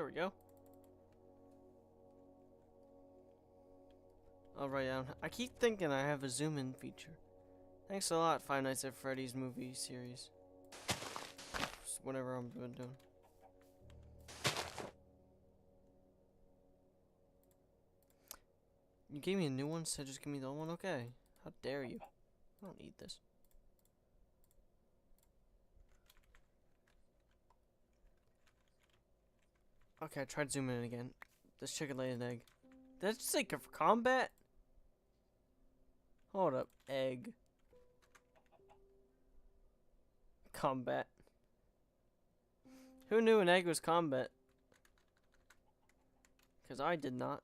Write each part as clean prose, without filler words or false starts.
There we go. Alright, I keep thinking I have a zoom in feature. Thanks a lot, Five Nights at Freddy's movie series. Just whatever I'm doing. You gave me a new one, so just give me the old one? Okay. How dare you? I don't need this. Okay, I tried zooming in again. This chicken laid an egg. Did I just say for combat? Hold up. Egg. Combat. Who knew an egg was combat? Because I did not.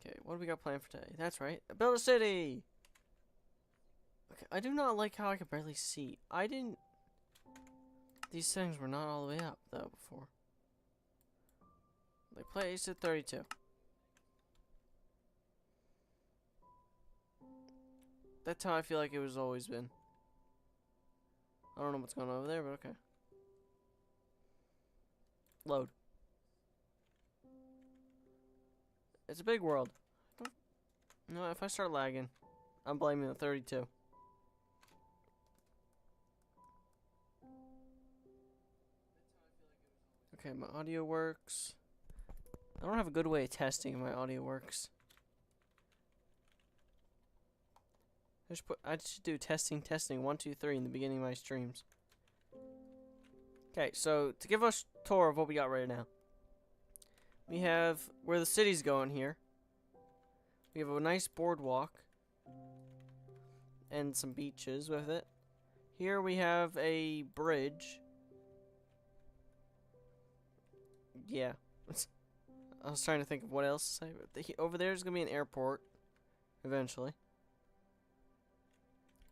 Okay, what do we got planned for today? That's right. Build a city! Okay, I do not like how I can barely see. I didn't... These things were not all the way up, though, before. They placed at 32. That's how I feel like it was always been. I don't know what's going on over there, but okay. Load. It's a big world. No, if I start lagging, I'm blaming the 32. Okay, my audio works. I don't have a good way of testing if my audio works. I just do testing 1 2 3 in the beginning of my streams. Okay, so to give us a tour of what we got right now. We have where the city's going here. We have a nice boardwalk and some beaches with it. Here we have a bridge. Yeah. I was trying to think of what else to say. But over there's going to be an airport eventually.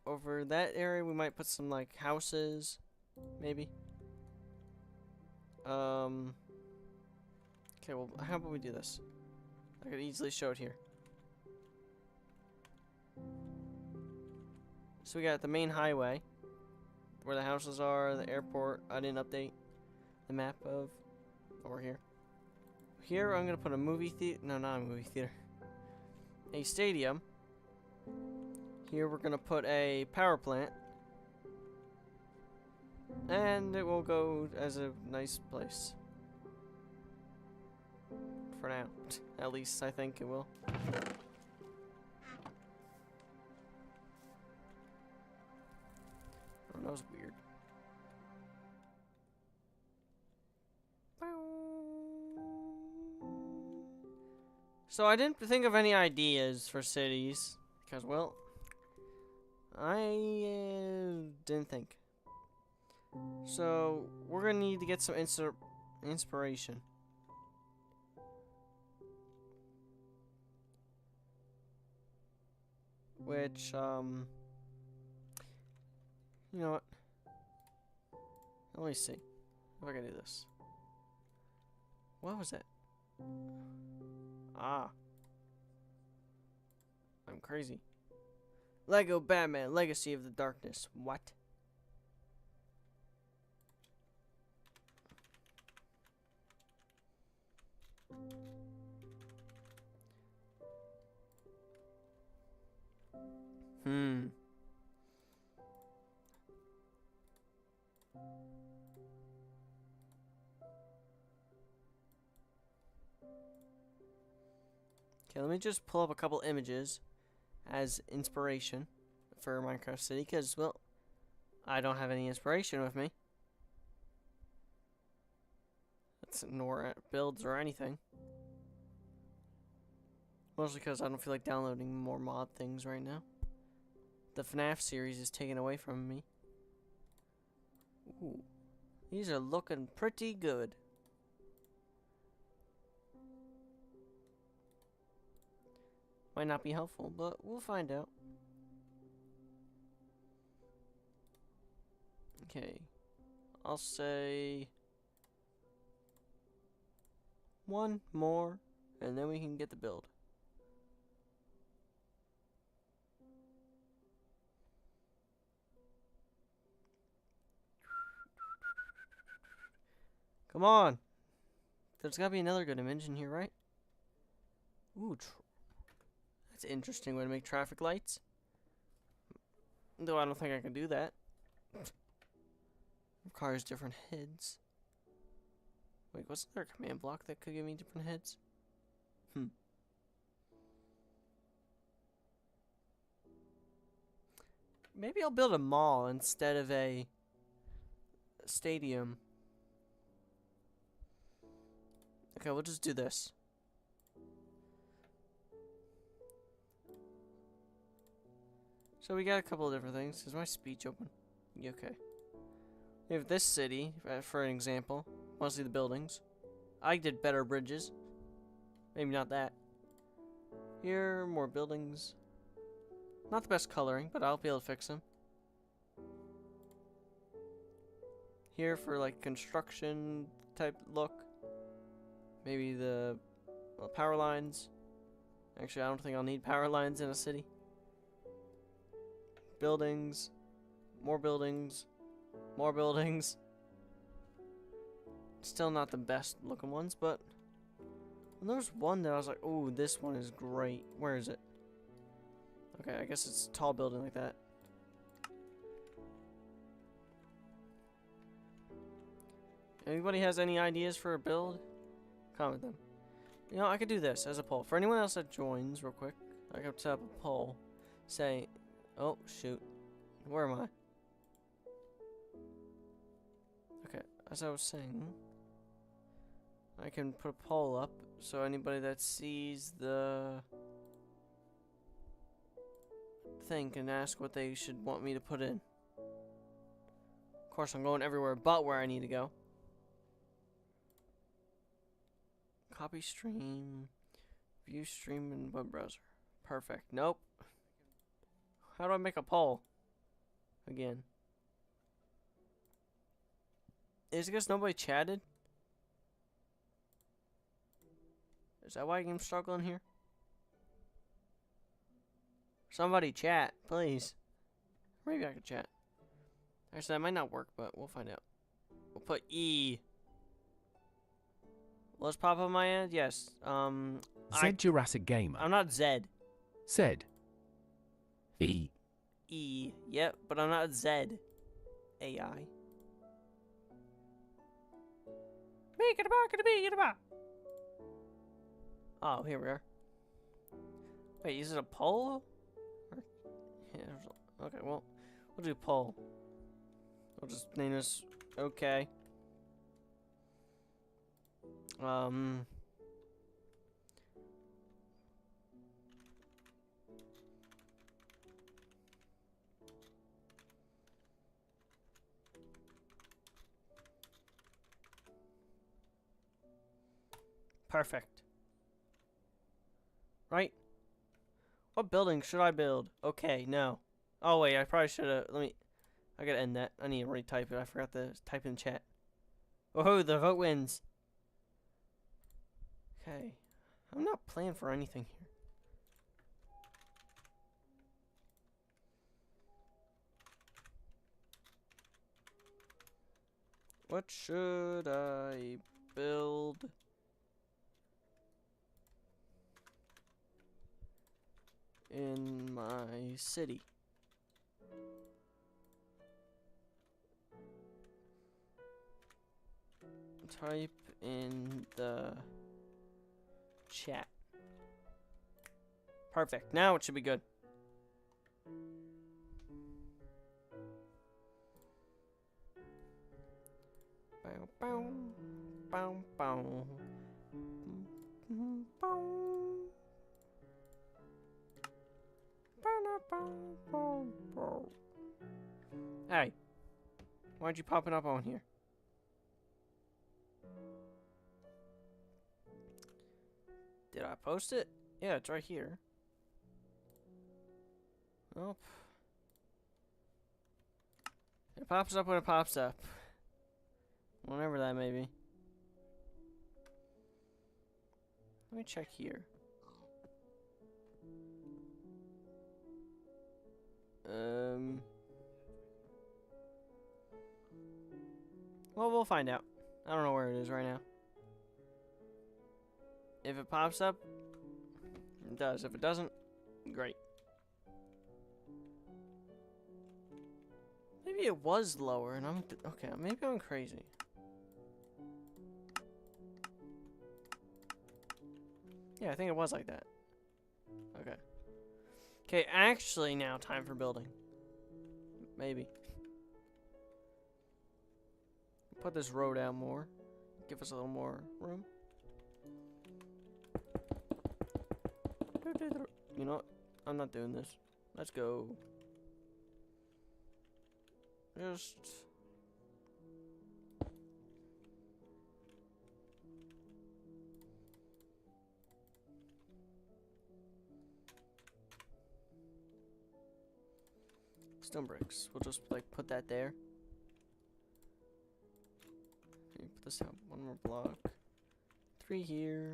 Over that area we might put some like houses maybe. Okay, well, how about we do this? I could easily show it here. So we got the main highway where the houses are, the airport. I didn't update the map of over here. Here I'm gonna put a movie theater. No, not a movie theater. A stadium. Here we're gonna put a power plant. And it will go as a nice place. For now. At least I think it will. Oh, that was weird. So I didn't think of any ideas for cities. Because, well, I didn't think. So we're going to need to get some inspiration. Which, you know what? Let me see if I can do this. What was that? Ah. I'm crazy. Lego Batman Legacy of the Darkness. What? Okay, let me just pull up a couple images as inspiration for Minecraft City, because, well, I don't have any inspiration with me. Nor builds or anything. Mostly because I don't feel like downloading more mod things right now. The FNAF series is taken away from me. Ooh, these are looking pretty good. Might not be helpful, but we'll find out. Okay, I'll say one more, and then we can get the build. Come on. There's gotta be another good image in here, right? Ooh, that's an interesting way to make traffic lights. Though I don't think I can do that. Requires different heads. Wait, wasn't there a command block that could give me different heads? Maybe I'll build a mall instead of a stadium. Okay, we'll just do this. So we got a couple of different things. Is my speech open? Yeah, okay. We have this city, for an example. Mostly the buildings. I did better bridges. Maybe not that. Here, more buildings. Not the best coloring, but I'll be able to fix them. Here for like construction type look. Maybe the power lines. Actually, I don't think I'll need power lines in a city. Buildings. More buildings. More buildings. Still not the best looking ones, but there was one that I was like, oh, this one is great. Where is it? Okay, I guess it's a tall building like that. Anybody has any ideas for a build? Comment them. You know, I could do this as a poll. For anyone else that joins, real quick, I could set up a poll. Say, oh, shoot. Where am I? Okay, as I was saying, I can put a poll up so anybody that sees the thing can ask what they should want me to put in. Of course, I'm going everywhere but where I need to go. Copy stream, view stream in web browser. Perfect. Nope. How do I make a poll? Again. Is it because nobody chatted? Is that why I'm struggling here? Somebody chat, please. Maybe I could chat. Actually, that might not work, but we'll find out. We'll put E. Let's pop up my ad. Yes. Z-Jurassic Gamer. I'm not Zed. Said. E. E. Yep, but I'm not Zed. AI. Oh, here we are. Wait, is it a poll? Yeah, okay, well, we'll do poll. We'll just name this okay. Perfect. Right? What building should I build? Okay, no. Oh, wait, I probably should have. I gotta end that. I need to retype it. I forgot to type in chat. Oh, the vote wins. Okay. I'm not playing for anything here. What should I build? In my city. Type in the chat. Perfect. Now it should be good. Bow, bow, bow, bow. Bow. Hey, why'd you popping up on here? Did I post it? Yeah, it's right here. Oh. It pops up when it pops up. Whenever that may be. Let me check here. Well, we'll find out. I don't know where it is right now. If it pops up, it does. If it doesn't, great. Maybe it was lower and I'm... Okay, maybe I'm crazy. Yeah, I think it was like that. Okay. Okay, actually now time for building. Maybe. Put this road out more. Give us a little more room. You know what? I'm not doing this. Let's go. Just... stone bricks. We'll just like put that there. Okay, put this out one more block. 3 here.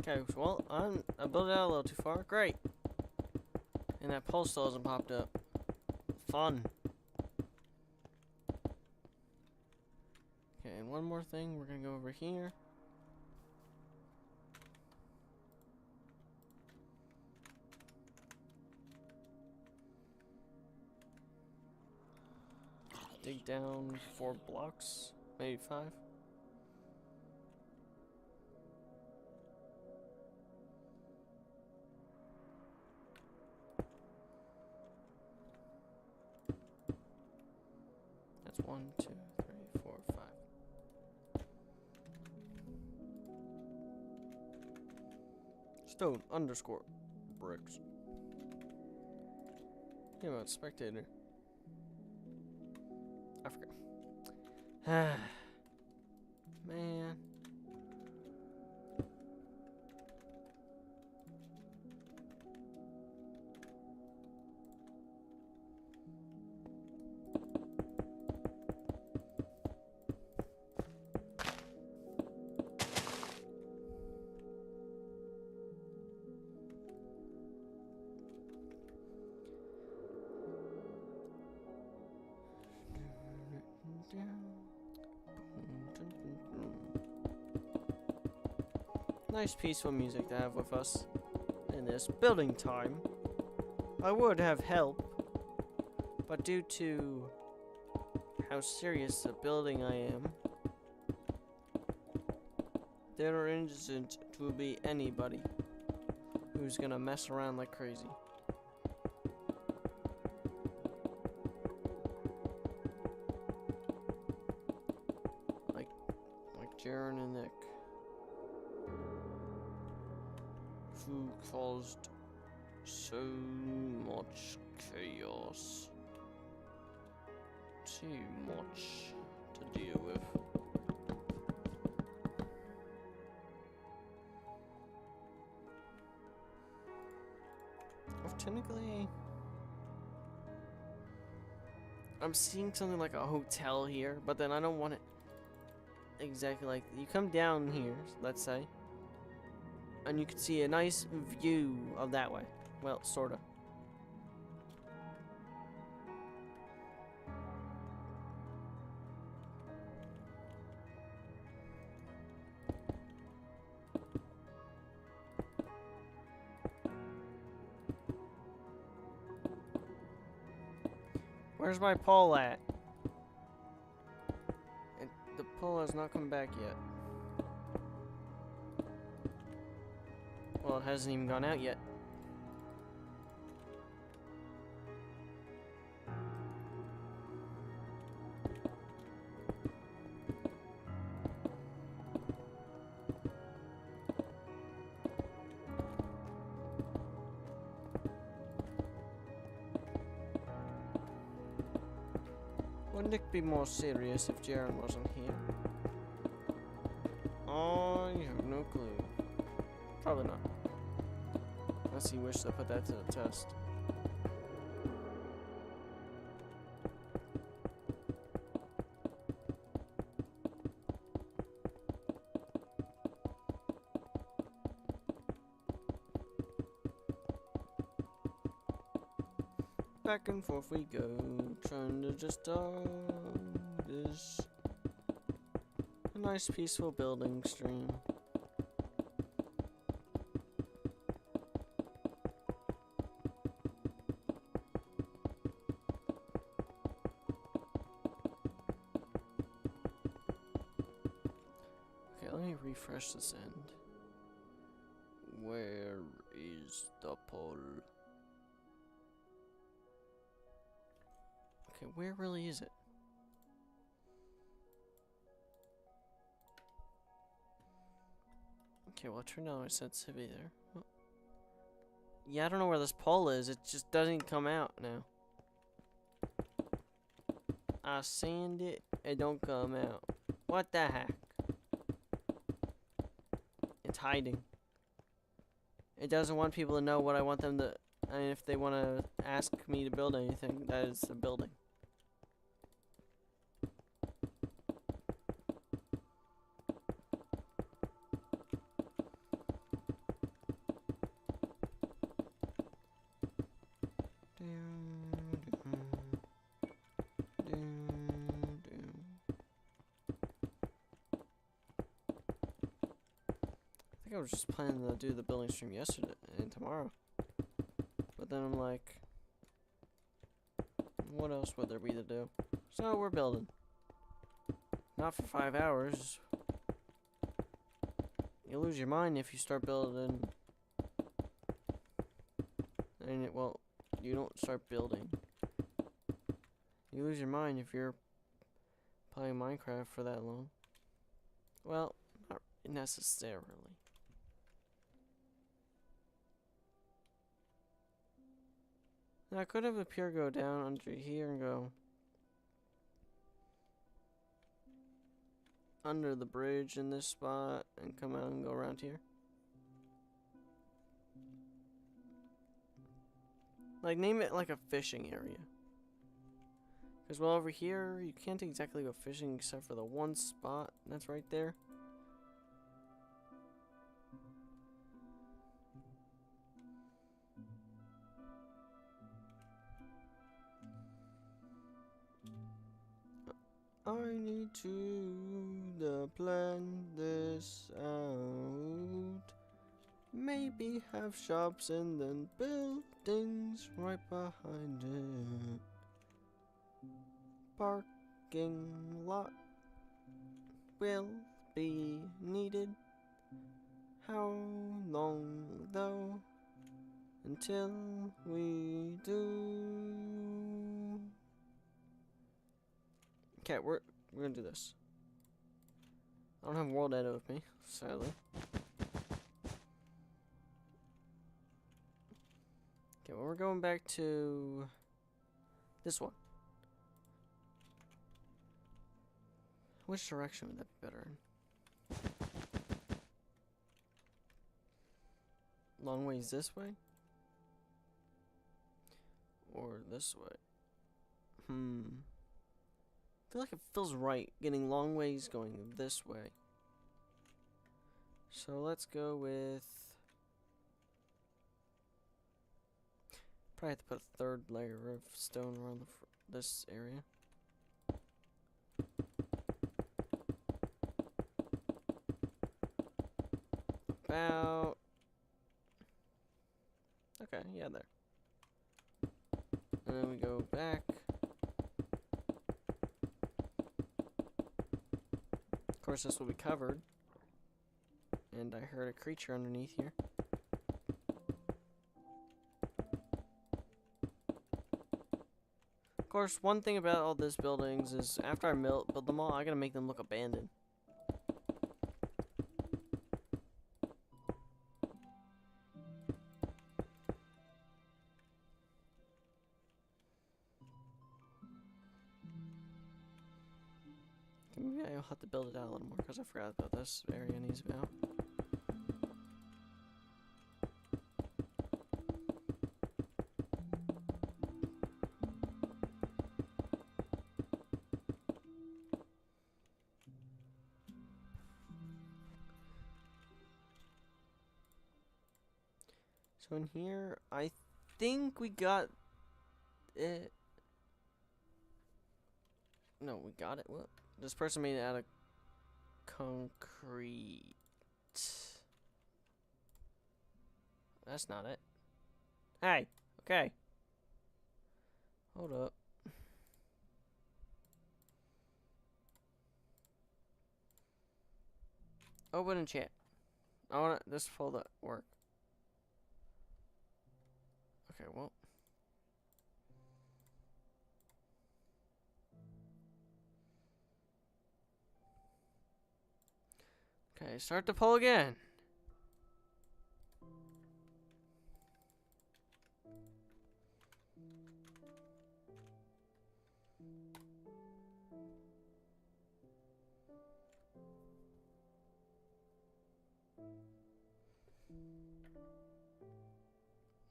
Okay, well, I built it out a little too far. Great. And that pole still hasn't popped up. Fun. Okay, and one more thing. We're gonna go over here. Dig down 4 blocks, maybe 5. That's 1, 2, 3, 4, 5. Stone underscore bricks. Yeah, about spectator. I forgot. Man. Nice peaceful music to have with us in this building time. I would have help, but due to how serious a building I am, there isn't to be anybody who's gonna mess around like crazy. Like Jaren and Nick. Who caused so much chaos. Too much to deal with. Well, technically, I'm seeing something like a hotel here, but then I don't want it exactly like... You come down here, let's say, and you can see a nice view of that way. Well, sorta. Where's my pole at? The pole has not come back yet. Well, it hasn't even gone out yet. Wouldn't it be more serious if Jaren wasn't here? I have no clue. Probably not. Unless he wished to put that to the test. Back and forth we go, trying to just this a nice peaceful building stream. Okay, let me refresh this end. Where is the pole? Okay, where really is it? Okay, well, turn down my sensitivity there. Oh. Yeah, I don't know where this pole is. It just doesn't come out now. I sand it, it don't come out. What the heck? It's hiding. It doesn't want people to know what I want them to... I mean, if they want to ask me to build anything, that is the building. I was just planning to do the building stream yesterday and tomorrow. But then I'm like, what else would there be to do? So we're building. Not for 5 hours. You lose your mind if you start building. And well, you don't start building. You lose your mind if you're playing Minecraft for that long. Well, not necessarily. Now, I could have a pier go down under here and go under the bridge in this spot and come out and go around here. Like, name it like a fishing area. Because, well, over here, you can't exactly go fishing except for the one spot that's right there. I need to plan this out. Maybe have shops and then buildings right behind it. Parking lot will be needed. How long though until we do? Okay, we're gonna do this. I don't have World Edit with me, sadly. Okay, well, we're going back to this one. Which direction would that be better in? Long ways this way? Or this way? I feel like it feels right getting long ways going this way. So let's go with... Probably have to put a third layer of stone around this area. About... Okay, yeah, there. And then we go back. Of course, this will be covered. And I heard a creature underneath here. Of course, one thing about all these buildings is after I build them all, I gotta make them look abandoned. Maybe I'll have to build it out a little more because I forgot about this area needs about. So in here, I think we got it. No, we got it. What? This person made it out of concrete. That's not it. Hey, okay. Hold up. Open and chat. I want this folder work. Okay, well. Okay, start the poll again.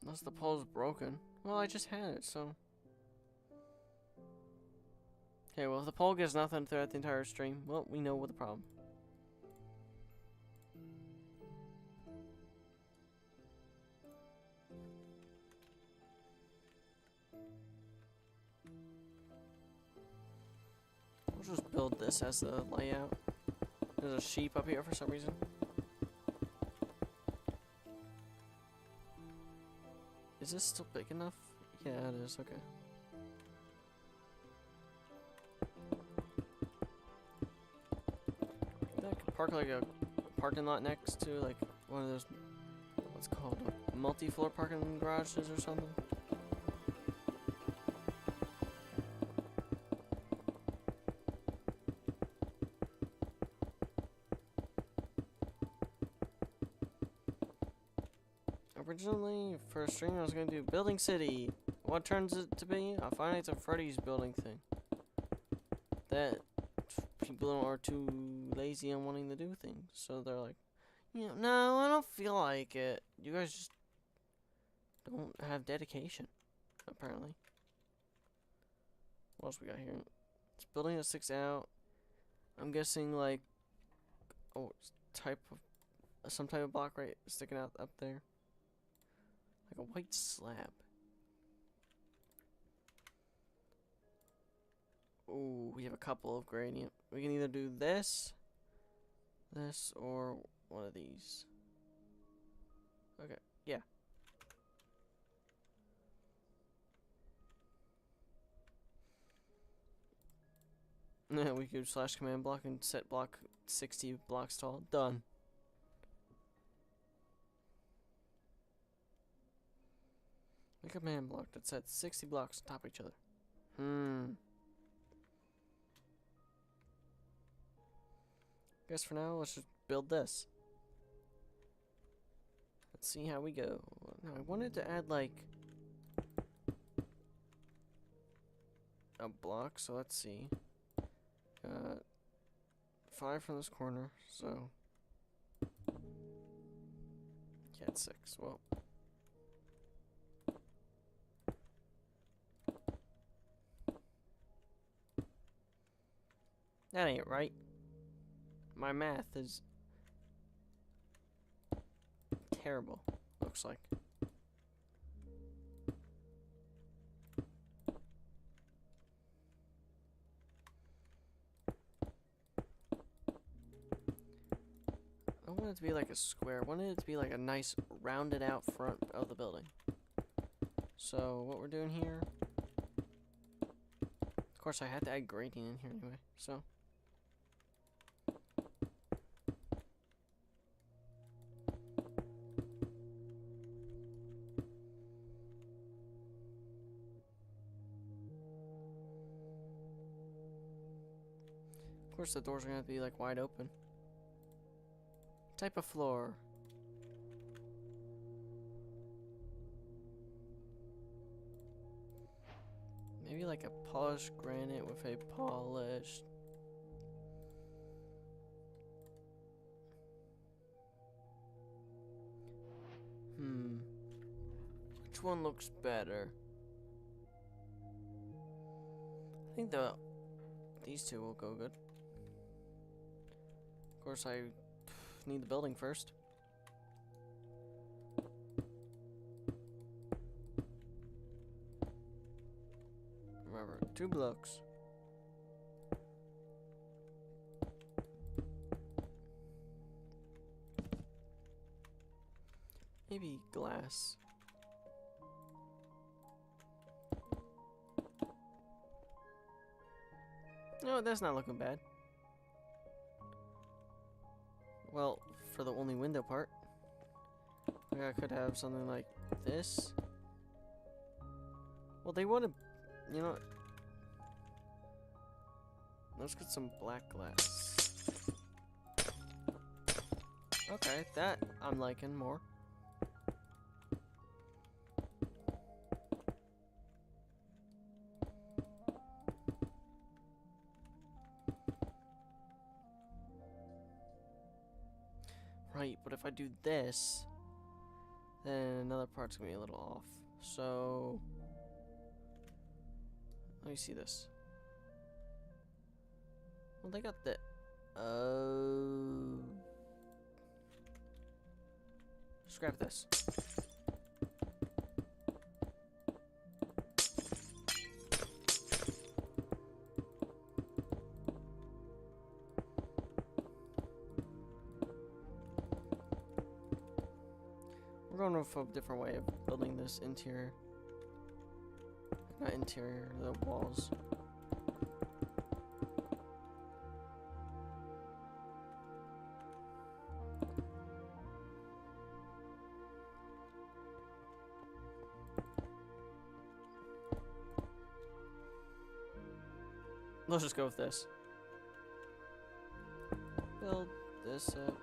Unless the poll's broken. Well, I just had it, so. Okay, well, if the poll gets nothing throughout the entire stream, well, we know what the problem. We'll just build this as the layout. There's a sheep up here for some reason. Is this still big enough? Yeah, it is. Okay. I could park like a parking lot next to like one of those, what's it called, multi-floor parking garages or something. Originally, for a stream, I was going to do Building City. What turns it to be? I find it's a Freddy's building thing. That people are too lazy on wanting to do things. So they're like, yeah, no, I don't feel like it. You guys just don't have dedication, apparently. What else we got here? It's building that sticks out. I'm guessing like, oh, some type of block right sticking out up there. Like a white slab. Ooh, we have a couple of gradient. We can either do this, or one of these. Okay, yeah. We could slash command block and set block 60 blocks tall. Done. Make a command block that sets 60 blocks on top of each other. Guess for now, let's just build this. Let's see how we go. Now, I wanted to add, like, a block, so let's see. Got 5 from this corner, so. Yeah, it's 6. Well. That ain't right. My math is terrible, looks like. I want it to be like a square. I wanted it to be like a nice rounded out front of the building. So what we're doing here, of course I had to add grading in here anyway, so. Of course the doors are going to be like wide open. Type of floor. Maybe like a polished granite with a polished. Which one looks better? I think these two will go good. Of course, I need the building first. 2 blocks. Maybe glass. No, that's not looking bad. Well, for the only window part, like I could have something like this. Well, they want to, you know. Let's get some black glass. Okay, that I'm liking more. Right, but if I do this, then another part's gonna be a little off. So, let me see this. Well, they got the. Scrap this. We're going with a different way of building this interior. Not interior, the walls. Let's just go with this. Build this up.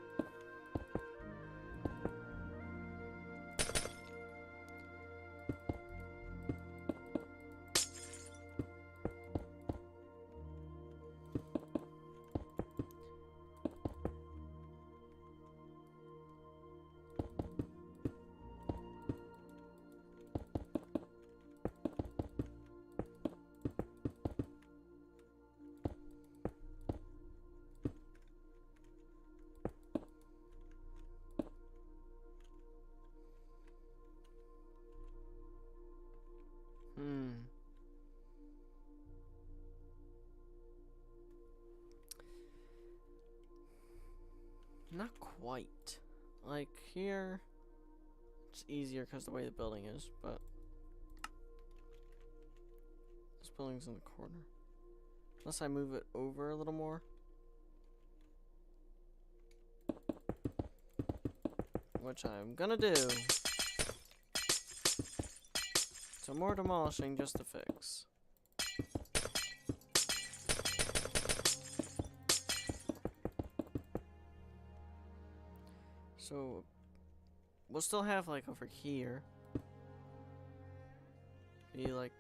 Not quite. Like here, it's easier because the way the building is, but this building's in the corner. Unless I move it over a little more. Which I'm gonna do. So more demolishing just to fix. So we'll still have like over here. Be like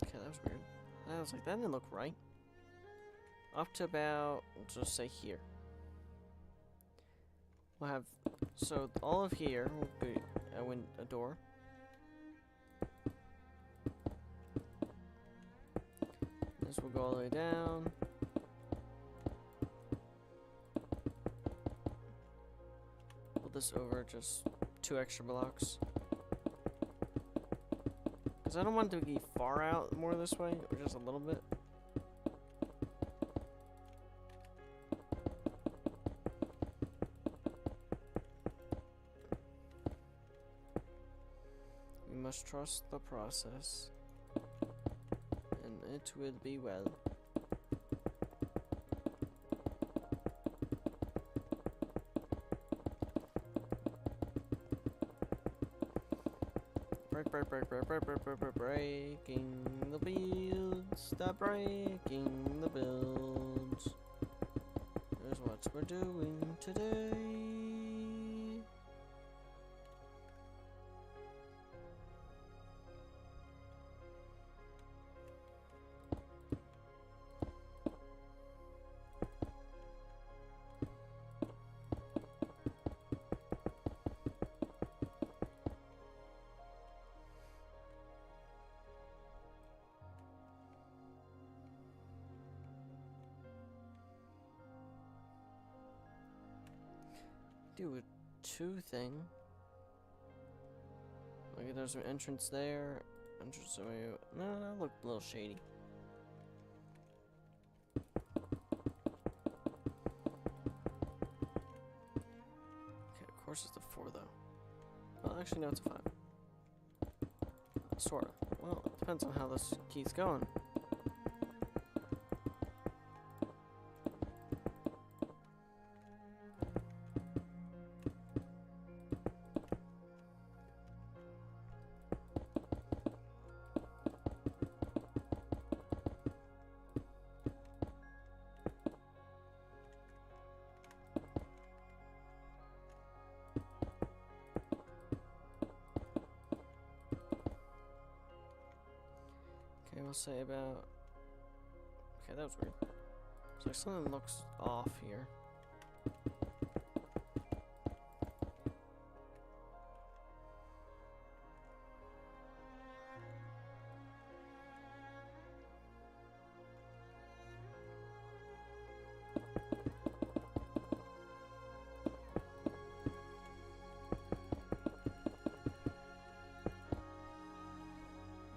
okay, that was weird. I was like, that didn't look right. Up to about, let's just say here. We'll have, so all of here will be a door. This will go all the way down. Put this over just 2 extra blocks. Because I don't want it to be far out more this way, or just a little bit. We must trust the process. And it will be well. Breaking the builds. Stop breaking the builds. Here's what we're doing today. Do a 2 thing. Okay, there's an entrance there. Entrance away. No, that looked a little shady. Okay, of course it's a 4 though. Well, actually no, it's a 5. Sorta. Well, it depends on how this keeps going. Okay, we'll say about... Okay, that was weird. It's like something looks off here.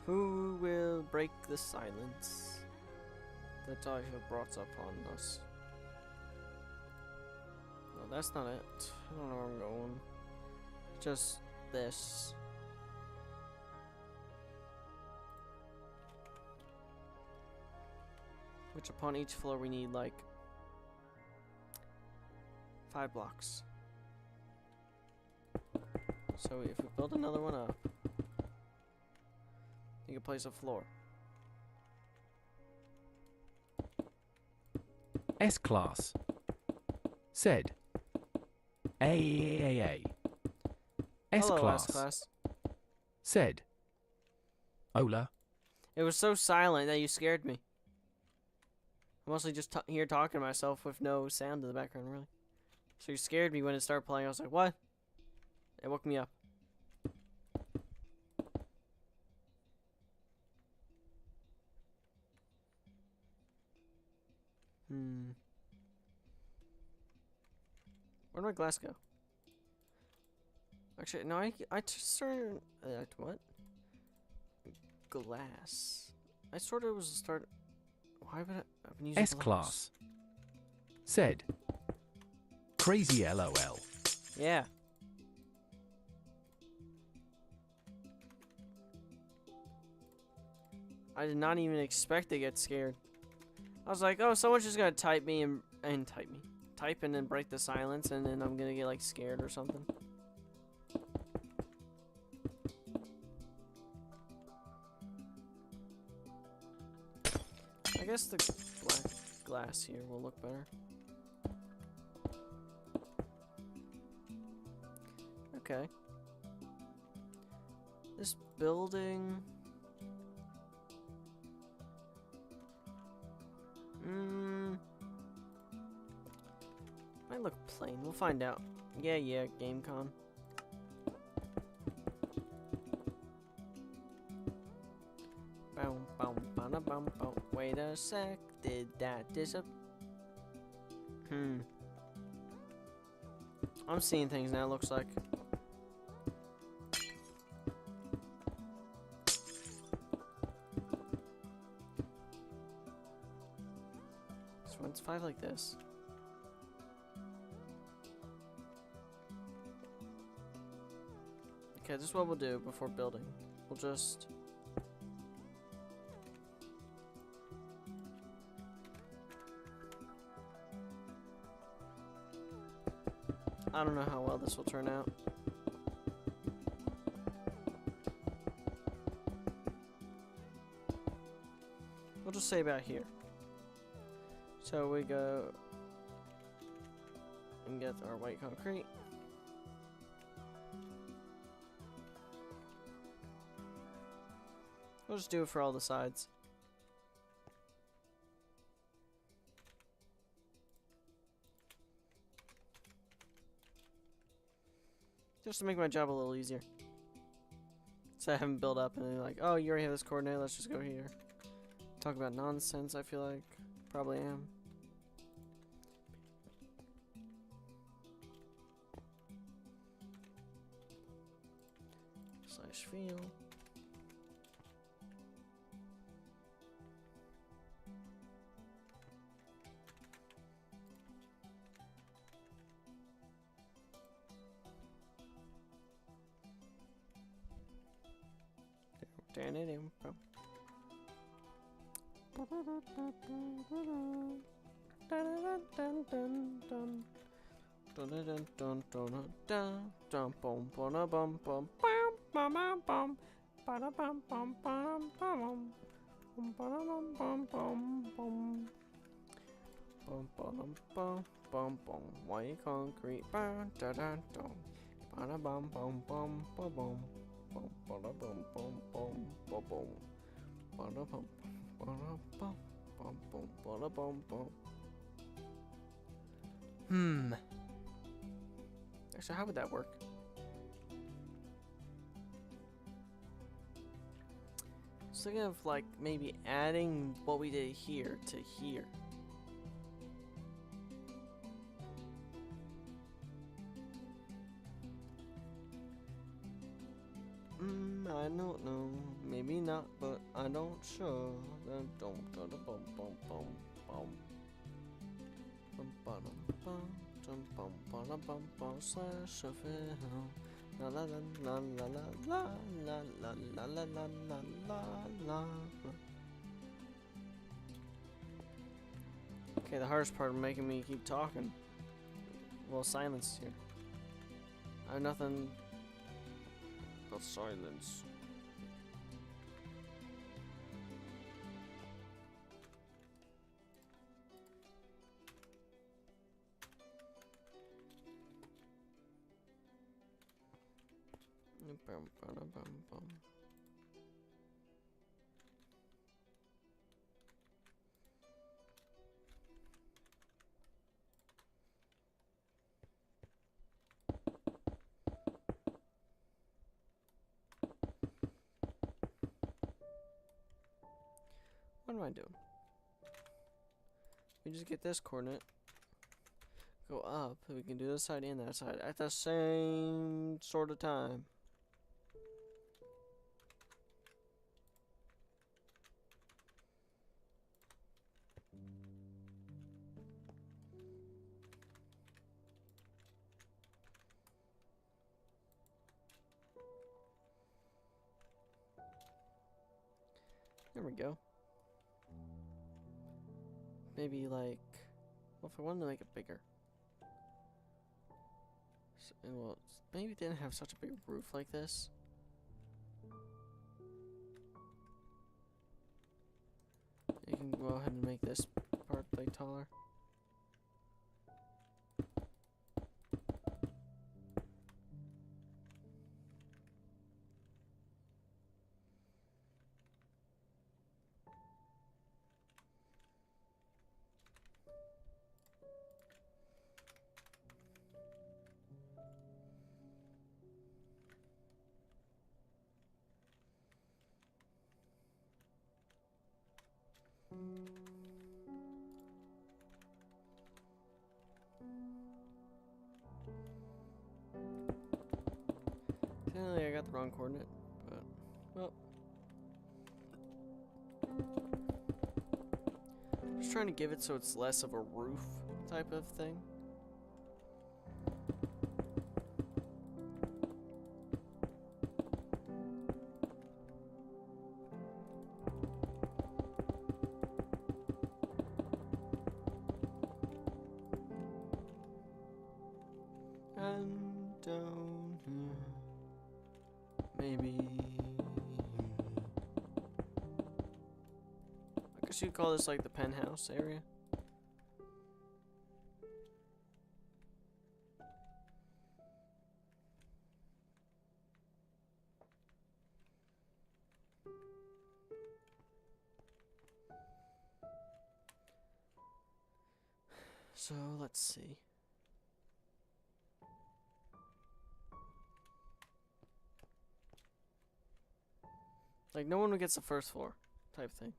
Who will break the silence that I have brought upon us? No, that's not it. I don't know where I'm going. Just this. Which upon each floor we need like 5 blocks. So if we build another one up, you can place a floor. S-Class. Said. A. Hello, S-Class. S-Class. Said. Ola. It was so silent that you scared me. I'm mostly just here talking to myself with no sound in the background, really. So you scared me when it started playing. I was like, what? It woke me up. Where'd my glass go? Actually, no, I just started... what? Glass. I sort of was a start... Why would I've been using S-Class. Said. Crazy LOL. Yeah. I did not even expect to get scared. I was like, oh, someone's just gonna type me and type and then break the silence, and then I'm gonna get like scared or something. I guess the black glass here will look better. Okay. This building... might look plain. We'll find out. Yeah, GameCon. Wait a sec. Did that disappear? I'm seeing things now, looks like. So when it's 5 like this. Okay, this is what we'll do before building. We'll just... I don't know how well this will turn out. We'll just say about here. So we go and get our white concrete. We'll just do it for all the sides. Just to make my job a little easier. So I haven't built up and then like, oh, you already have this coordinate, let's just go here. Talk about nonsense, I feel like. Probably am. It's like stylish feel. Turn it in. White concrete. Actually, how would that work? I was thinking of like maybe adding what we did here to here. I don't know. Maybe not, but I don't sure. Slash of it. La la la la la la la la la la la la la la. Okay, the hardest part of making me keep talking. Well, silence here. I have nothing but silence. What am I doing? We just get this coordinate, go up, and we can do this side and that side at the same sort of time. There we go. Maybe like, well, if I wanted to make it bigger. So, well, maybe it didn't have such a big roof like this. You can go ahead and make this part like taller. Apparently I got the wrong coordinate, but, well. Just trying to give it so it's less of a roof type of thing. And down here, maybe. I guess you'd call this like the penthouse area. So let's see. Like, no one gets the first floor type thing.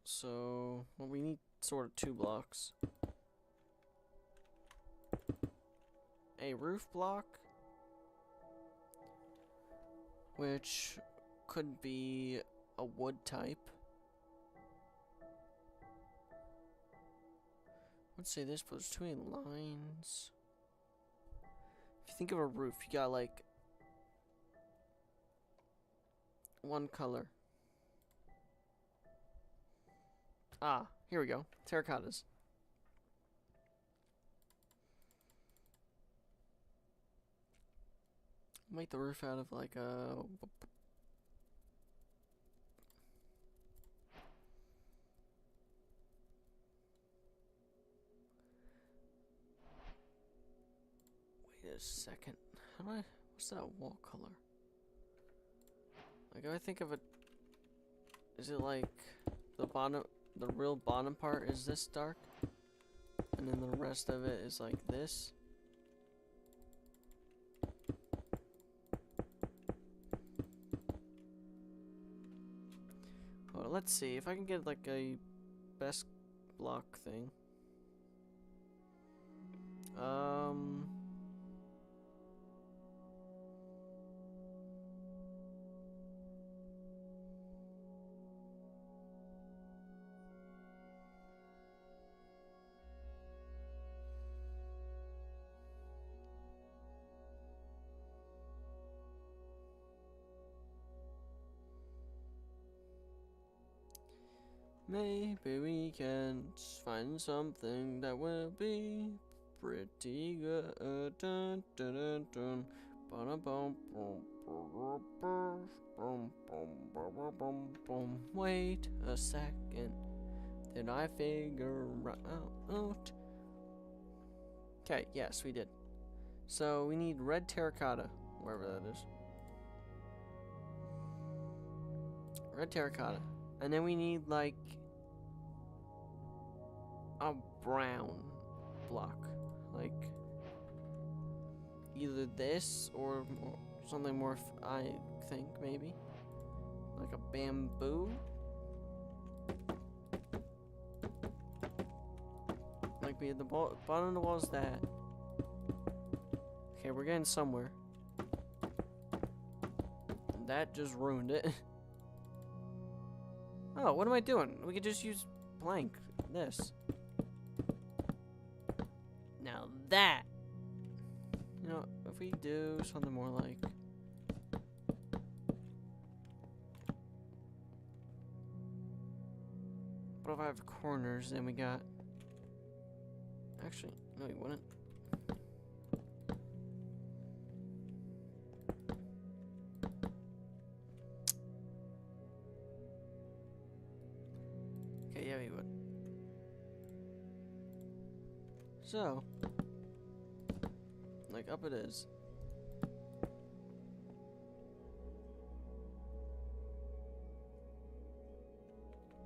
So, well, we need sort of 2 blocks. a roof block, which could be a wood type. Let's say this puts between lines. If you think of a roof, you got like one color. Ah, here we go. Terracottas. Make the roof out of like a... Wait a second. How do I... What's that wall color? Like, if I think of it... Is it like the bottom... The real bottom part is this dark? And then the rest of it is like this? Well, let's see if I can get like a best block thing. Maybe we can find something that will be pretty good. Dun, dun, dun, dun. Ba-da-bum, bum, bum, bum, bum, bum. Wait a second. Did I figure out? Okay, yes, we did. So we need red terracotta, wherever that is. Red terracotta. And then we need like a brown block, like either this or something more. I think maybe like a bamboo. Like be at the bottom of the wall is that. Okay, we're getting somewhere. That just ruined it. Oh, what am I doing? We could just use blank. This. Now that. You know, if we do something more like. But if I have corners, then we got. Actually, no, you wouldn't. Okay, yeah, we would. So, like up it is.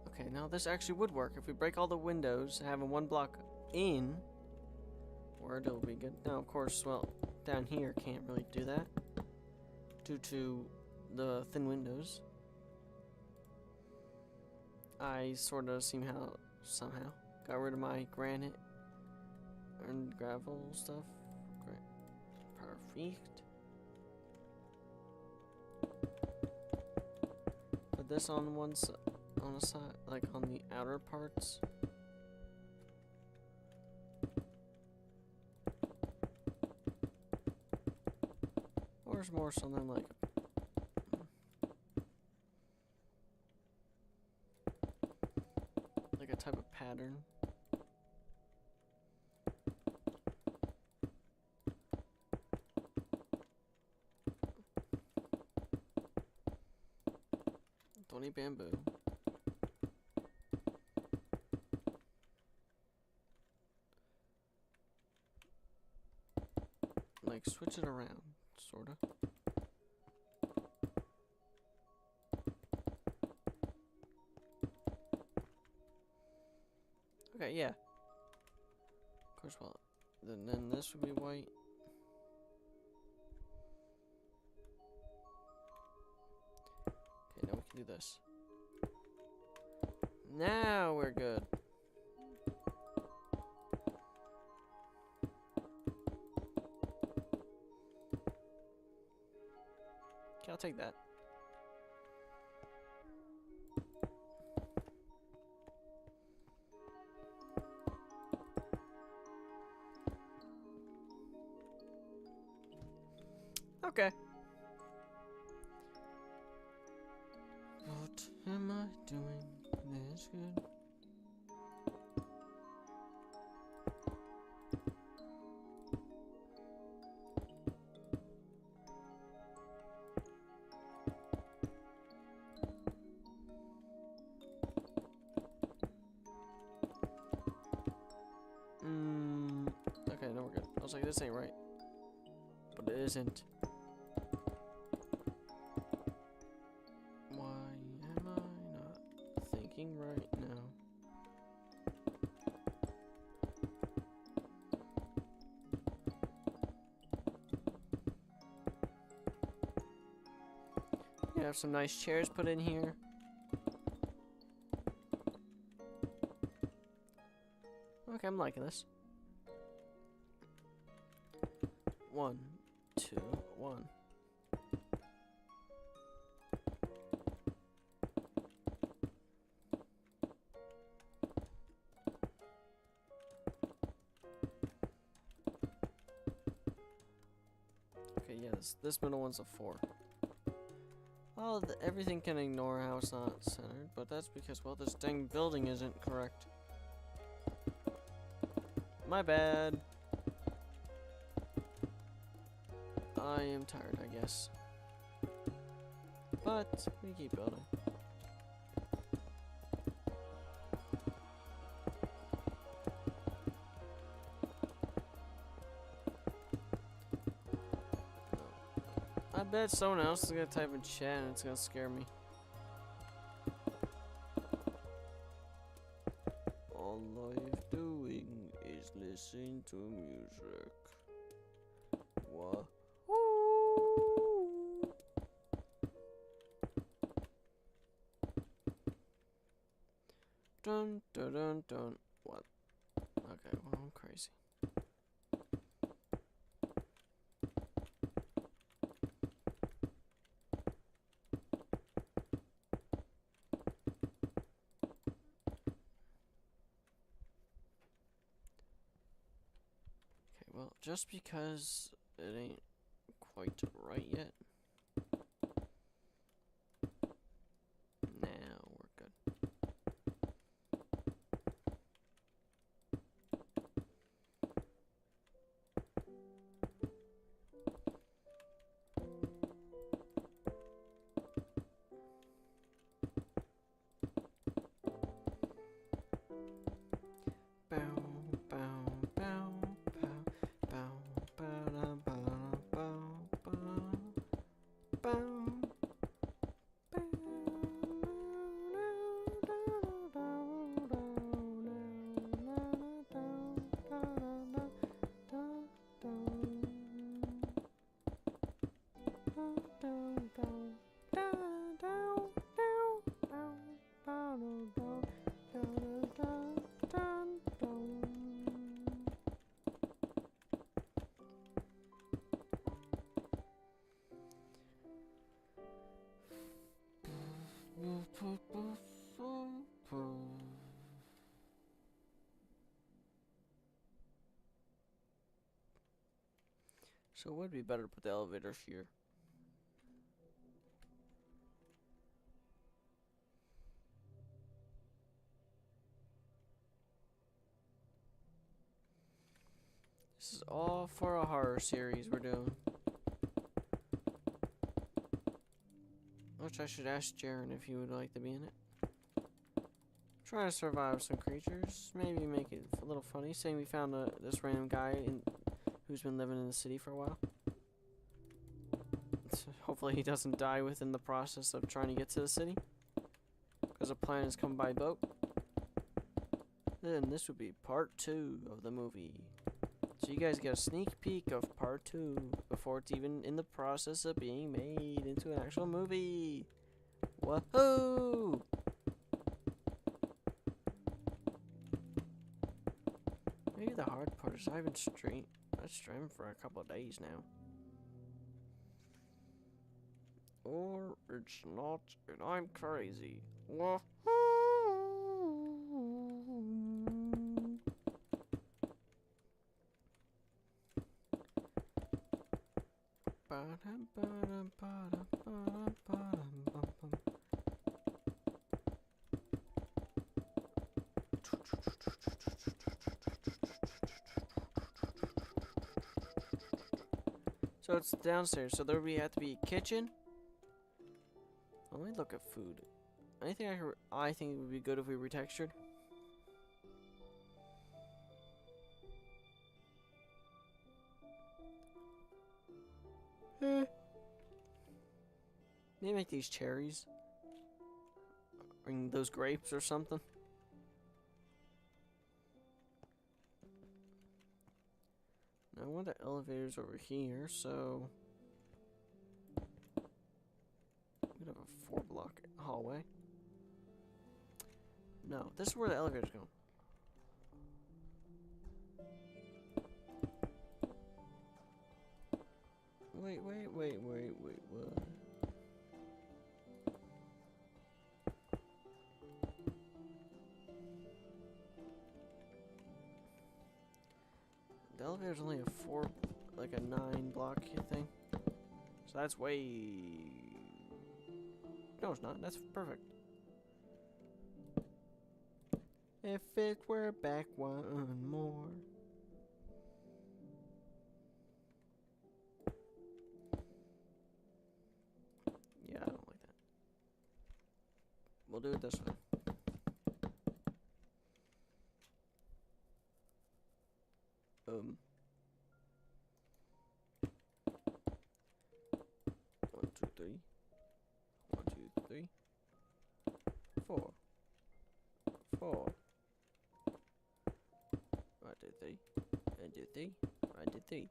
Okay, now this actually would work. If we break all the windows, having one block in, word, it'll be good. Now, of course, well, down here can't really do that due to the thin windows. I sort of somehow got rid of my granite and gravel stuff. Great. Perfect. Put this on one side, on the side, like on the outer parts. Or it's more something like a type of pattern. Don't need bamboo. Like switch it around, sorta. Okay, yeah. Of course, well, then this would be white. Okay, now we can do this. Now we're good. take that. Okay. What am I doing this good? Okay, no, we're good. I was like, this ain't right. But it isn't. Why am I not thinking right now? You have some nice chairs put in here. Okay, I'm liking this. 1, 2, 1. Okay, yeah, this middle one's a 4. Oh, everything can ignore how it's not centered, but that's because, well, this dang building isn't correct. My bad. I am tired, I guess. But we keep building. I bet someone else is gonna type in chat and it's gonna scare me. All I'm doing is listening to music. What? Dun dun dun dun. What? Okay, well, I'm crazy. Okay, well, just because it ain't quite right yet. Now we're good. Bow, bow, bow, bow, bow, bow, bow, bow, bow, bow. So it would be better to put the elevators here. This is all for a horror series we're doing. Which I should ask Jaren if he would like to be in it. Trying to survive some creatures. Maybe make it a little funny. Saying we found this random guy who's been living in the city for a while. So hopefully he doesn't die within the process of trying to get to the city. Because the plan is come by boat. Then this would be part 2 of the movie. So you guys get a sneak peek of part 2 before it's even in the process of being made into an actual movie. Woohoo! Maybe the hard part is I haven't streamed for a couple of days now. Or it's not, and I'm crazy. Wah. So it's downstairs, so there would have to be a kitchen. Let me look at food. Anything I think it would be good if we retextured. Maybe make these cherries. Or those grapes or something. Now I want the elevators over here, so we have a 4-block hallway. No, this is where the elevators go. Wait, what? The elevator's only a 9-block thing. So that's way... No, it's not. That's perfect. If it were back one more. Yeah, I don't like that. We'll do it this way. One, two, three. 1, 2, 3. 4. 4. 1, 2, 3. 1, 2, 3. 1, 2, 3.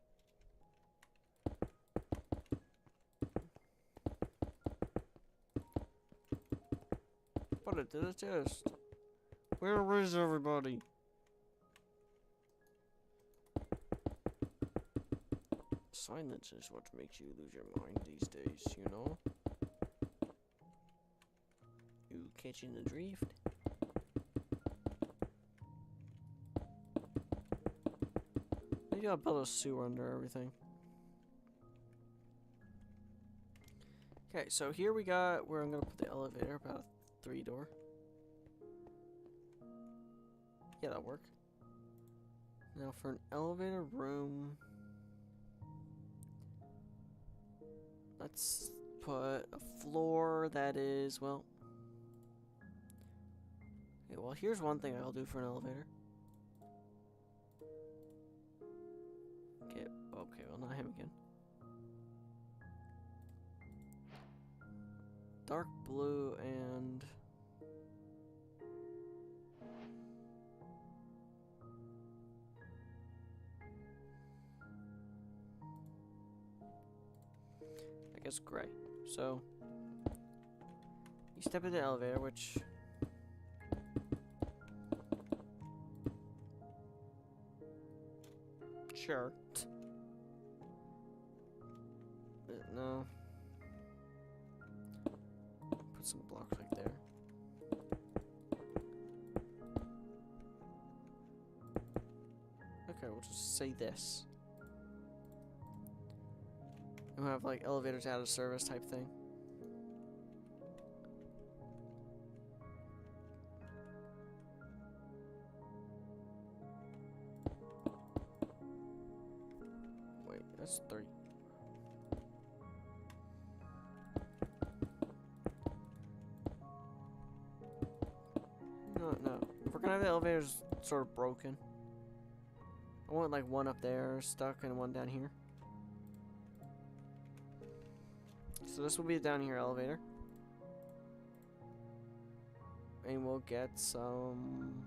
Put it to the test. Where is everybody? Silence is what makes you lose your mind these days, you know? You catching the drift? Maybe I'll build a sewer under everything. Okay, so here we got where I'm gonna put the elevator, about a 3-door. Yeah, that'll work. Now for an elevator room, let's put a floor that is, well... Okay, well here's one thing I'll do for an elevator. Okay, well not him again. Dark blue and... I guess gray. So, you step in the elevator, which... Sure. No. Put some blocks like there. Okay, we'll just say this. We'll have like elevators out of service type thing. Wait, that's 3. No. If we're gonna have the elevators sort of broken, I want like one up there stuck and one down here. So this will be a down here elevator. And we'll get some...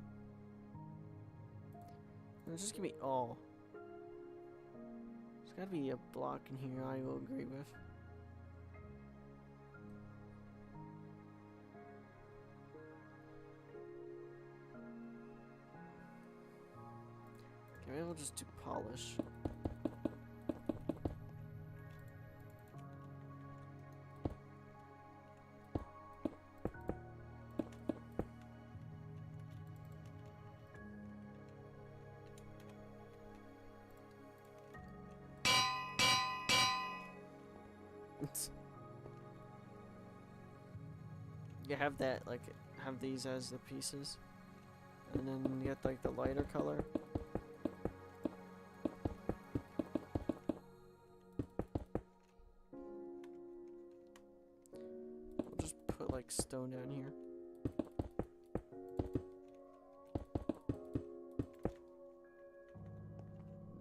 Just give me all. There's gotta be a block in here I will agree with. Okay, maybe we'll just do polish. You have that, like, have these as the pieces. And then you get, like, the lighter color. We'll just put, like, stone down here.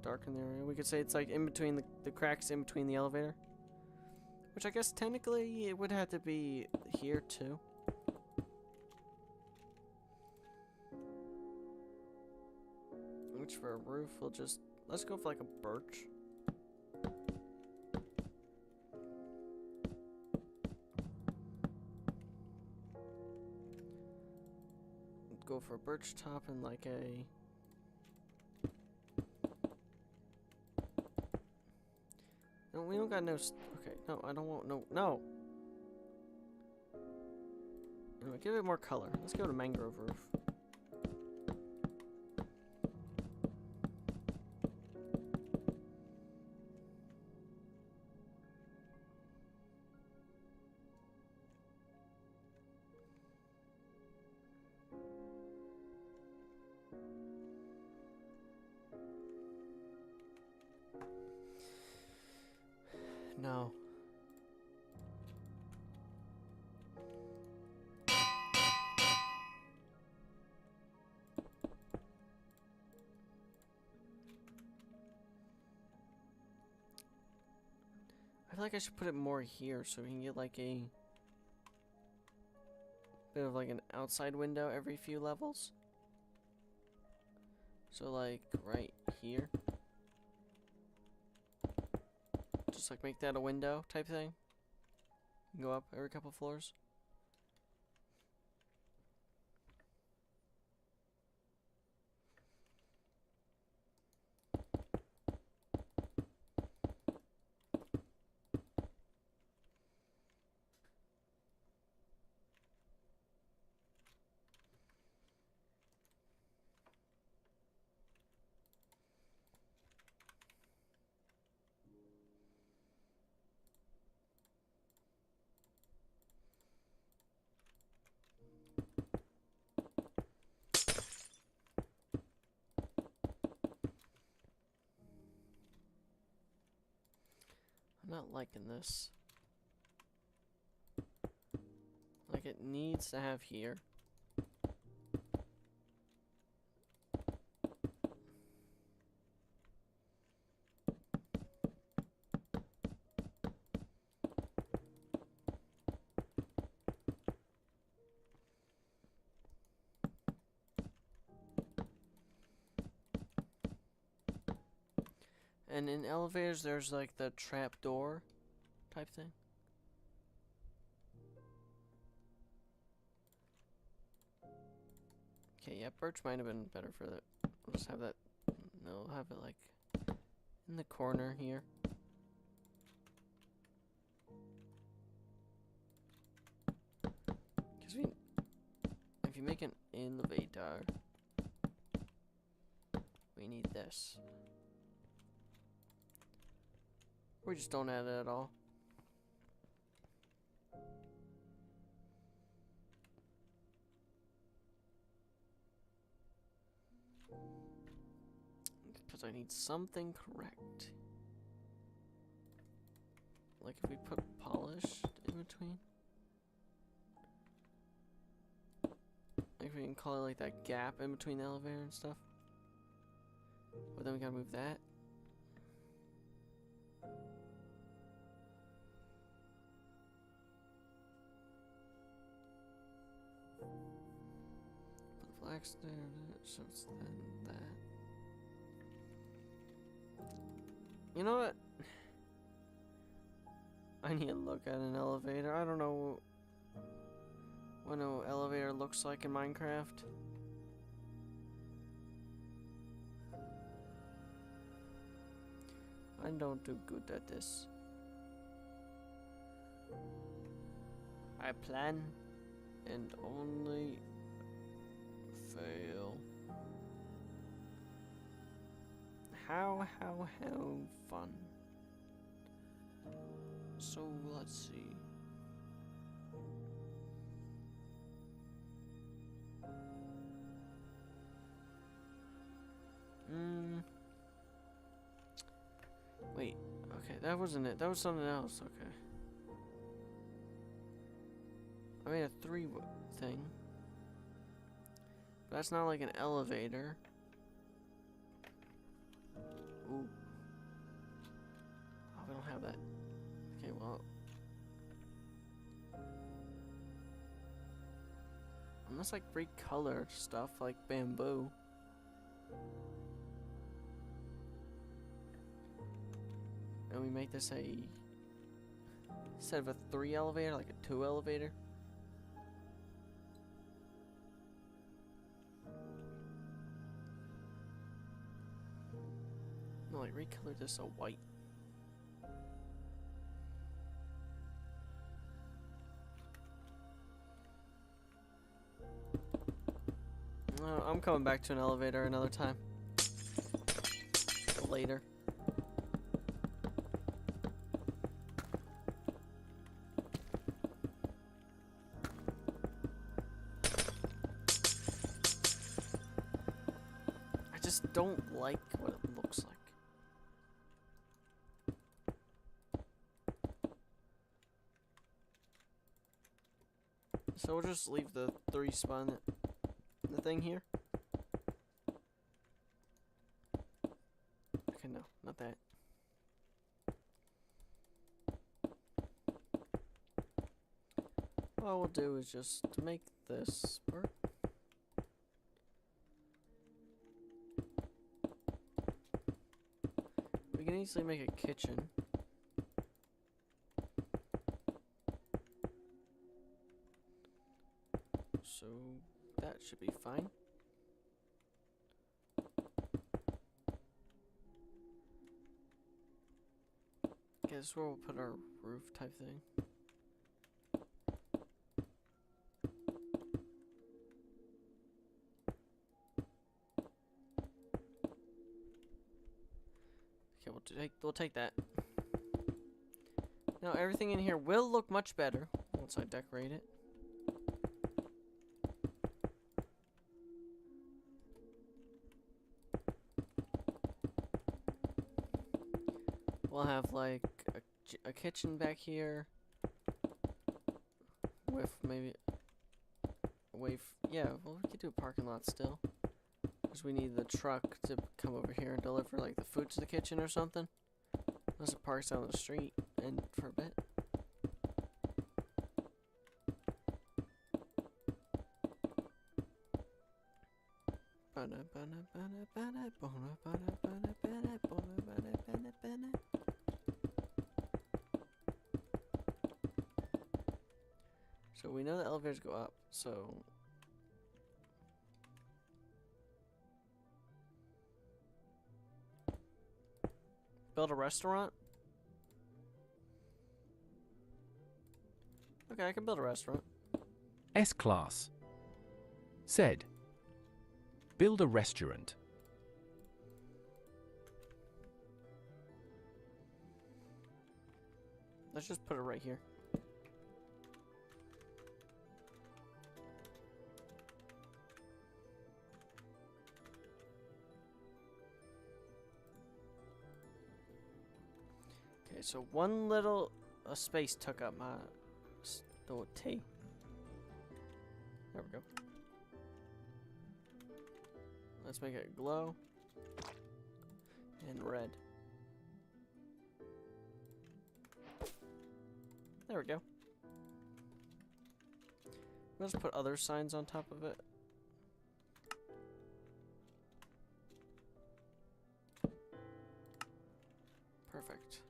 Darken the area. We could say it's, like, in between the cracks in between the elevator. Which I guess technically it would have to be here too. Which for a roof we'll just, let's go for like a birch. Go for a birch top and like a, no, we don't got no, okay, no, I don't want, no. Anyway, give it more color. Let's go to mangrove roof. No. I feel like I should put it more here so we can get like a bit of like an outside window every few levels. So like right here. Just like make that a window type thing. Go up every couple floors. I'm not liking this. Like it needs to have here. And in elevators, there's like the trap door type thing. Okay, yeah, birch might have been better for that. We'll just have that. No, we'll have it like in the corner here. Because if you make an elevator, we need this. We just don't add it at all. Because I need something correct. Like if we put polished in between. Like we can call it like that gap in between the elevator and stuff. But then we gotta move that. Flags there, so it's then that. You know what? I need to look at an elevator. I don't know what an elevator looks like in Minecraft. I don't do good at this. I plan and only fail. How fun. So let's see. Wait. Okay, that wasn't it. That was something else. Okay. I made a thing. But that's not like an elevator. Ooh. Oh, we don't have that. Okay, well. Unless like recolored stuff like bamboo. And we make this a, instead of a 3 elevator, like a 2 elevator. No, like recolor this a white. No, I'm coming back to an elevator another time. Later. I just don't like what it looks like. So we'll just leave the 3 spot in the thing here. Okay, no, not that. All we'll do is just to make this work. We can easily make a kitchen. So that should be fine. Okay, this is where we'll put our roof type thing. Okay, we'll take that. Now everything in here will look much better once I decorate it. We'll have like a kitchen back here with maybe yeah, well, we could do a parking lot still, because we need the truck to come over here and deliver like the food to the kitchen or something, unless it parks down the street and for a bit. So we know the elevators go up, so build a restaurant? Okay, I can build a restaurant. S-Class. Said. Build a restaurant. Let's just put it right here. Okay, so one little space took up my little T. There we go. Let's make it glow and red. There we go. We'll just put other signs on top of it. Perfect.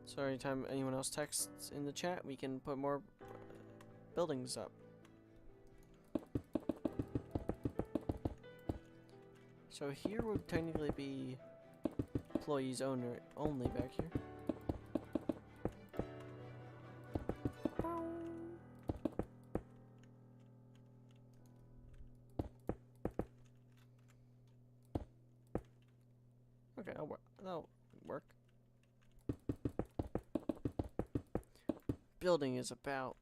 So anytime anyone else texts in the chat, we can put more buildings up. So here would technically be employees only back here. Okay, that'll work. building is about.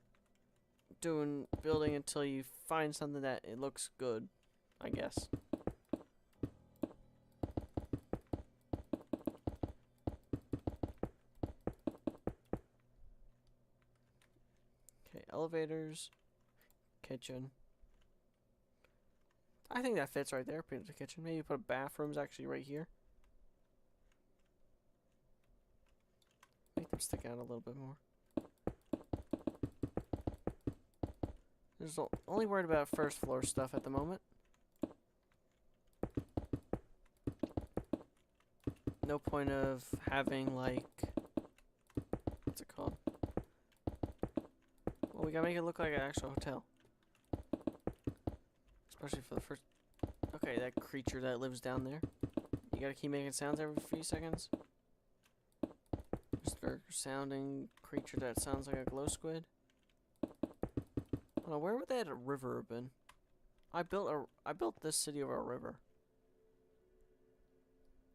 Building until you find something that it looks good, I guess. Okay, elevators, kitchen. I think that fits right there. Put it in the kitchen. Maybe put bathrooms actually right here. Make them stick out a little bit more. There's only worried about first floor stuff at the moment. No point of having like, what's it called? Well, we gotta make it look like an actual hotel. Especially for the first. Okay, that creature that lives down there. You gotta keep making sounds every few seconds. Mr. Sounding creature that sounds like a glow squid. Oh, where would that river have been? I built this city over a river.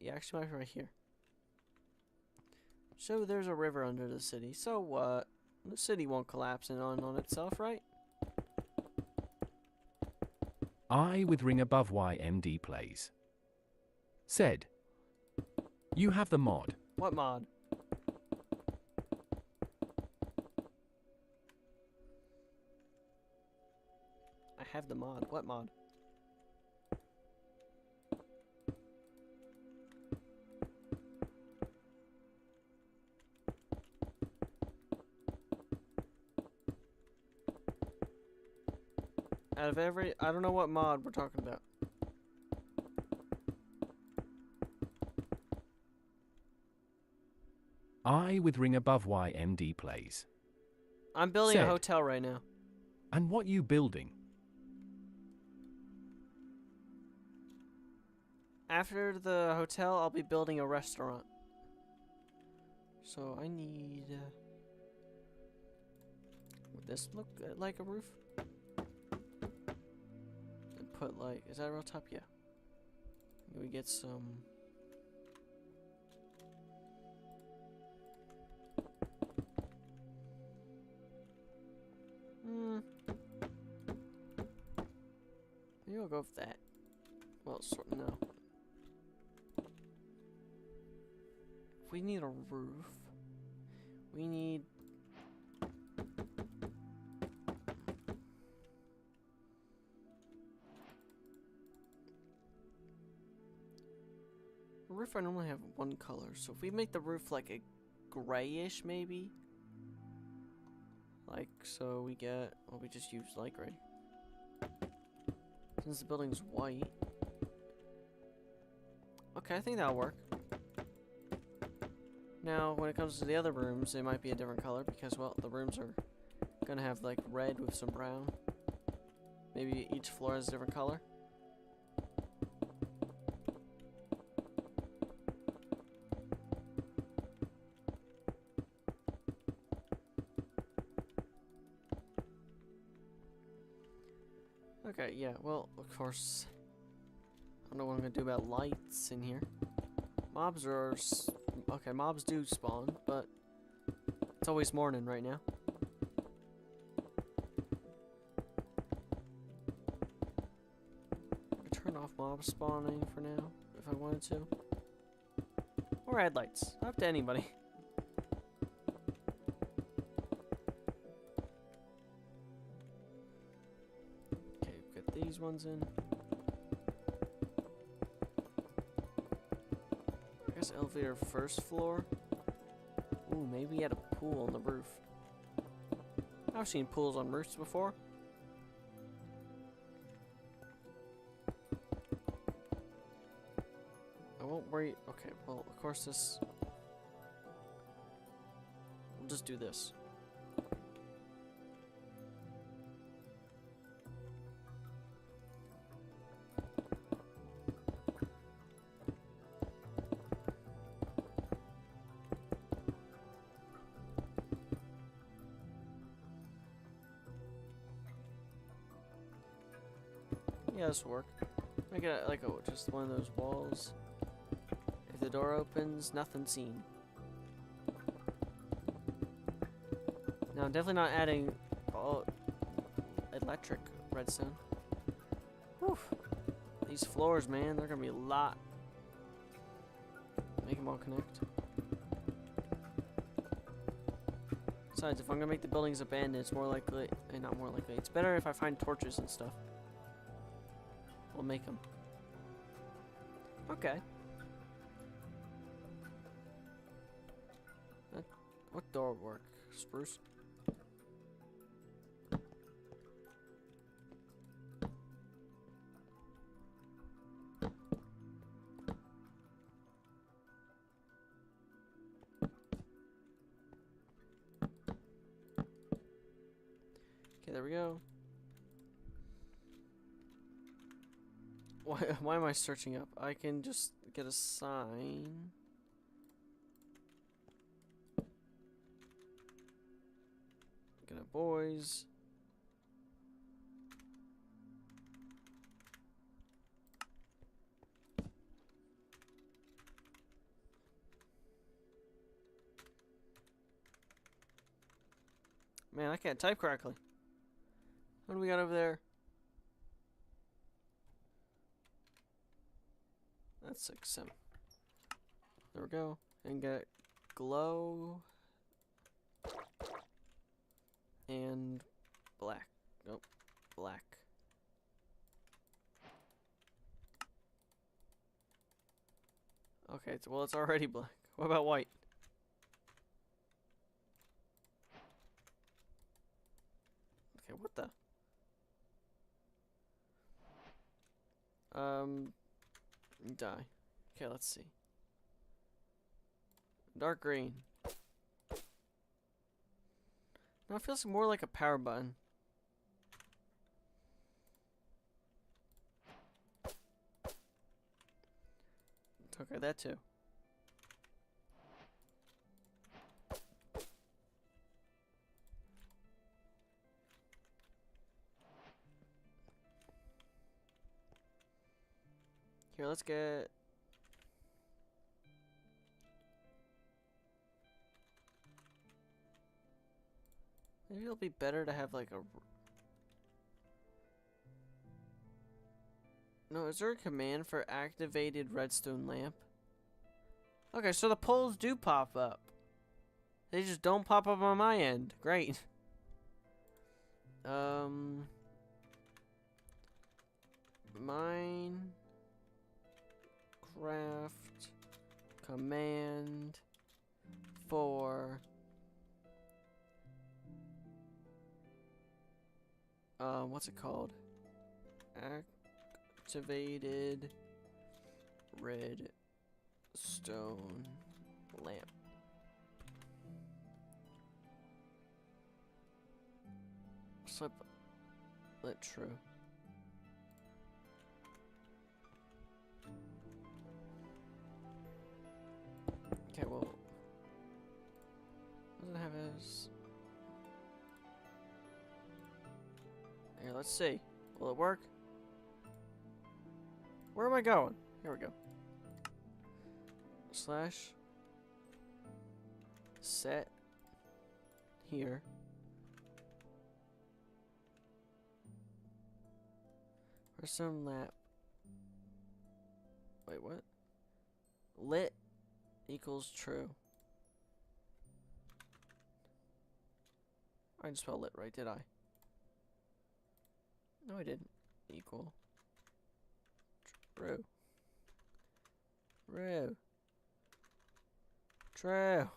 Yeah, actually might be right here. So there's a river under the city. So what? The city won't collapse in on itself, right? I with ring above YMD plays. Said. You have the mod. What mod? I have the mod. What mod? Out of every, I don't know what mod we're talking about. I with ring above YMD plays. I'm building a Said. hotel right now. And what you building? After the hotel, I'll be building a restaurant. So I need. Would this look like a roof? And put like, is that real top? Yeah. Maybe we get some. Maybe I'll go with that. Well, sort of no. We need a roof. We need. A roof I normally have one color, so if we make the roof like a grayish maybe. Like, so we get, well, we just use light gray. Since the building's white. Okay, I think that'll work. Now, when it comes to the other rooms, they might be a different color because, well, the rooms are gonna have like red with some brown. Maybe each floor has a different color. Okay, yeah, well, of course, I don't know what I'm gonna do about lights in here. Mobs are, okay, mobs do spawn, but it's always morning right now. I could turn off mob spawning for now, if I wanted to. Or add lights, up to anybody. These ones in. I guess elevator first floor. Ooh, maybe add a pool on the roof. I've seen pools on roofs before. I won't worry. Okay, well, of course this. We'll just do this. Yeah, this will work. Make it like just one of those walls. If the door opens, nothing seen. No, I'm definitely not adding all electric redstone. Whew. These floors, man, they're gonna be a lot. Make them all connect. Besides, if I'm gonna make the buildings abandoned, it's more likely, not more likely, it's better if I find torches and stuff. We'll make them. Okay. What door would work? Spruce? Okay, there we go. Why am I searching up? I can just get a sign. Get a boys. Man, I can't type correctly. What do we got over there? That's 6, 7. There we go. And get glow and black. Nope, black. Okay, well, it's already black. What about white? Okay, what the? Die. Okay, let's see. Dark green. No, it feels more like a power button. Okay, that too. Here, let's get... Maybe it'll be better to have like a... No, is there a command for activated redstone lamp? Okay, so the poles do pop up. They just don't pop up on my end. Great. Mine... Craft command for what's it called? Activated redstone lamp. Slip lit true. Okay, well, doesn't have his. Here, let's see. Will it work? Where am I going? Here we go. Slash set here. Redstone lamp. Wait, what? Lit equals true. I didn't spell lit right, did I? No, I didn't. Equal. True. True. True.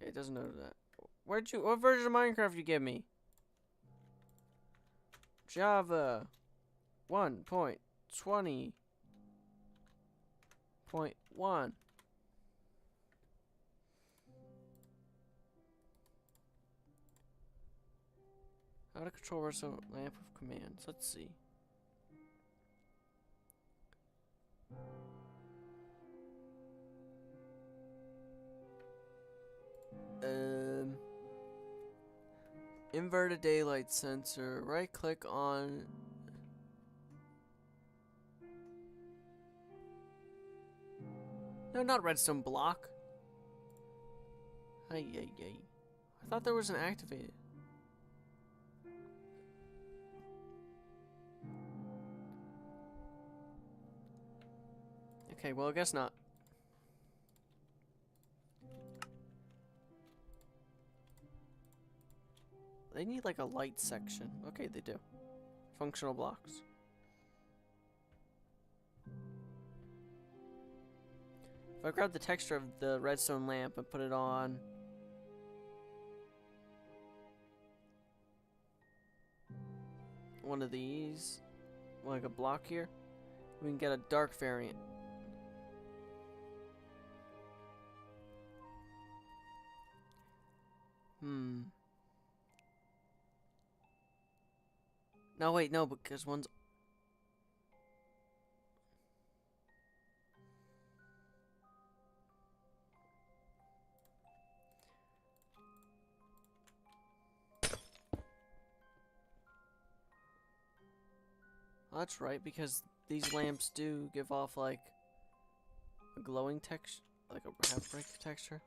Okay, it doesn't know that. What version of Minecraft you give me? Java 1.20.1. How to control redstone lamp of commands. Let's see. Inverted daylight sensor. Right click on. No, not redstone block. Ay, ay, ay. thought there was an activated. Okay, well, I guess not. They need like a light section. Okay, they do. Functional blocks. If I grab the texture of the redstone lamp and put it on one of these, like a block here, we can get a dark variant. No, wait, no, because one's... Oh, that's right, because these lamps do give off, like, a glowing texture, like a half-break texture.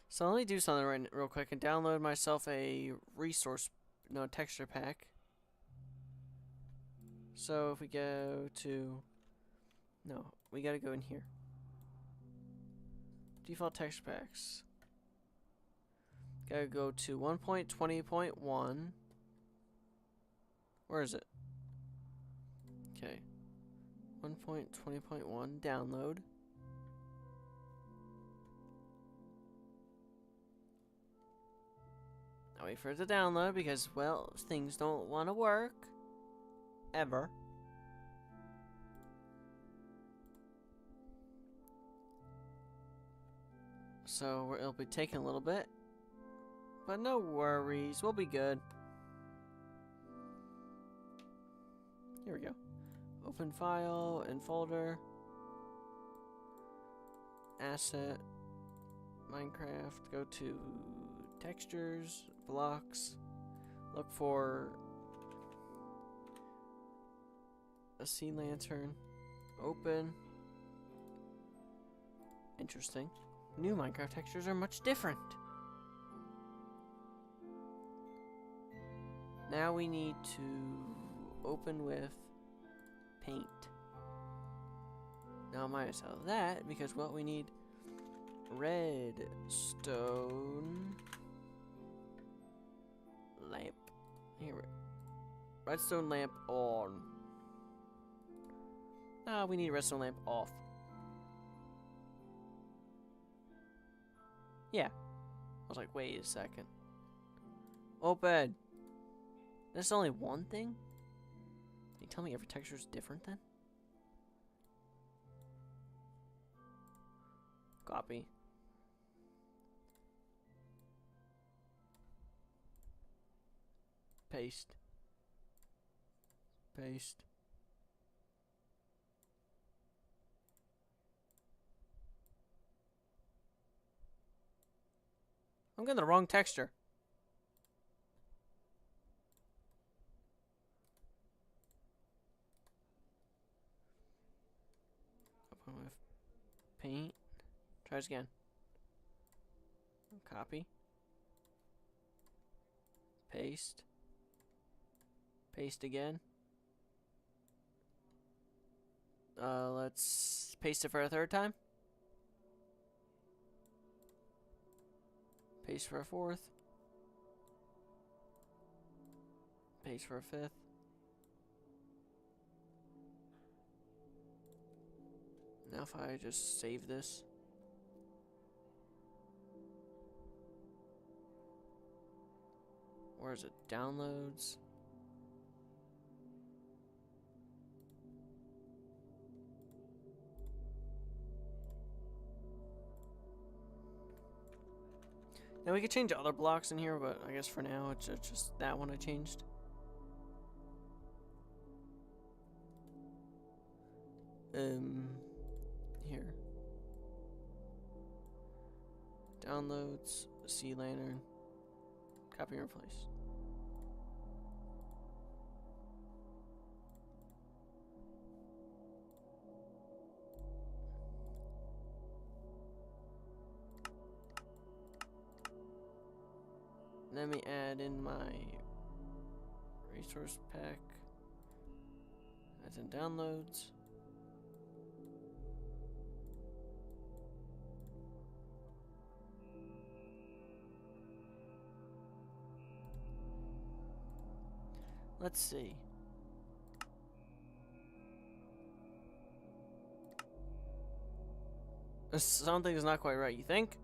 So let me do something real quick and download myself a texture pack. So if we go to... No, we gotta go in here. Default texture packs. Gotta go to 1.20.1. Where is it? Okay. 1.20.1, download. I'll wait for it to download because, well, things don't want to work. Ever. So it'll be taking a little bit. But no worries, we'll be good. Here we go. Open file and folder. Asset. Minecraft. Go to textures, blocks. Look for a sea lantern. Open. Interesting. New Minecraft textures are much different. Now we need to open with paint. Now I might as well that because well we need redstone lamp. Here, redstone lamp on. Ah, we need redstone lamp off. Yeah. I was like, wait a second. Open. There's only one thing? Can you tell me every texture is different then? Copy. Paste. Paste. I'm getting the wrong texture. Open with paint. Try this again. Copy. Paste. Paste again. Let's paste it for a third time. Paste for a fourth. Paste for a fifth. Now if I just save this. Where is it? Downloads. Now we could change other blocks in here, but I guess for now it's just that one I changed. Here. Downloads, sea lantern, copy and replace. add in my resource pack. That's in downloads. Let's see. Something is not quite right, you think?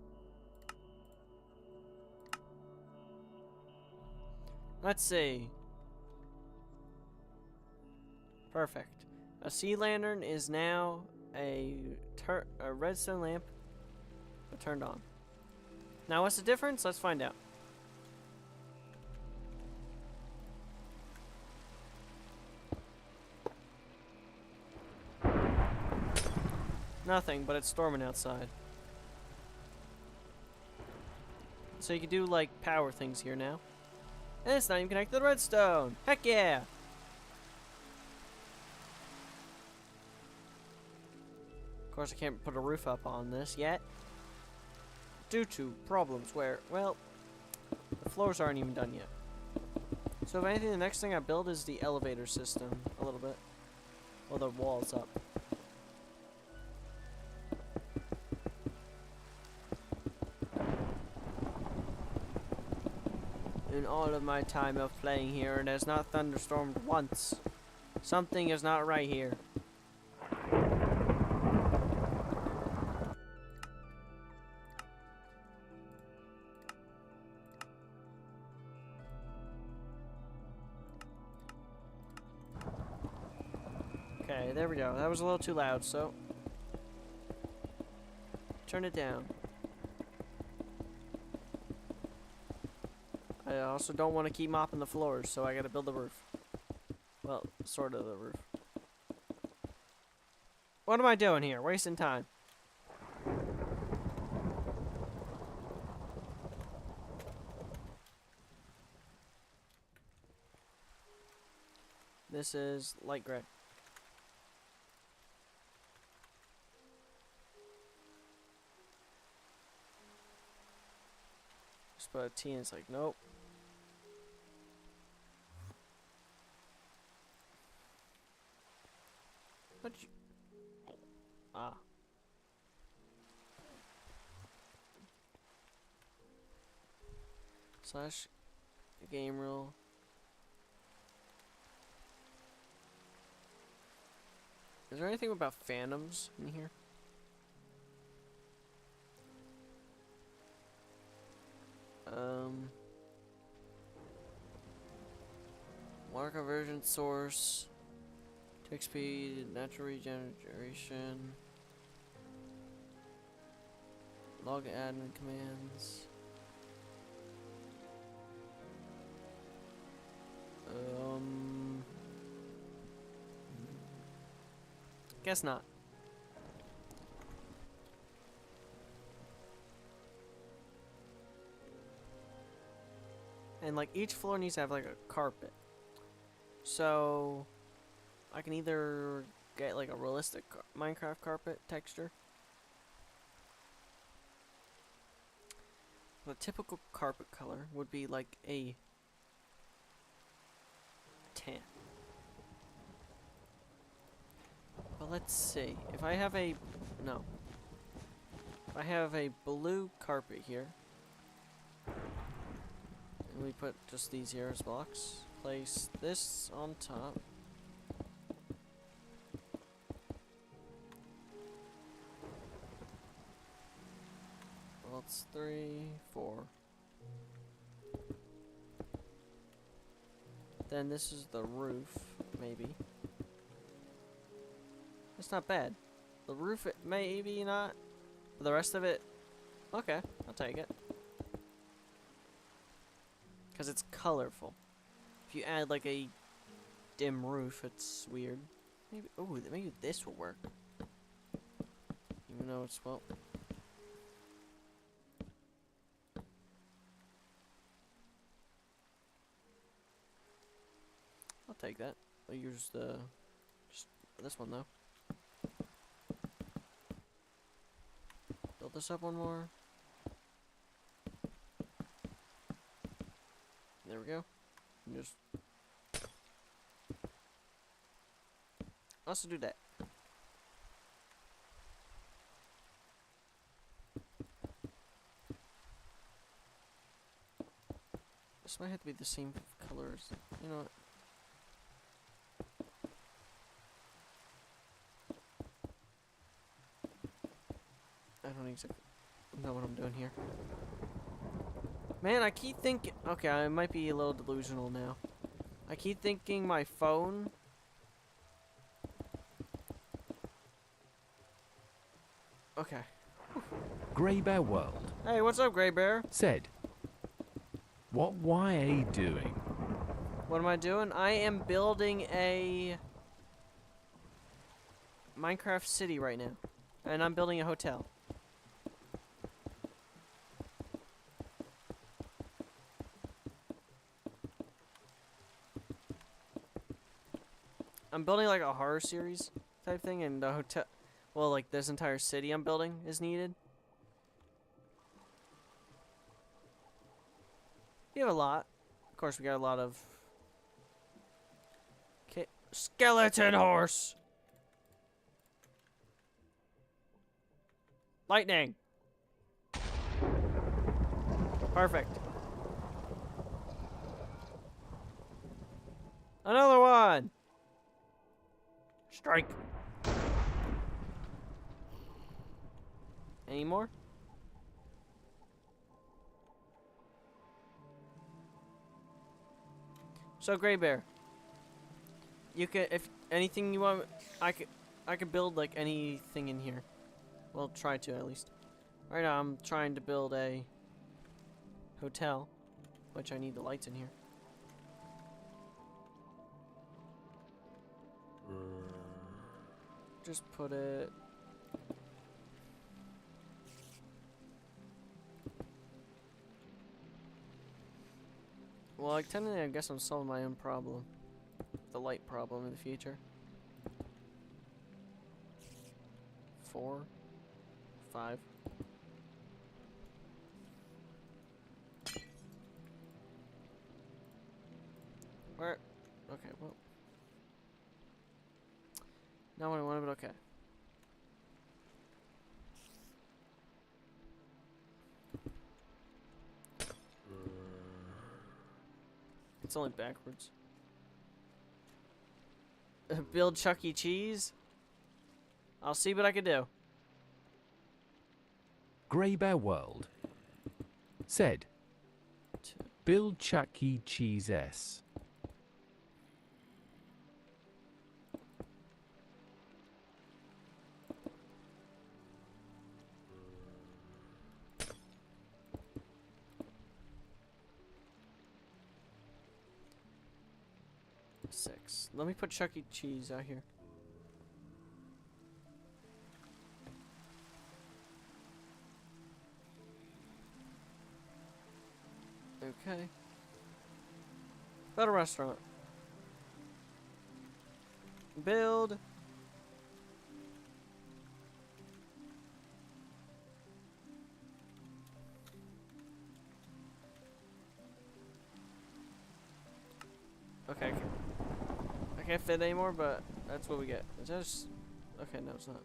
Let's see. Perfect. A sea lantern is now a redstone lamp, but turned on. Now, what's the difference? Let's find out. Nothing, but it's storming outside. So you can do, like, power things here now. And it's not even connected to the redstone! Heck yeah! Of course, I can't put a roof up on this yet. Due to problems where, well, the floors aren't even done yet. So if anything, the next thing I build is the elevator system, a little bit. Well, the wall's up. In all of my time of playing here, it has not thunderstormed once. Something is not right here. Okay, there we go. That was a little too loud, so turn it down. I also don't want to keep mopping the floors, so I gotta build the roof. Well, sort of the roof. What am I doing here? Wasting time. This is light gray. Just put a T and it's like, nope. What you... Ah. Slash game rule. Is there anything about phantoms in here? Water conversion source. Tick speed, natural regeneration. Log admin commands. Guess not. And like each floor needs to have like a carpet. So I can either get like a realistic Minecraft carpet texture. The typical carpet color would be like a tan. But let's see. If I have a... No. If I have a blue carpet here. And we put just these here as blocks. Place this on top. Well, it's 3, 4. Then this is the roof, maybe. It's not bad. The roof, maybe not. But the rest of it, okay, I'll take it. Because it's colorful. If you add like a dim roof, it's weird. Maybe, oh, maybe this will work. Even though it's, well. I'll take that. I'll use the, just this one though. Build this up one more. There we go. And just also do that. This might have to be the same colors. You know what? I don't exactly know what I'm doing here. Man, I keep thinking... Okay, I might be a little delusional now. I keep thinking my phone... Okay. Grey Bear World Hey, what's up, Gray Bear? said, "What why are you doing?" What am I doing? I am building a Minecraft city right now. And I'm building a hotel. I'm building like a horror series type thing, and the hotel, well, like this entire city I'm building is needed. We have a lot. Of course, we got a lot of... Okay. Skeleton horse! Lightning! Perfect. Another one! Strike! Any more? So, Gray Bear, you could, if anything you want, I could build like anything in here. Well, try to at least. Right now, I'm trying to build a hotel, which I need the lights in here. Just put it. Well, like, technically, I guess I'm solving my own problem. The light problem in the future. 4, 5. Where? Okay, well. Not what I wanted, but okay. It's only backwards. Build Chuck E. Cheese? I'll see what I can do. Grey Bear World said, "Build Chuck E. Cheese S." Six. Let me put Chuck E. Cheese out here. Okay. Build a restaurant. Build. Okay. I can't fit anymore, but that's what we get. Is that just... Okay, no, it's not.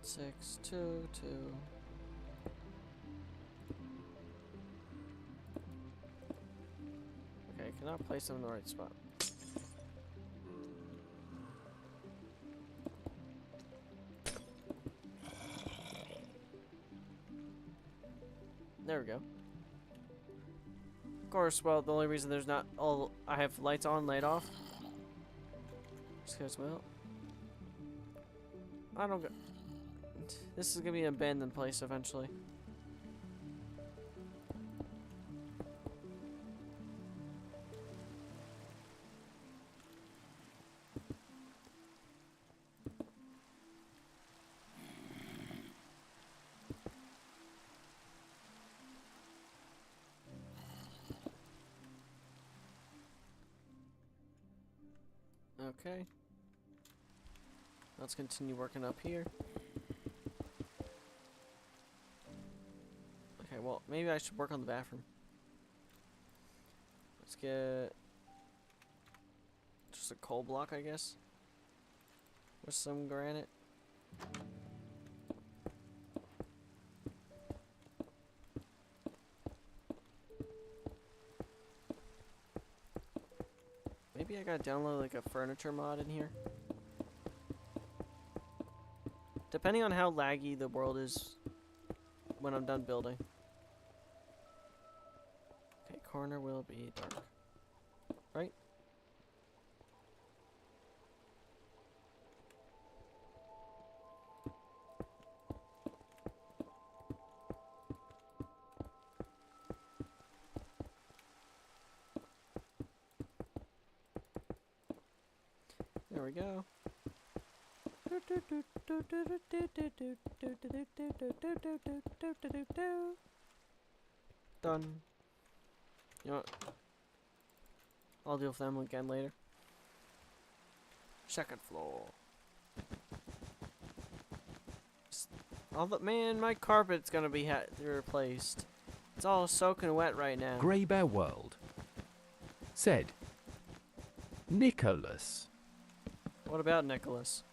Six, two, two. Okay, I cannot place them in the right spot. There we go. Of course, well, the only reason there's not all I have lights on, light off, is because, well, I don't go. This is gonna be an abandoned place eventually. Okay. Let's continue working up here. Okay, well, maybe I should work on the bathroom. Let's get just a coal block, I guess, with some granite. Maybe I gotta download like a furniture mod in here. Depending on how laggy the world is when I'm done building. Okay, corner will be dark. Right? There we go. Done. You know what? I'll deal with them again later. Second floor. Oh, but man, my carpet's gonna be replaced. It's all soaking wet right now. Grey Bear World. Said Nicholas. What about Nicholas?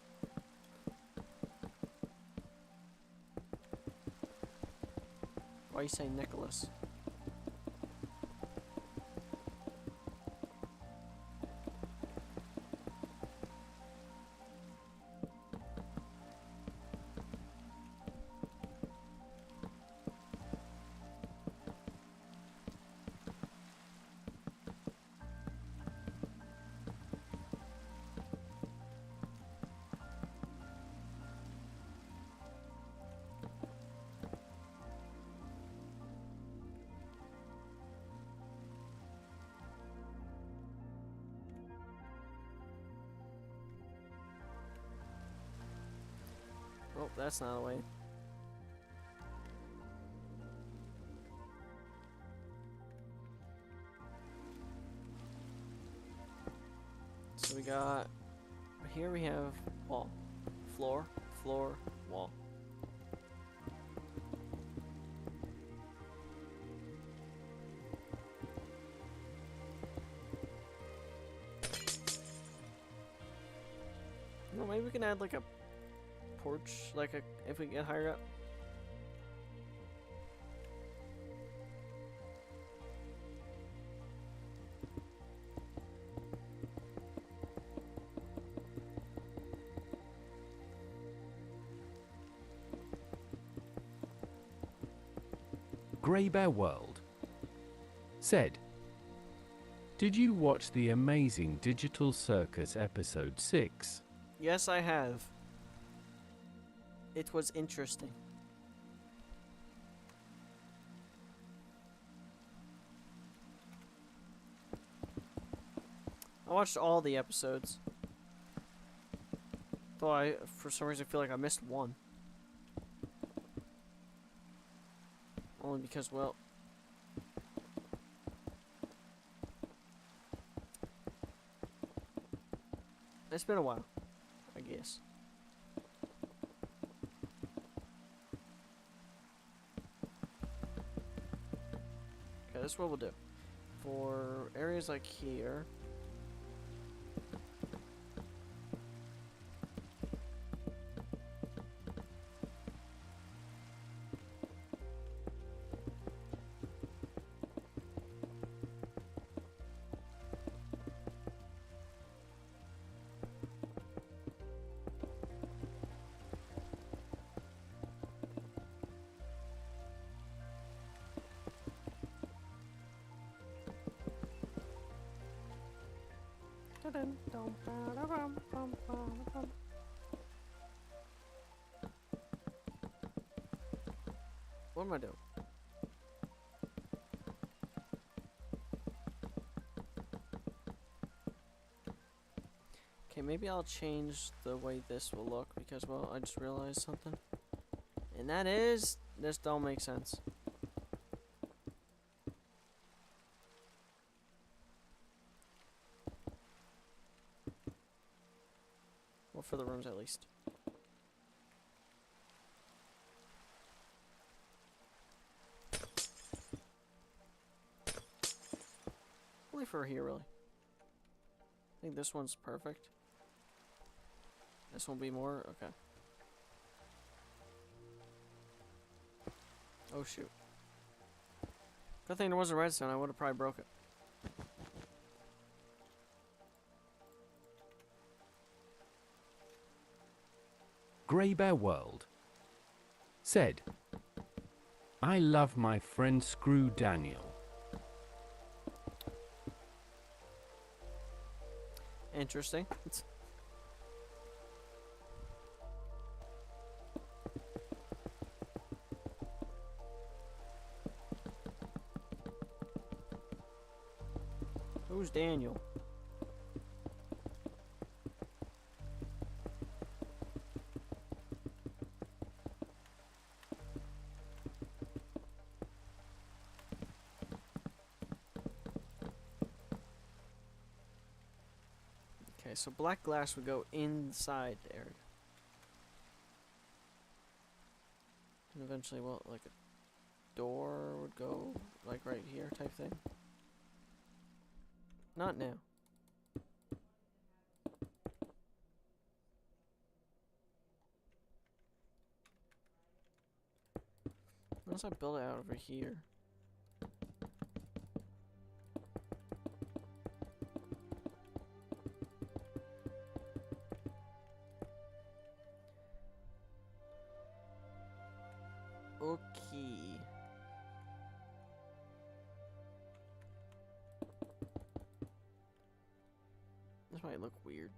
Why you say Nicholas? Oh, that's not a way. So we got, here we have wall, floor, floor, wall. Well, maybe we can add like a porch, like a, if we get higher up. Grey Bear World. Said, did you watch the amazing Digital Circus episode 6? Yes, I have. It was interesting. I watched all the episodes. Though I, for some reason, feel like I missed one. Only because, well... it's been a while, I guess. Okay, this is what we'll do. For areas like here... What am I doing? Okay, maybe I'll change the way this will look because, well, I just realized something. And that is, this don't make sense. for the rooms at least. Only for here, really. I think this one's perfect. This one will be more? Okay. Oh, shoot. Good thing there wasn't redstone. I would have probably broke it. Grey Bear World said, I love my friend Screw Daniel. Interesting. Who's Daniel? Okay, so black glass would go inside the area. And eventually, well, like a door would go, like, right here type thing. Not now. Unless I build it out over here. Okay. This might look weird.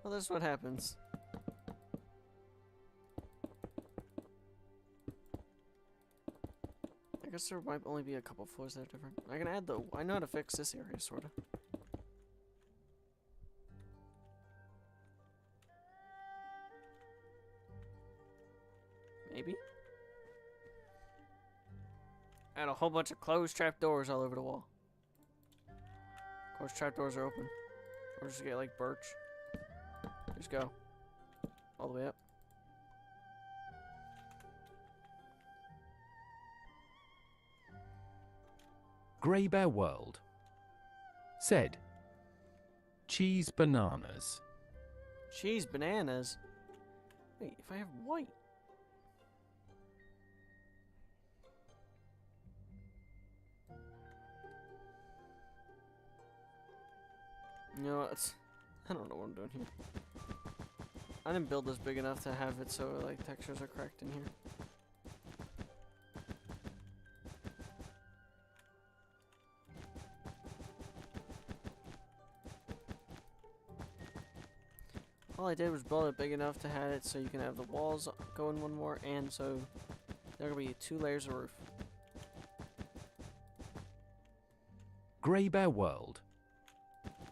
Well, this is what happens. I guess there might only be a couple floors that are different. I can add the... I know how to fix this area, sort of. Maybe? Add a whole bunch of closed trapdoors all over the wall. Of course, trapdoors are open. Or just get, like, birch. Just go. All the way up. Grey Bear World said, cheese bananas. Cheese bananas? Wait, if I have white. You know what? I don't know what I'm doing here. I didn't build this big enough to have it so like textures are correct in here. All I did was build it big enough to have it so you can have the walls go in one more, and so there will be 2 layers of roof. Grey Bear World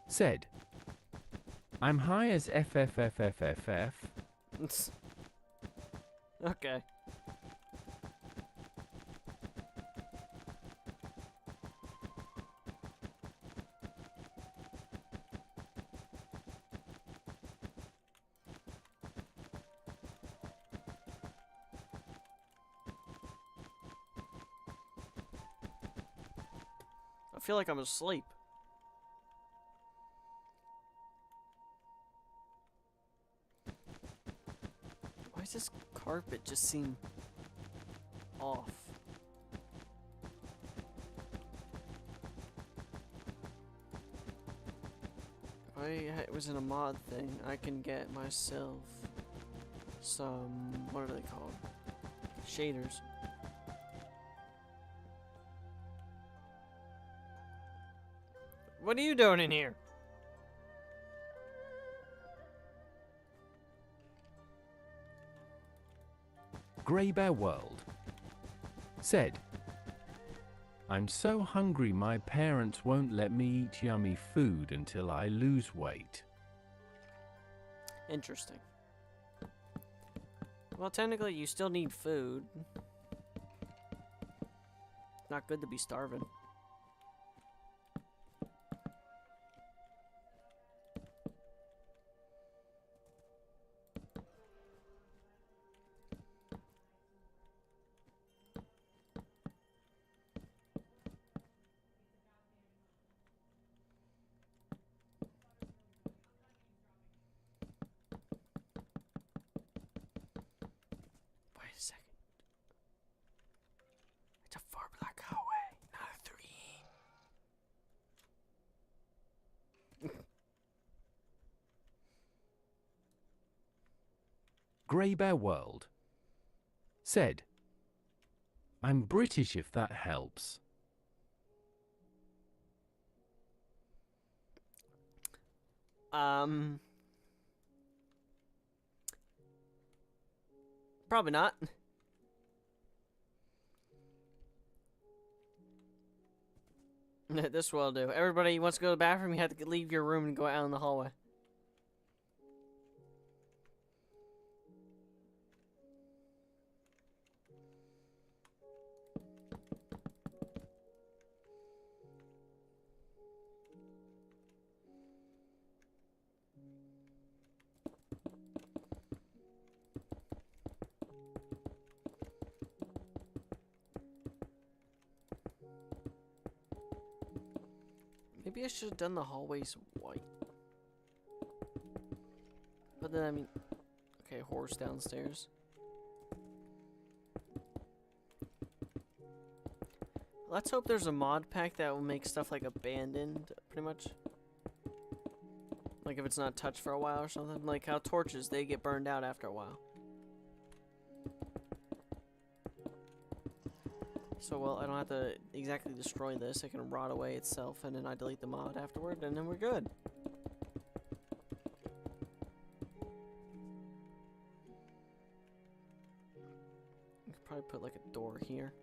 said, I'm high as FFFFFF. Okay. I feel like I'm asleep. Why does this carpet just seem off? If I was in a mod thing, I can get myself some, what are they called? Shaders. What are you doing in here? Grey Bear World said, I'm so hungry my parents won't let me eat yummy food until I lose weight. Interesting. Well, technically, you still need food. Not good to be starving. Grey Bear World, said, I'm British if that helps. Probably not. This will do. Everybody wants to go to the bathroom, you have to leave your room and go out in the hallway. Maybe I should have done the hallways white. But then, I mean... Okay, horse downstairs. Let's hope there's a mod pack that will make stuff like abandoned, pretty much. Like if it's not touched for a while or something. Like how torches, they get burned out after a while. So, well, I don't have to exactly destroy this. It can rot away itself, and then I delete the mod afterward, and then we're good. I could probably put, like, a door here.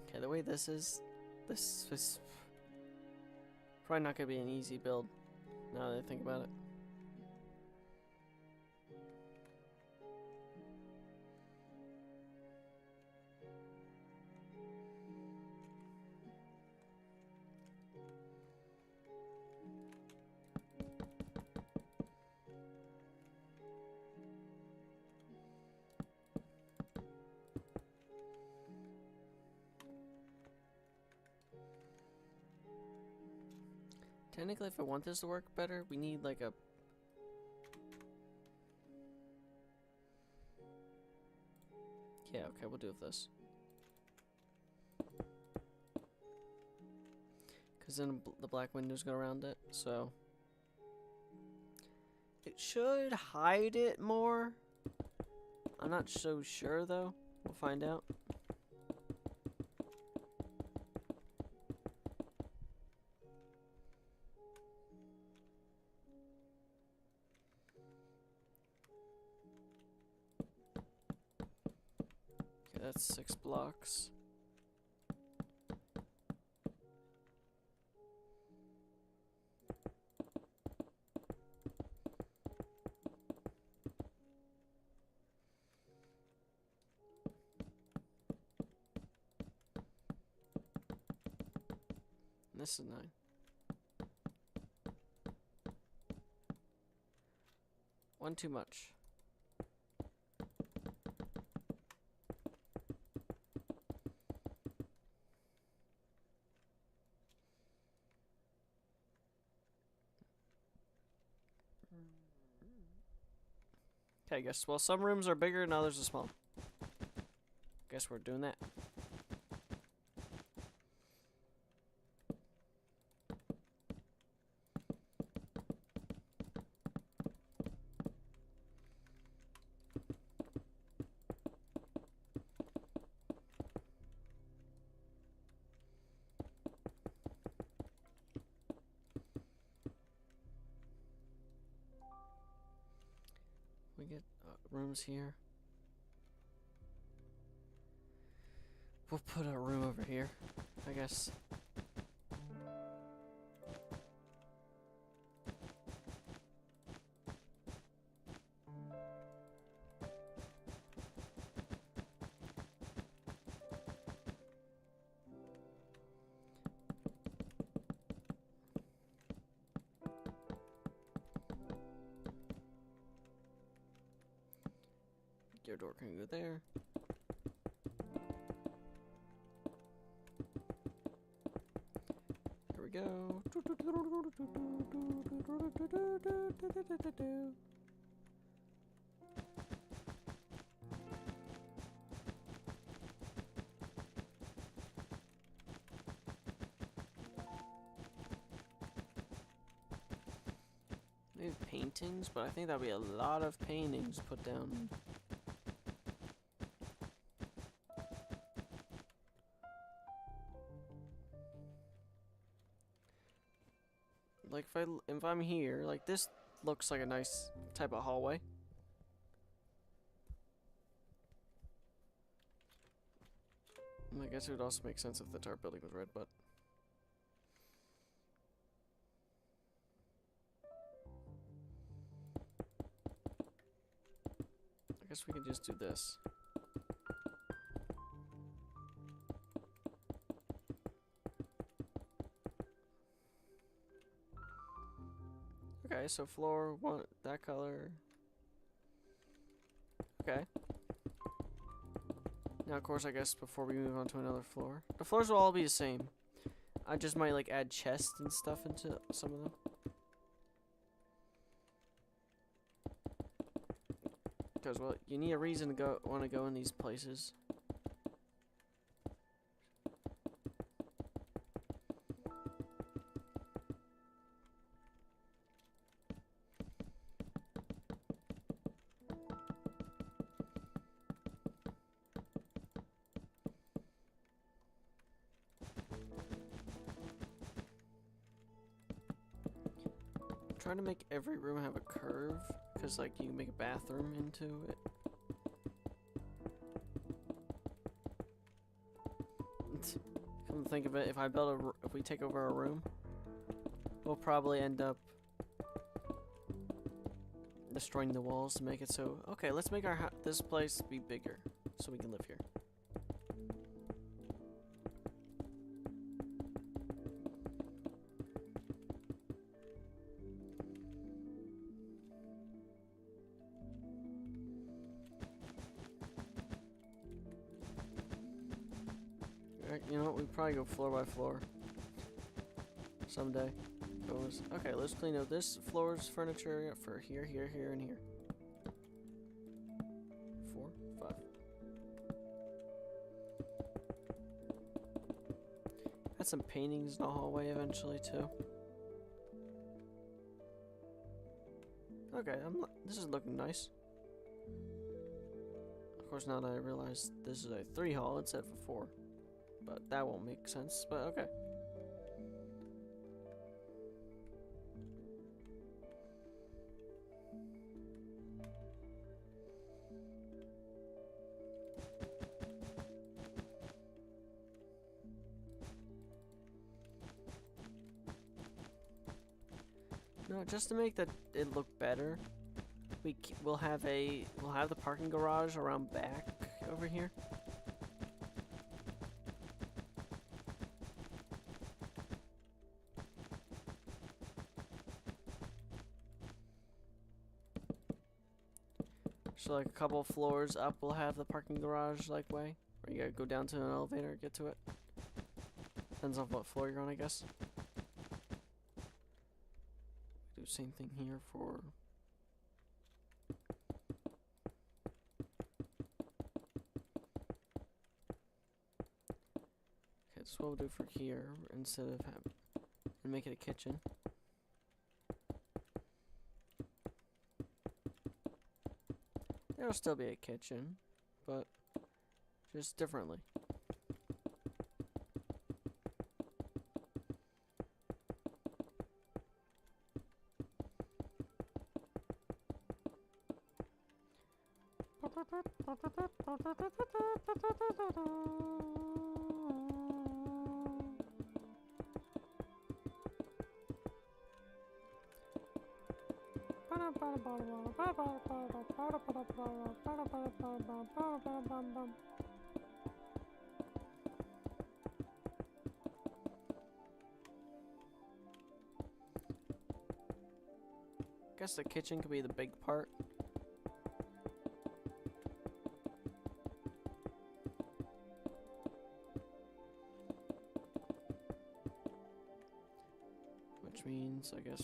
Okay, the way this is probably not gonna be an easy build, now that I think about it. Technically, if I want this to work better, we need like a... Yeah, okay, we'll do with this. Because then the black windows go around it, so... It should hide it more. I'm not so sure, though. We'll find out. That's 6 blocks. And this is 9. One too much. Okay, I guess, well, some rooms are bigger and others are small. Guess we're doing that. We get rooms here. We'll put a room over here, I guess. Your door can go there. Here we go. Maybe paintings, but I think that'll be a lot of paintings put down. Like if I'm here, like this looks like a nice type of hallway. I guess it would also make sense if the entire building was red, but I guess we can just do this. Okay, so floor one, that color. Okay. Now, of course, I guess before we move on to another floor, the floors will all be the same. I just might like add chests and stuff into some of them. Because, well, you need a reason to want to go in these places. Trying to make every room have a curve, because like you can make a bathroom into it. Come to think of it, if we take over a room, we'll probably end up destroying the walls to make it so. Okay, let's make this place be bigger, so we can live here. You know what, we probably go floor by floor someday. Okay, let's clean up this floor's furniture area for here, here, here, and here. 4, 5. Add some paintings in the hallway eventually too. Okay, this is looking nice. Of course, now that I realize this is a 3 hall instead of a 4. But that won't make sense, but okay. No, just to make it look better, we'll have the parking garage around back over here. So like a couple floors up, we'll have the parking garage like way, where you gotta go down to an elevator to get to it. Depends on what floor you're on, I guess. Do the same thing here for. Okay, that's what we'll do for here instead of make it a kitchen. There'll still be a kitchen, but just differently. Guess the kitchen could be the big part. which means, I guess...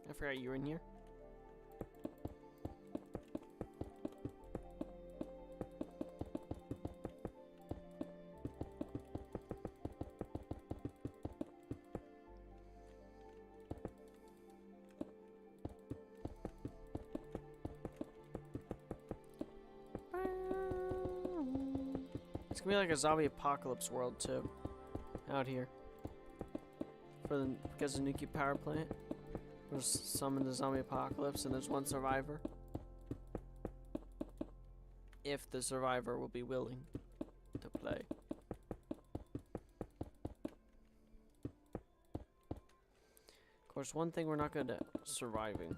I forgot you were in here. It's gonna be like a zombie apocalypse world too, out here. Because of the nuclear power plant, there's some in the zombie apocalypse, and there's one survivor. If the survivor will be willing to play. Of course, one thing we're not good at: surviving.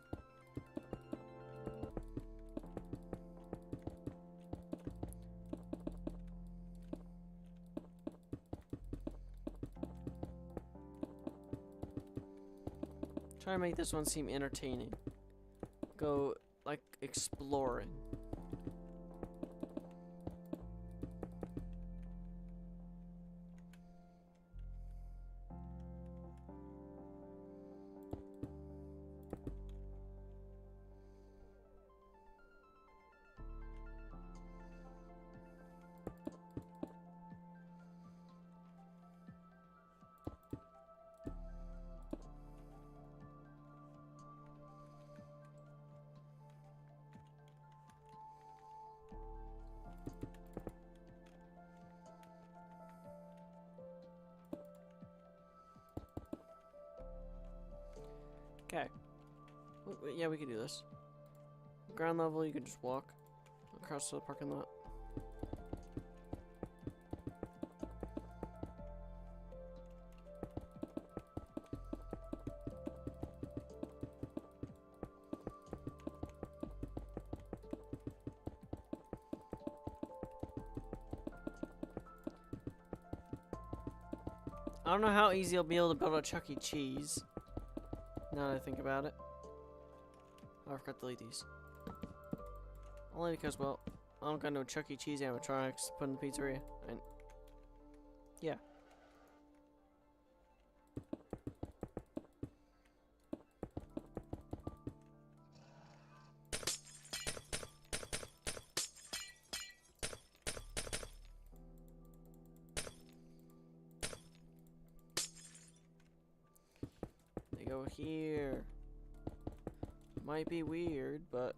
Try to make this one seem entertaining. Go, like, exploring. Okay. Yeah, we can do this. Ground level, you can just walk across the parking lot. I don't know how easy it'll be able to build a Chuck E. Cheese. Now that I think about it. Oh, I forgot to delete these. Only because, well, I don't got no Chuck E. Cheese animatronics to put in the pizzeria. And yeah. They go here. Might be weird, but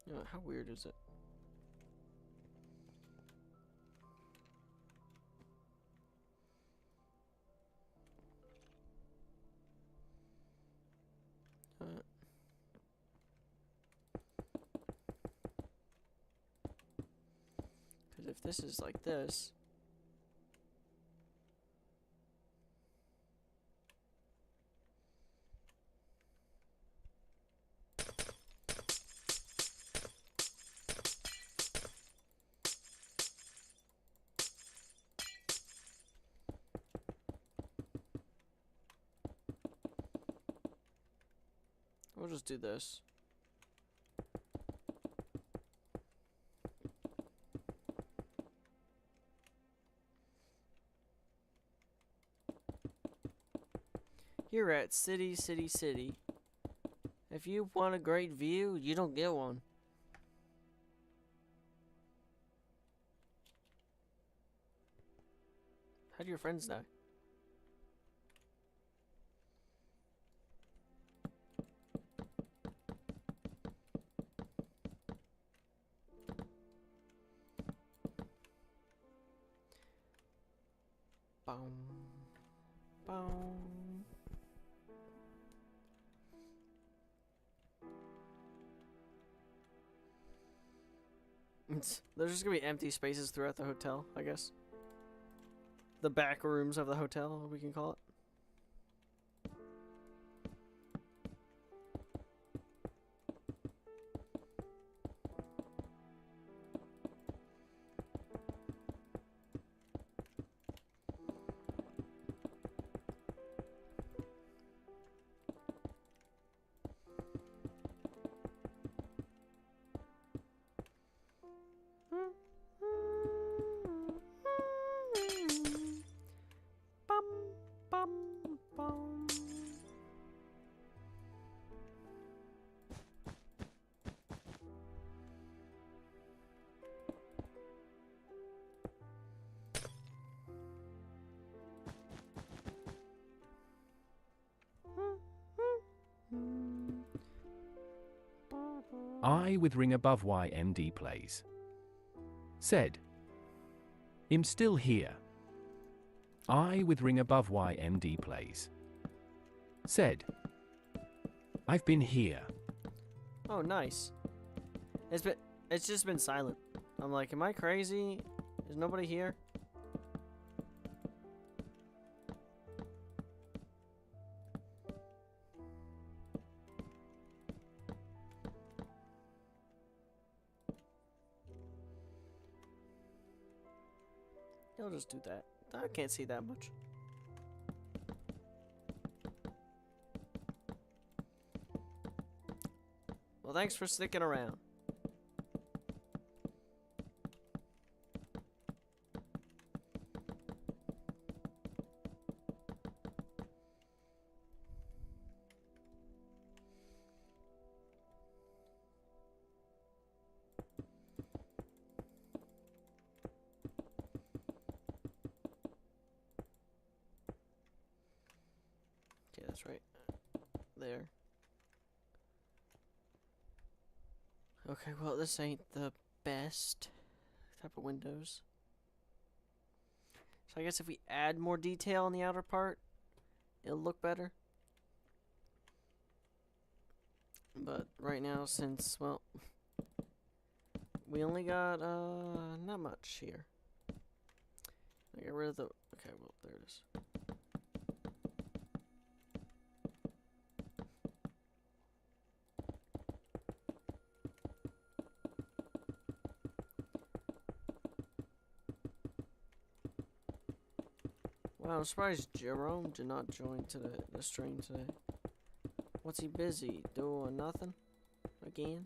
you know, how weird is it? Because if this is like this. We'll just do this. Here at City, City, City. If you want a great view, you don't get one. How do your friends die? Boom. Boom. There's just gonna be empty spaces throughout the hotel, I guess. The back rooms of the hotel, we can call it. I with ring above YMD plays. Said. I'm still here. I with ring above YMD plays. Said. I've been here. Oh, nice. It's just been silent. I'm like, am I crazy? Is nobody here? I'll just do that. I can't see that much. Well, thanks for sticking around. Okay, that's right. There. Okay, well, this ain't the best type of windows. So I guess if we add more detail on the outer part, it'll look better. But right now, since, well, we only got, not much here. I get rid of the, okay, well, there it is. Wow, I'm surprised Jerome did not join to the stream today. What's he busy? Doing nothing? Again?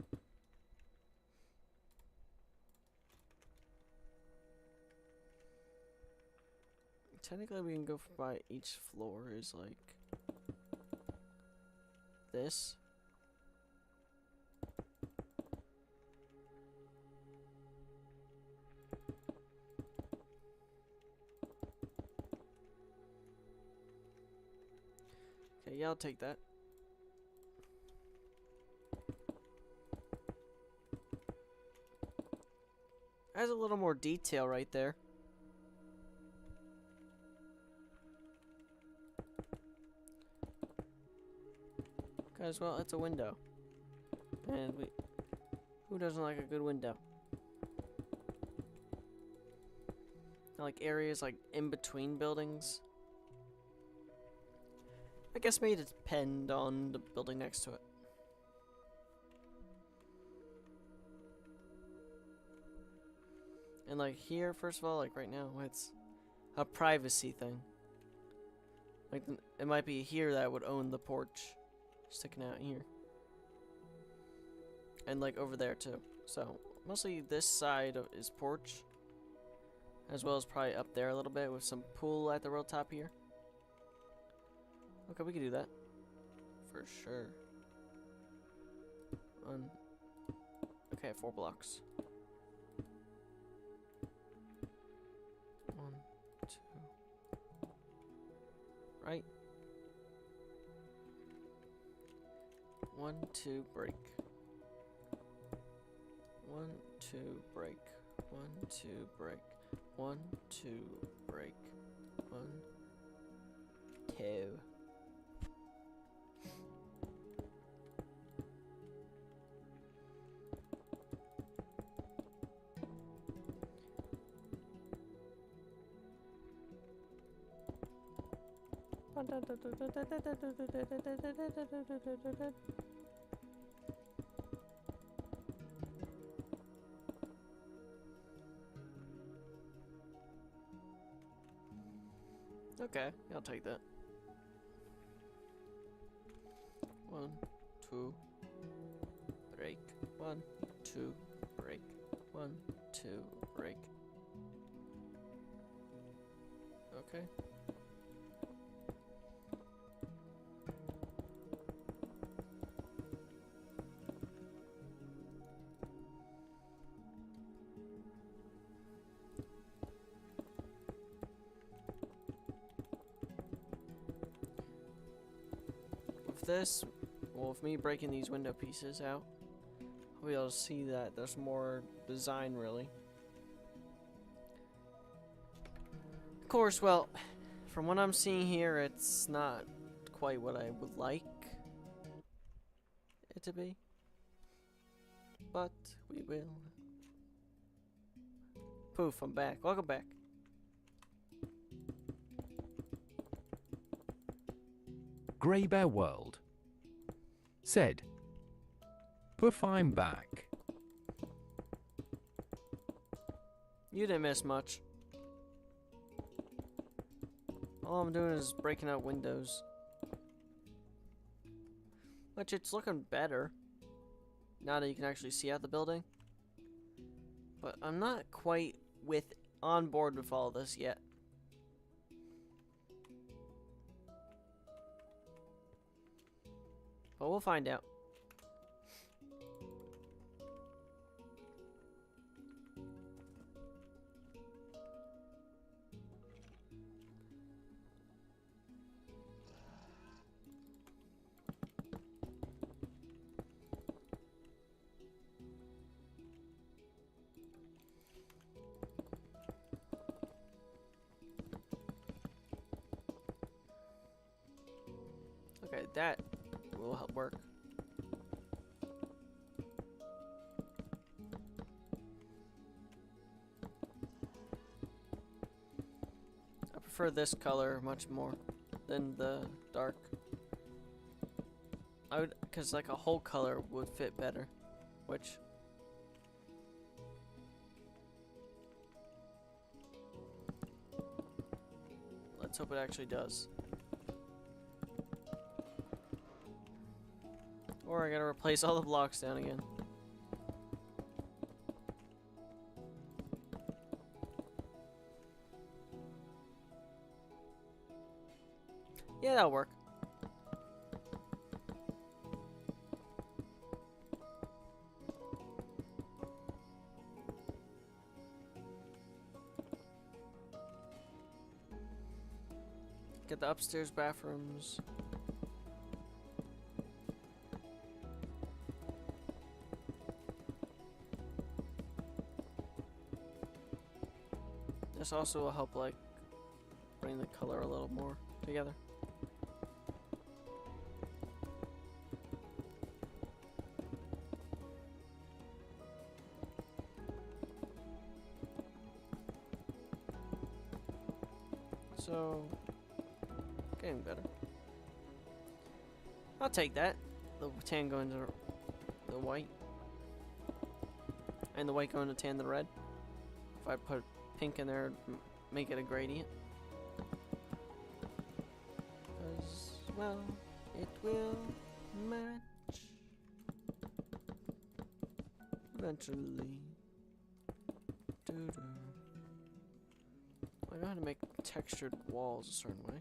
Technically we can go by each floor is like this. Okay, yeah, I'll take that. Has a little more detail right there. Guys, well, it's a window. And who doesn't like a good window? I like areas like in between buildings. I guess maybe it depend on the building next to it. And like here, first of all, like right now, it's a privacy thing. Like it might be here that would own the porch sticking out here. And like over there too. So mostly this side is porch. As well as probably up there a little bit with some pool at the real top here. Okay, we can do that. For sure. Okay, 4 blocks. 1, 2. Right. 1, 2, break. 1, 2, break. 1, 2, break. 1, 2, break. 1, 2. Okay, I'll take that. 1, 2, break. 1, 2, break. 1, 2, break. Okay. This, well, with me breaking these window pieces out, We'll be able to see that there's more design, really. Of course, well, from what I'm seeing here, it's not quite what I would like it to be. But we will. Poof, I'm back. Welcome back. Grey Bear World. Said. Poof, I'm back. You didn't miss much. All I'm doing is breaking out windows. Which it's looking better. Now that you can actually see out the building. But I'm not quite on board with all this yet. But we'll find out. Okay, that will help work. I prefer this color much more than the dark. Cause like a whole color would fit better, which let's hope it actually does. Or I gotta replace all the blocks down again. Yeah, that'll work. Get the upstairs bathrooms. This also will help, like, bring the color a little more together. So, getting better. I'll take that. The tan going to the white. And the white going to tan the red. If I put pink in there, make it a gradient. Because, well, it will match eventually. Doo-doo. I know how to make textured walls a certain way.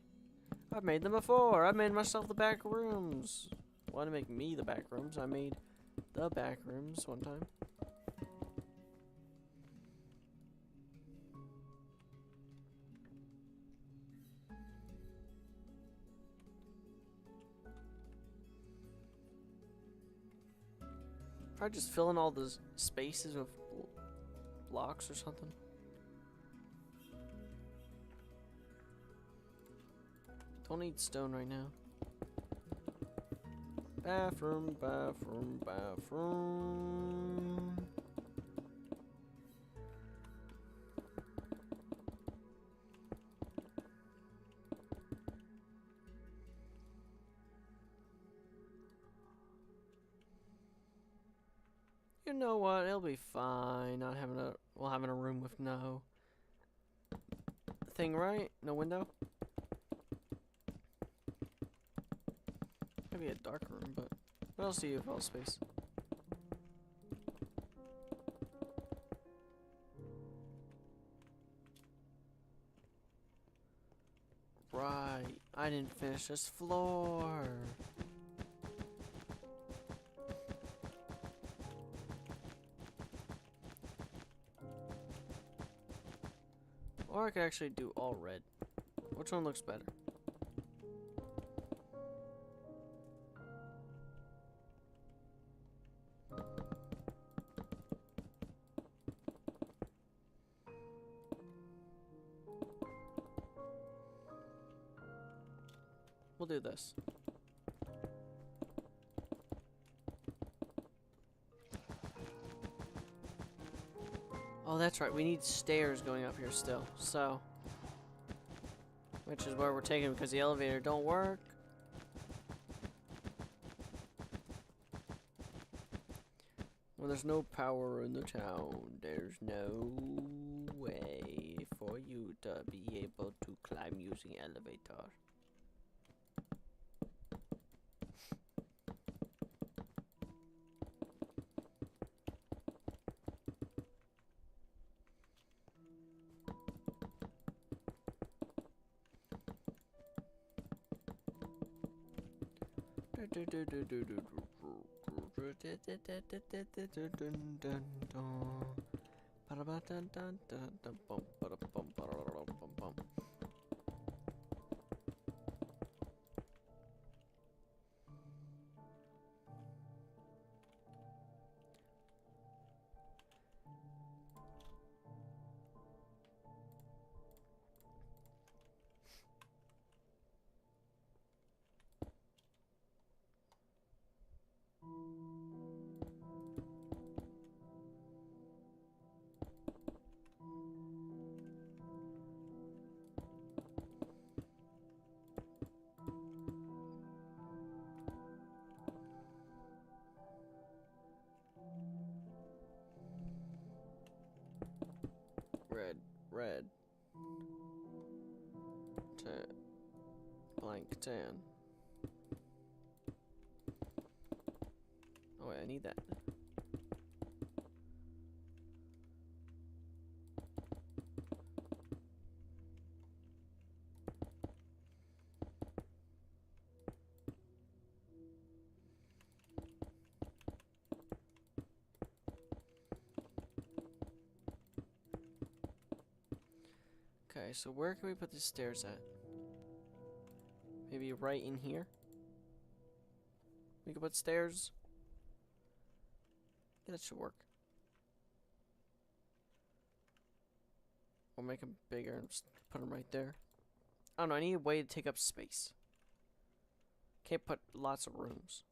I've made them before. I've made myself the back rooms. Want to make me the back rooms? I made the back rooms one time. Probably just fill in all the spaces with blocks or something. Don't need stone right now. Bathroom, bathroom, bathroom. You know what? It'll be fine. Not having having a room with no thing, right? No window. Maybe a dark room, but we'll see if all space. Right. I didn't finish this floor. Or I could actually do all red. Which one looks better? we'll do this. Oh, that's right. We need stairs going up here still. So, which is where we're taking because the elevator don't work. When there's no power in the town, there's no way for you to be able to climb using elevator. Red. Blank tan. Oh wait, I need that. Okay, so where can we put the stairs at? Maybe right in here? We can put stairs. Yeah, that should work. We'll make them bigger and just put them right there. I don't know, I need a way to take up space. Can't put lots of rooms.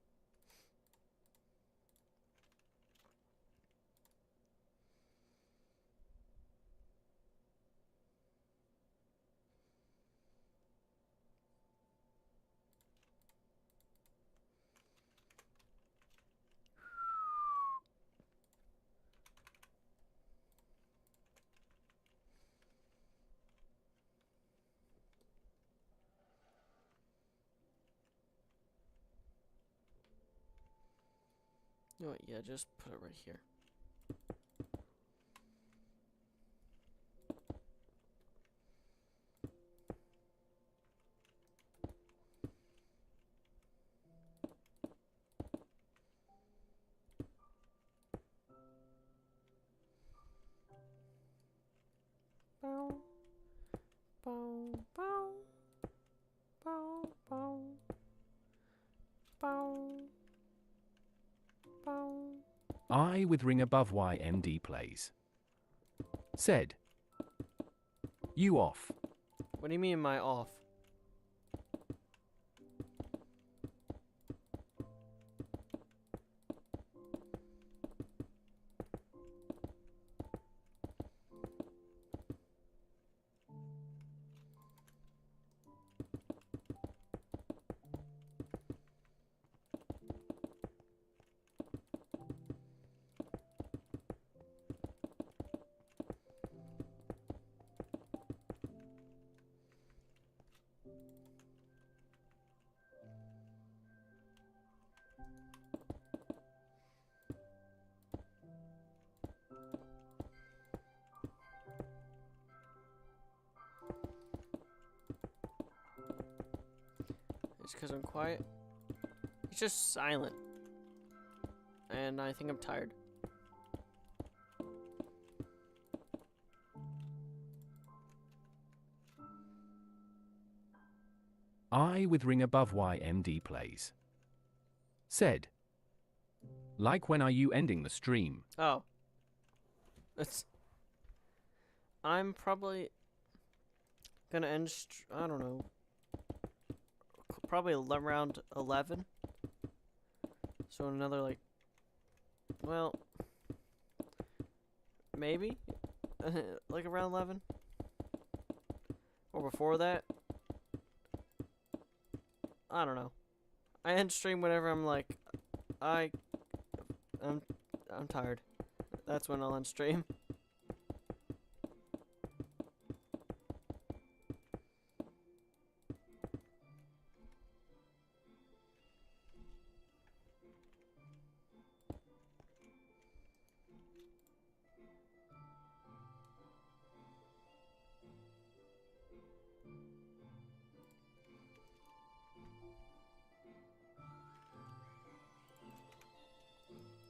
You know what, yeah, just put it right here. Bow, bow, bow, bow, bow, bow, bow. I with ring above YMD plays. Said. You off. What do you mean, am I off? It's because I'm quiet. It's just silent. And I think I'm tired. I with ring above YMD plays. Said. Like when are you ending the stream? Oh. I'm probably gonna end, I don't know, probably around 11. So another like, well, maybe like around 11 or before that. I don't know. I end stream whenever I'm like, I'm tired. That's when I'll end stream.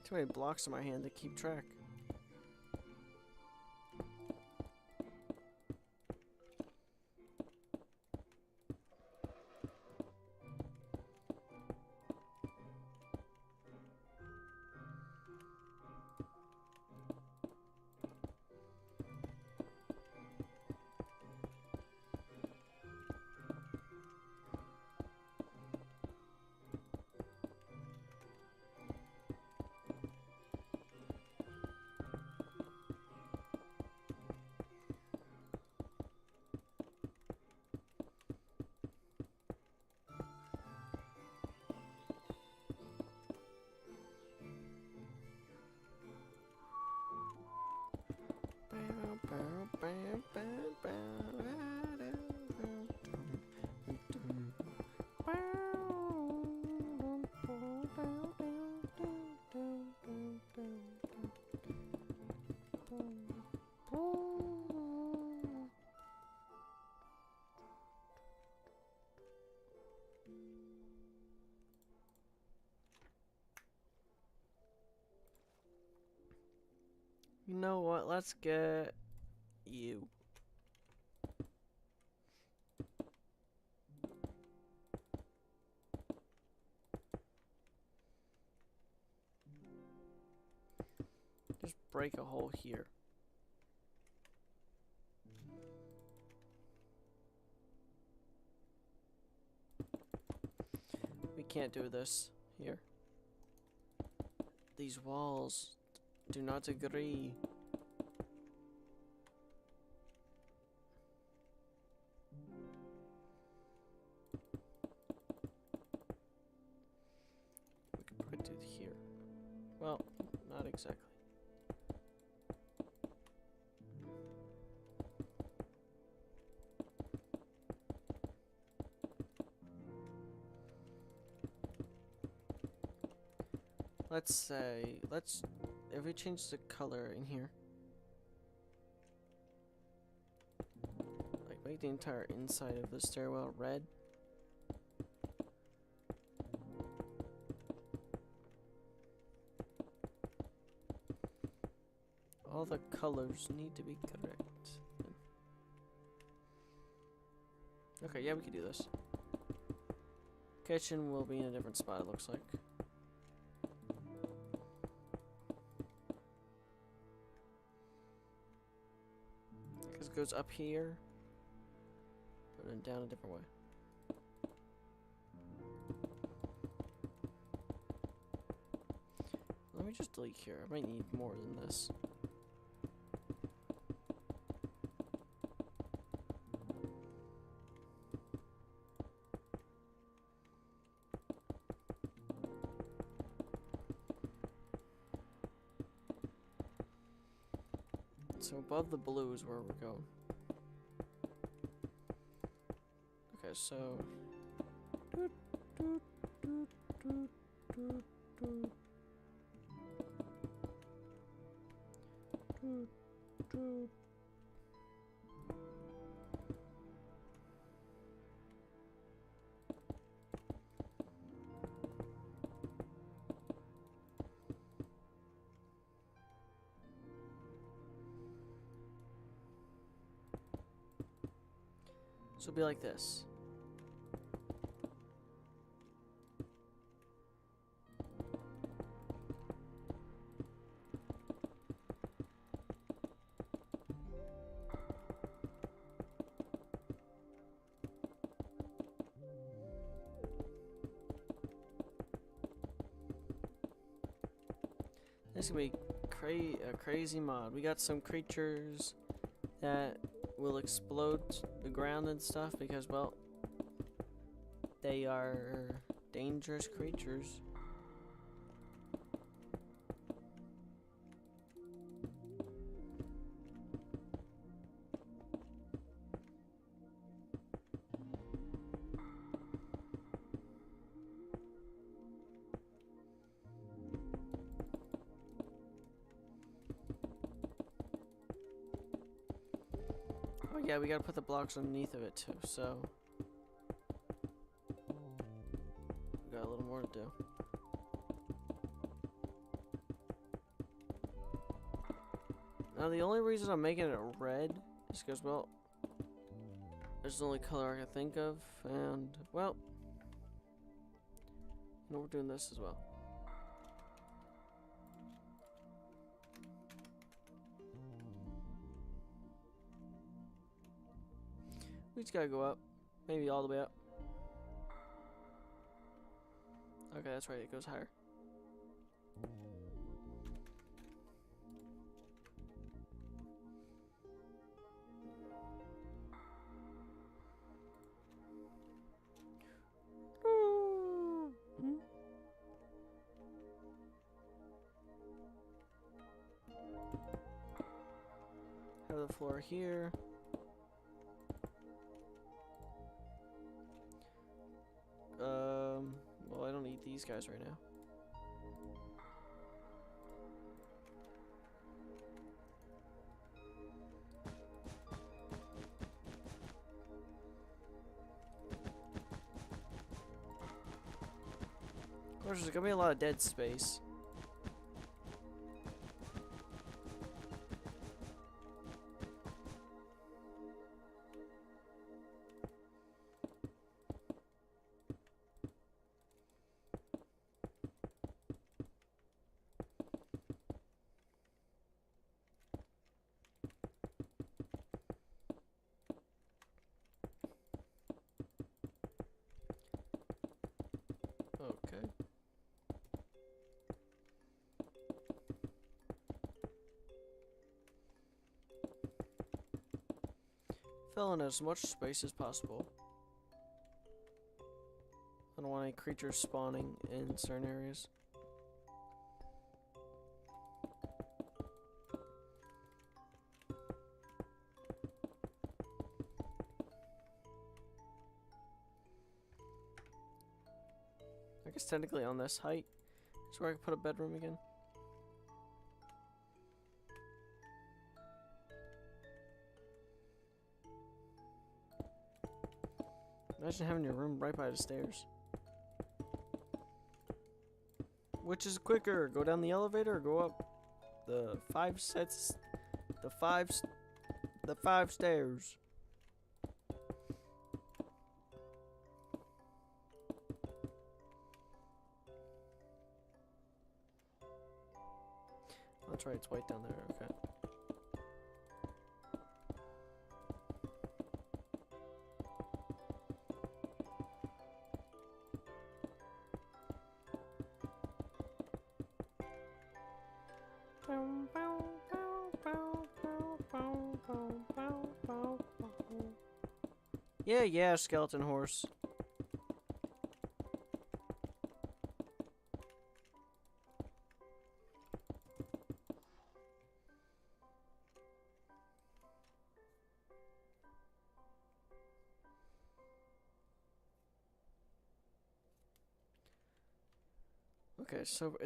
Too many blocks in my hand to keep track. You know what? Let's get you. Just break a hole here. We can't do this here. These walls do not agree. We can put it here. Well, not exactly. Let's say, if we change the color in here, like make the entire inside of the stairwell red. All the colors need to be correct. Okay, yeah, we can do this. Kitchen will be in a different spot, it looks like. Because it goes up here, but then down a different way. Let me just delete here. I might need more than this. So above the blue is where we're going. Okay, so it'll be like this. This is gonna be a crazy mod. We got some creatures that will explode the ground and stuff because, well, they are dangerous creatures. Oh yeah, we gotta put the blocks underneath of it too, so we got a little more to do. Now the only reason I'm making it red is because, well, it's the only color I can think of, and, well, you know, we're doing this as well. We just gotta go up. Maybe all the way up. Okay, that's right, it goes higher. Have the floor here. Well, I don't need these guys right now. Of course, there's gonna be a lot of dead space. Okay. Fill in as much space as possible. I don't want any creatures spawning in certain areas. I guess technically on this height is where I can put a bedroom again. Imagine having your room right by the stairs. Which is quicker? Go down the elevator or go up the five stairs? That's right, it's white down there, okay. Yeah, skeleton horse. Okay, so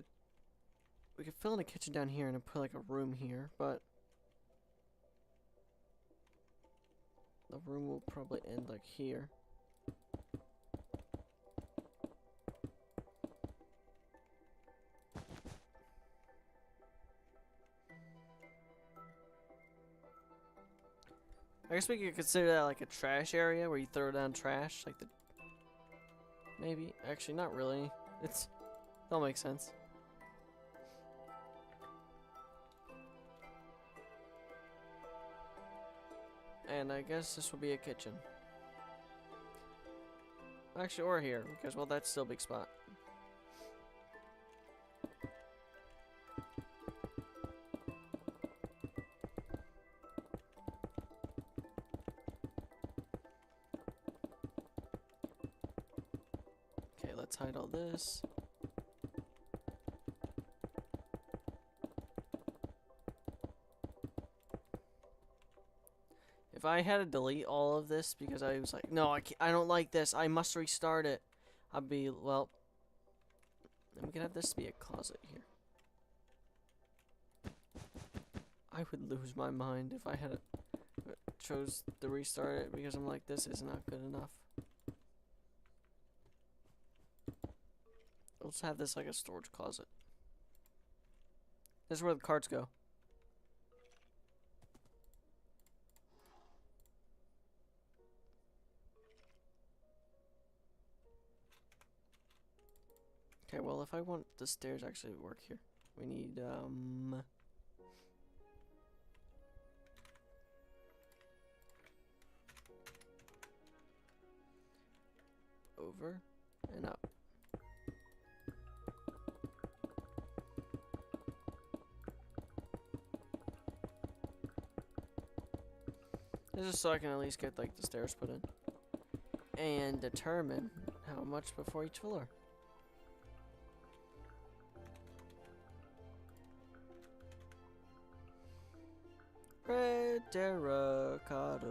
we could fill in a kitchen down here and then put like a room here, but the room will probably end like here. I guess we could consider that like a trash area where you throw down trash, like the... Maybe. Actually, not really. That'll make sense. And I guess this will be a kitchen. Actually, or here, because, well, that's still a big spot. let's hide all this. If I had to delete all of this because I was like, no, I don't like this, I must restart it, I'd be, well, I'm gonna have this be a closet here. I would lose my mind if I had chose to restart it because I'm like, this is not good enough. Let's have this like a storage closet. This is where the cards go. Okay, well, if I want the stairs actually to work here, we need, over and up. This is so I can at least get, like, the stairs put in. And determine how much before each floor. Red terracotta.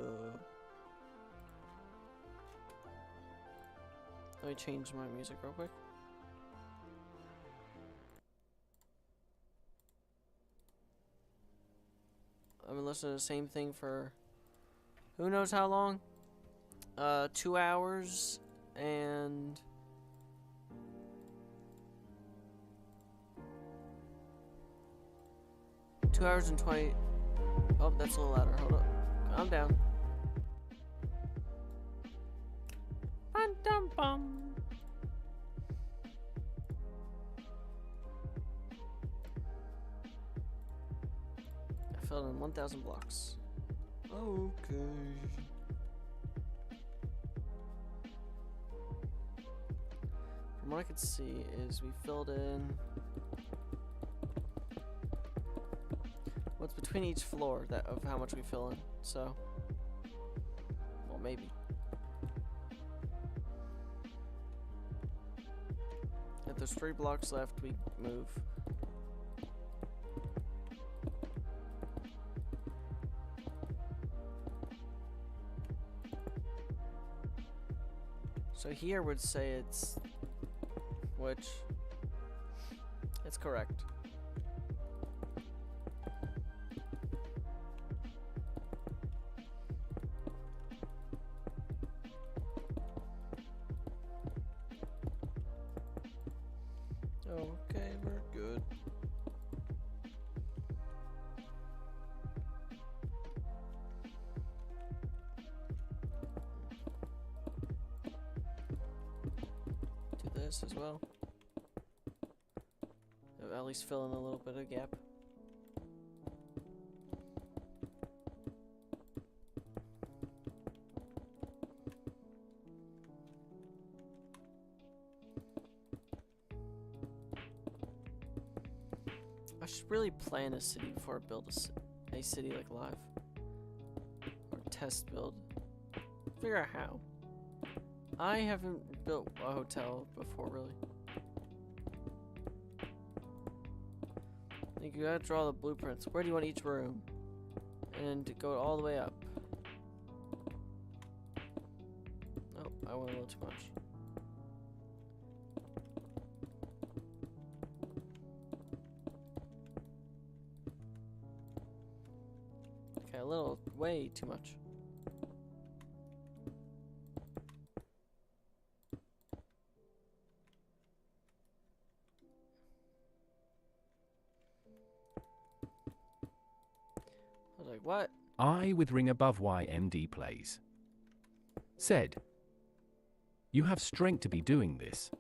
Let me change my music real quick. I've been listening to the same thing for who knows how long? 2 hours and 2 hours and 20. Oh, that's a little louder. Hold up. Calm down. Bum dum bum. I filled in 1,000 blocks. Okay. From what I could see is we filled in what's between each floor that of how much we fill in. So, well, maybe. If there's 3 blocks left, we move. So here would say it's, which, it's correct. Okay, we're good. Do this as well. At least fill in a little bit of gap. I should really plan a city before I build a city like live. Or test build. Figure out how. I haven't built a hotel before, really. You gotta draw the blueprints. Where do you want each room? And go all the way up. Oh, I went a little too much. Okay, a little, way too much. I was like, what? I with ring above YMD plays. Said. You have strength to be doing this.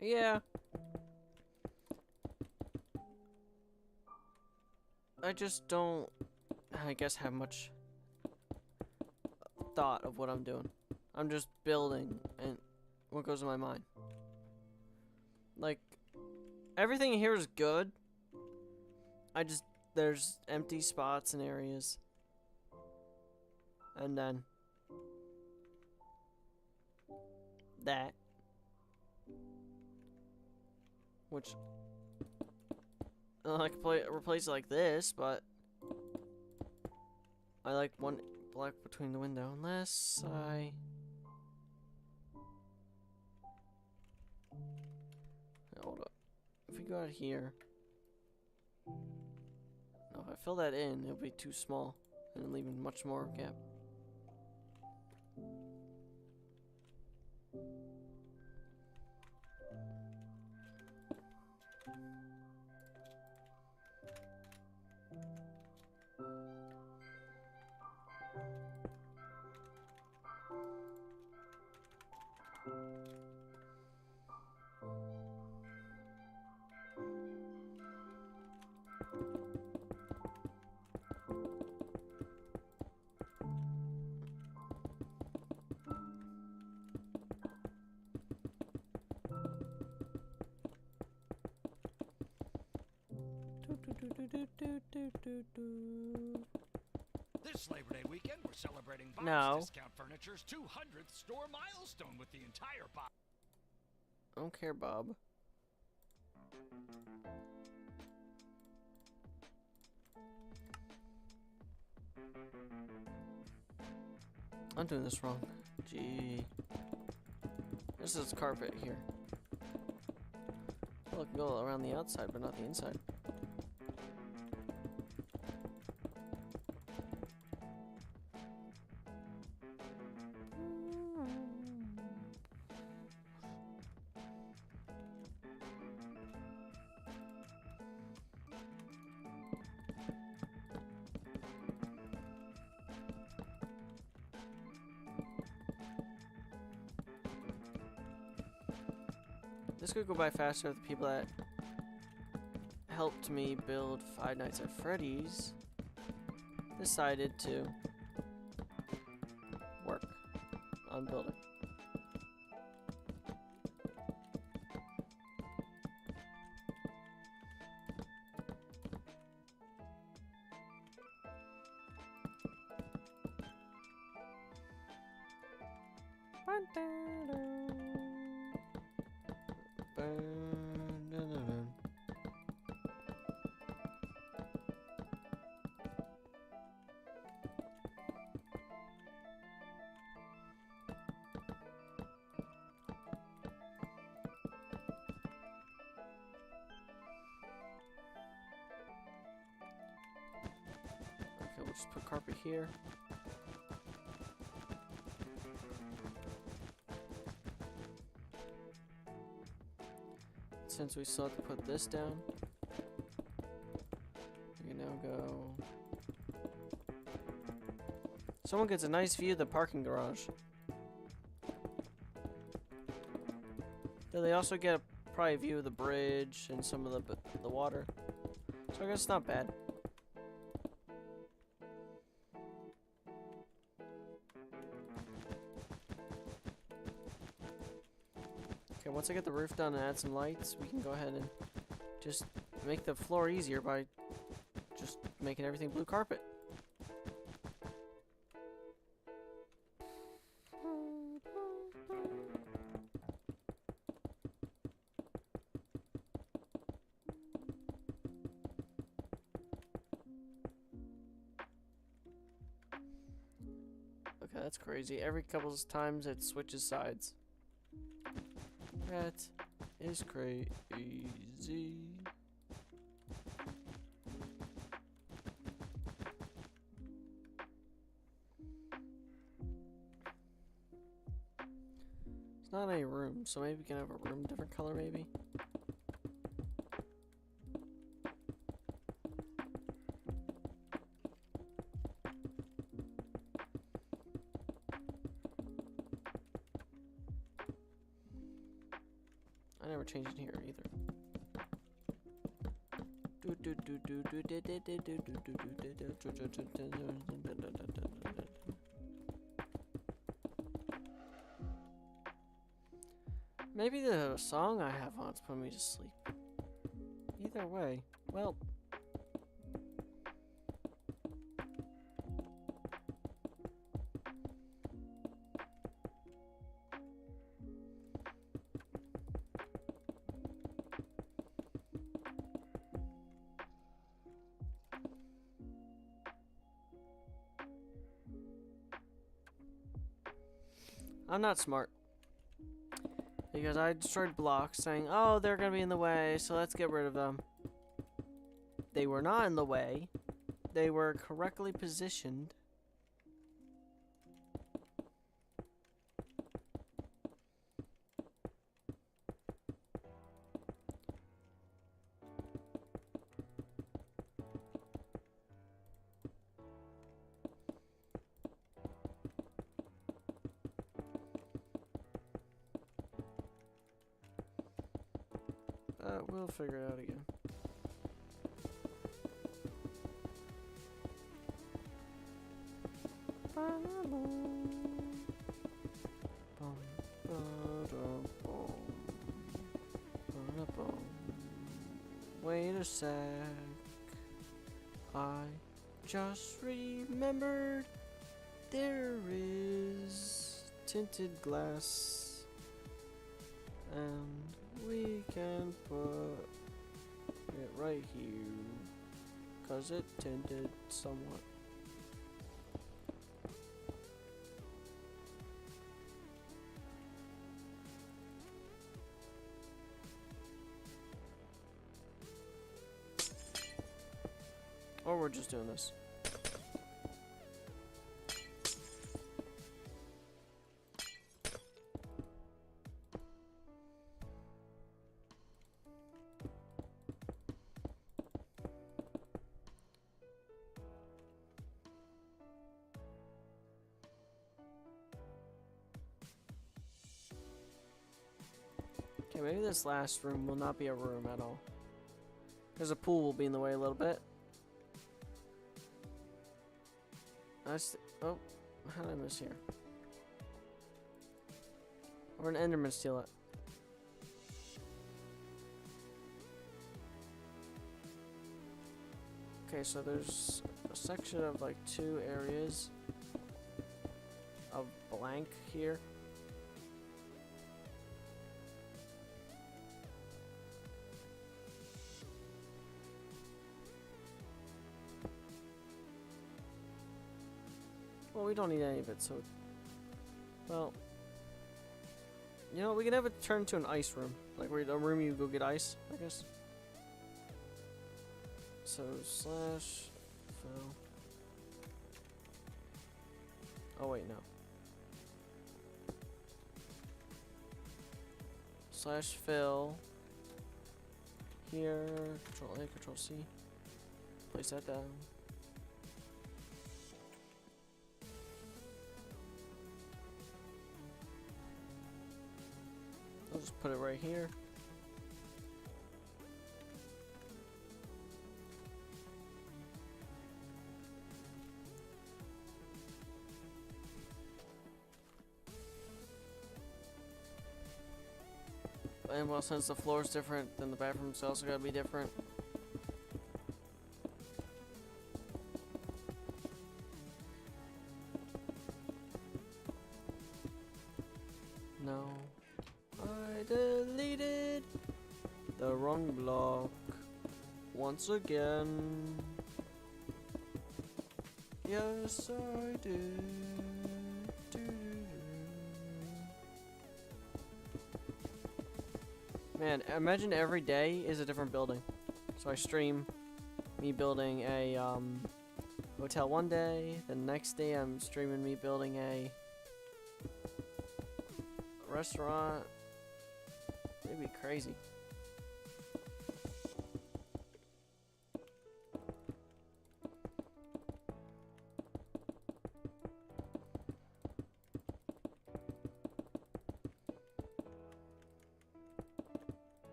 Yeah. I just don't, I guess, have much thought of what I'm doing. I'm just building and what goes in my mind. Like, everything here is good. There's empty spots and areas. And then that. Which I could replace it like this, but I like one block between the window, unless I... Hold up. If we go out here... No, if I fill that in, it'll be too small, and leaving much more gap. This Labor Day weekend, we're celebrating Bob's No. Discount Furniture's 200th store milestone with the entire box. I don't care, Bob. I'm doing this wrong. Gee. This is carpet here. Well, it can go around the outside, but not the inside. This could go by faster if the people that helped me build Five Nights at Freddy's decided to work on building. Okay, we'll just put carpet here. Since we still have to put this down, we can now go. Someone gets a nice view of the parking garage. Then they also get probably a view of the bridge and some of the water. So I guess it's not bad. Okay, once I get the roof done and add some lights, we can go ahead and just make the floor easier by just making everything blue carpet. Okay, that's crazy. Every couple of times it switches sides. That is crazy. It's not a room, so maybe we can have a room different color, maybe. I never changed it here either. Maybe the song I have on is putting me to sleep. Either way, well. I'm not smart. Because I destroyed blocks saying, oh, they're gonna be in the way, so let's get rid of them. They were not in the way. They were correctly positioned. We'll figure it out again. Wait a sec. I just remembered there is tinted glass, and we can put it right here, 'cause it tinted somewhat. Or we're just doing this. Okay, maybe this last room will not be a room at all. Because a pool will be in the way a little bit. Oh, how did I miss here? Or an Enderman steal it. Okay, so there's a section of like 2 areas of blank here. Well, we don't need any of it, so... Well... You know, we can have it turn into an ice room. Like, where a room you go get ice, I guess. So, slash... fill... Oh, wait, no. Slash fill... Here... Control A, Control C. Place that down. I'll just put it right here. And well, since the floor is different, then the bathroom's also gotta be different. No. I deleted the wrong block once again. Yes, I did. Man, imagine every day is a different building. So I stream me building a hotel one day, the next day I'm streaming me building a restaurant. It'd be crazy.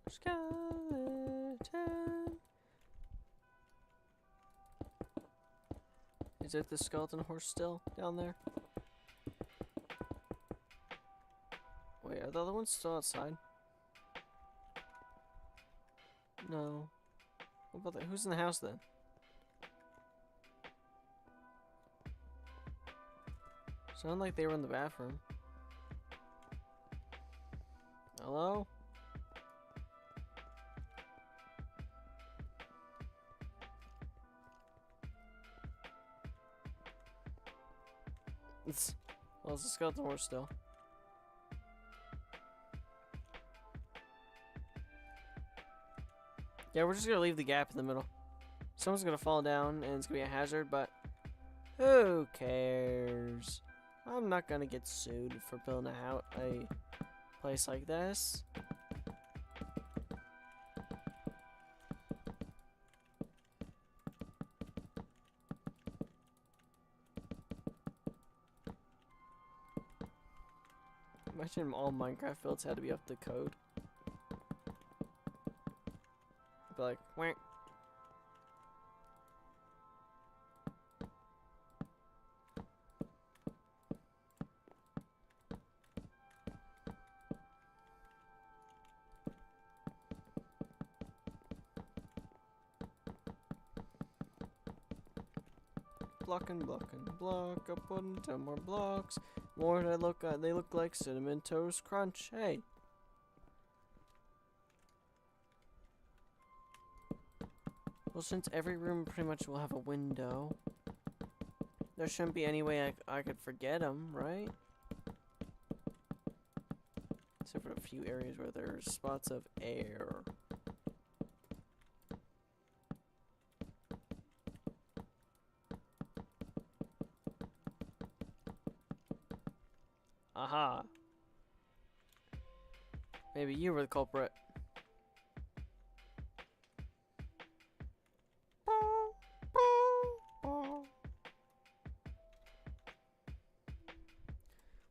Skeleton. Is it the skeleton horse still down there? Wait, are the other ones still outside? No. What about that? Who's in the house then? Sounded like they were in the bathroom. Hello? Well, it's a skeleton horse still. Yeah, we're just gonna leave the gap in the middle. Someone's gonna fall down and it's gonna be a hazard, but who cares? I'm not gonna get sued for building a place like this. Imagine all Minecraft builds had to be up to code. Be like, wah. Block and block and block, up on 10 more blocks. More they look like Cinnamon Toast Crunch. Hey. Well, since every room pretty much will have a window, there shouldn't be any way I could forget them, right? Except for a few areas where there's spots of air. Aha. Maybe you were the culprit.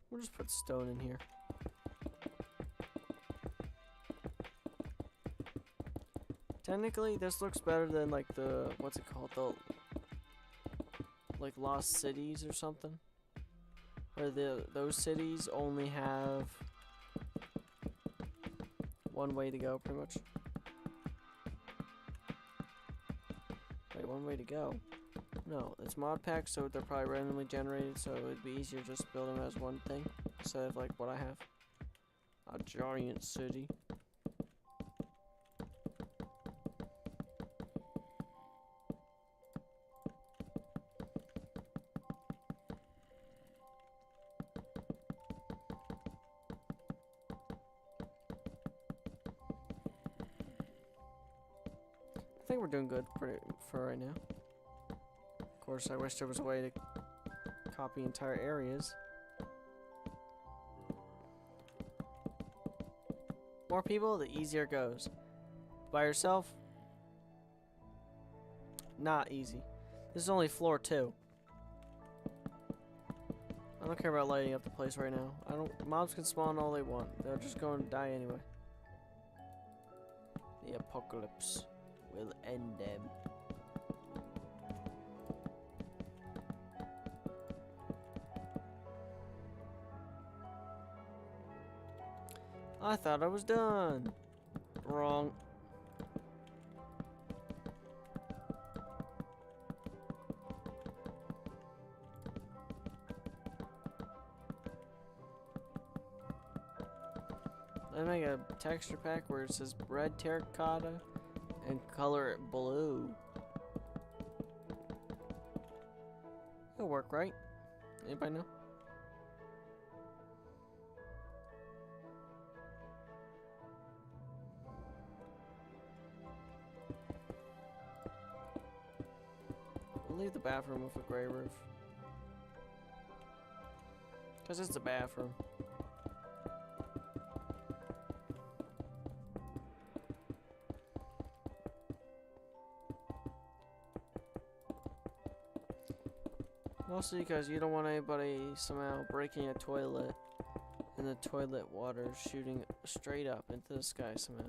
We'll just put stone in here. Technically, this looks better than like the, what's it called? The, like Lost Cities or something. Where those cities only have one way to go, pretty much. Wait, one way to go? No, it's mod packs, so they're probably randomly generated, so it'd be easier just to build them as one thing instead of like what I have. A giant city. I think we're doing good for right now. Of course, I wish there was a way to copy entire areas. More people, the easier it goes. By yourself, not easy. This is only floor 2. I don't care about lighting up the place right now. Mobs can spawn all they want. They're just going to die anyway. The apocalypse will end them. I thought I was done. Wrong. I make a texture pack where it says red terracotta and color it blue. It'll work, right? Anybody know? We'll leave the bathroom with a gray roof. Because it's a bathroom. Also because you don't want anybody somehow breaking a toilet and the toilet water shooting straight up into the sky somehow.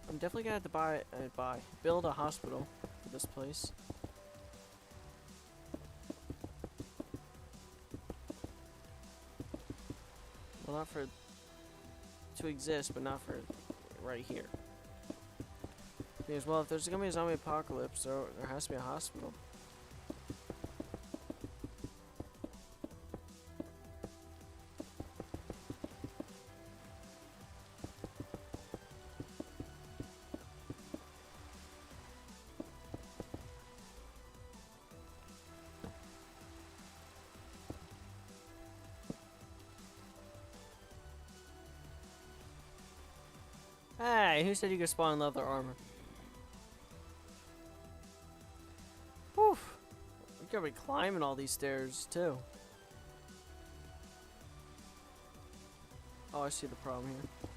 I'm definitely gonna have to build a hospital for this place. Well, not for to exist, but not for right here. Because, well, if there's gonna be a zombie apocalypse, there has to be a hospital. Hey, who said you could spawn leather armor? Whew. We gotta be climbing all these stairs, too. Oh, I see the problem here.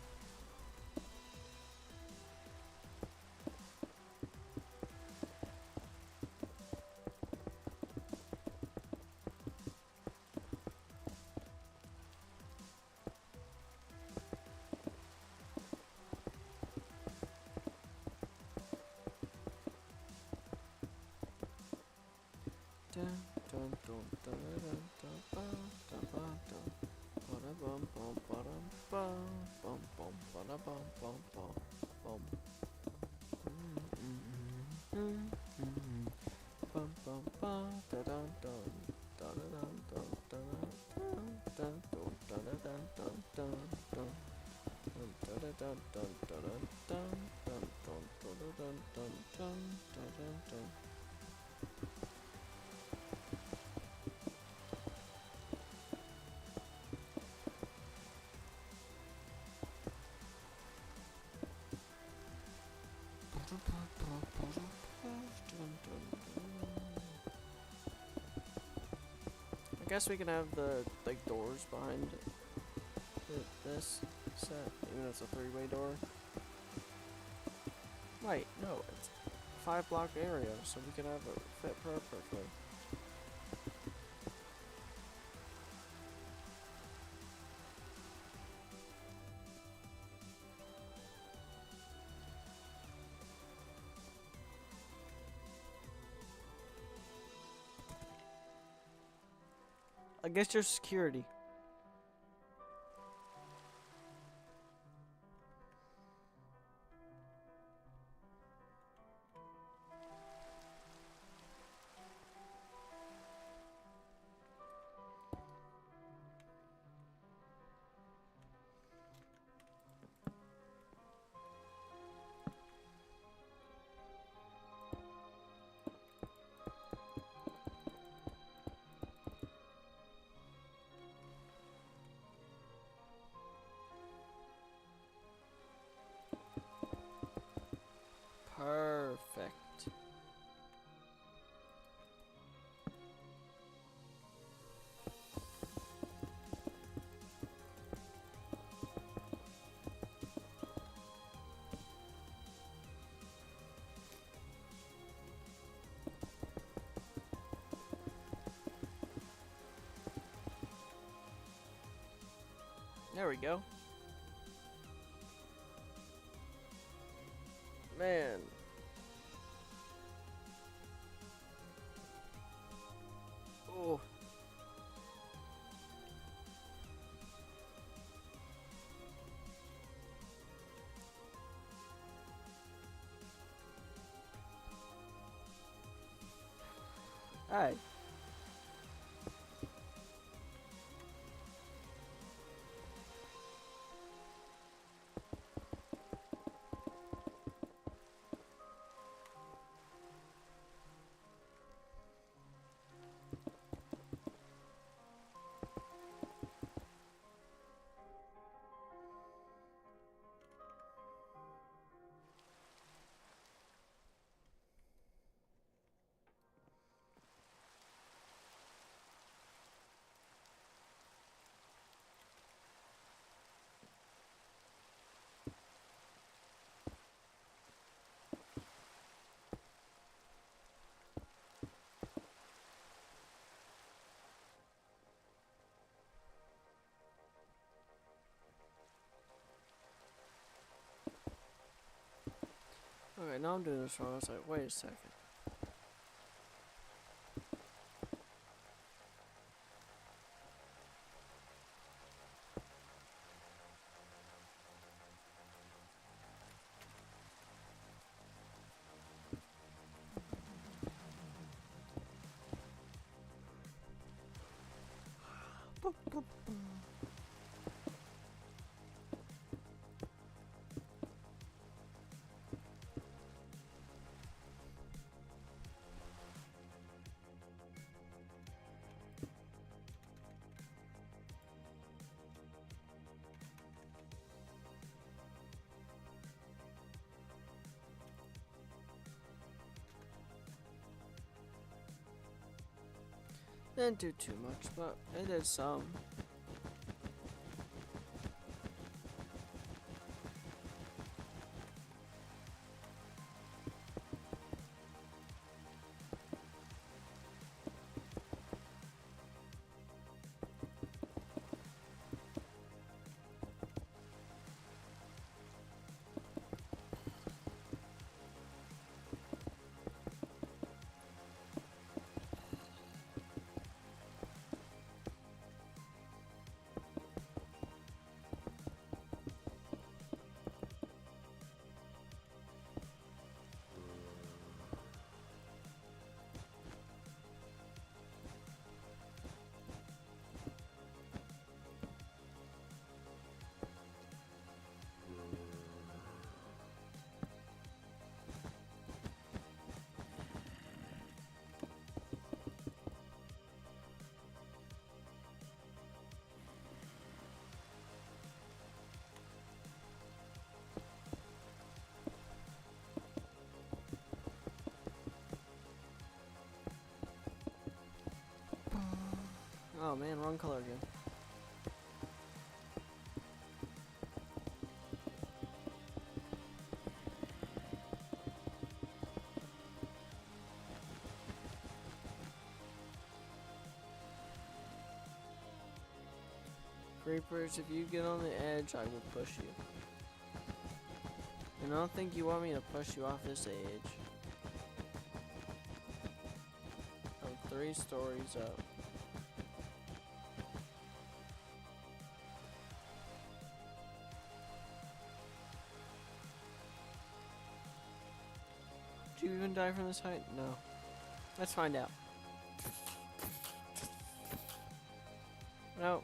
I guess we can have the like doors behind this set, even though it's a three-way door. Right, no, it's a 5-block area, so we can have it fit perfectly. I guess your security. Perfect. There we go. Man. Oh. Alright. Okay, now I'm doing this wrong. I was like, wait a second. Didn't do too much, but it did some. Oh man, wrong color again. Creepers, if you get on the edge, I will push you. And I don't think you want me to push you off this edge. I'm 3 stories up. Did you even die from this height? No. Let's find out. No.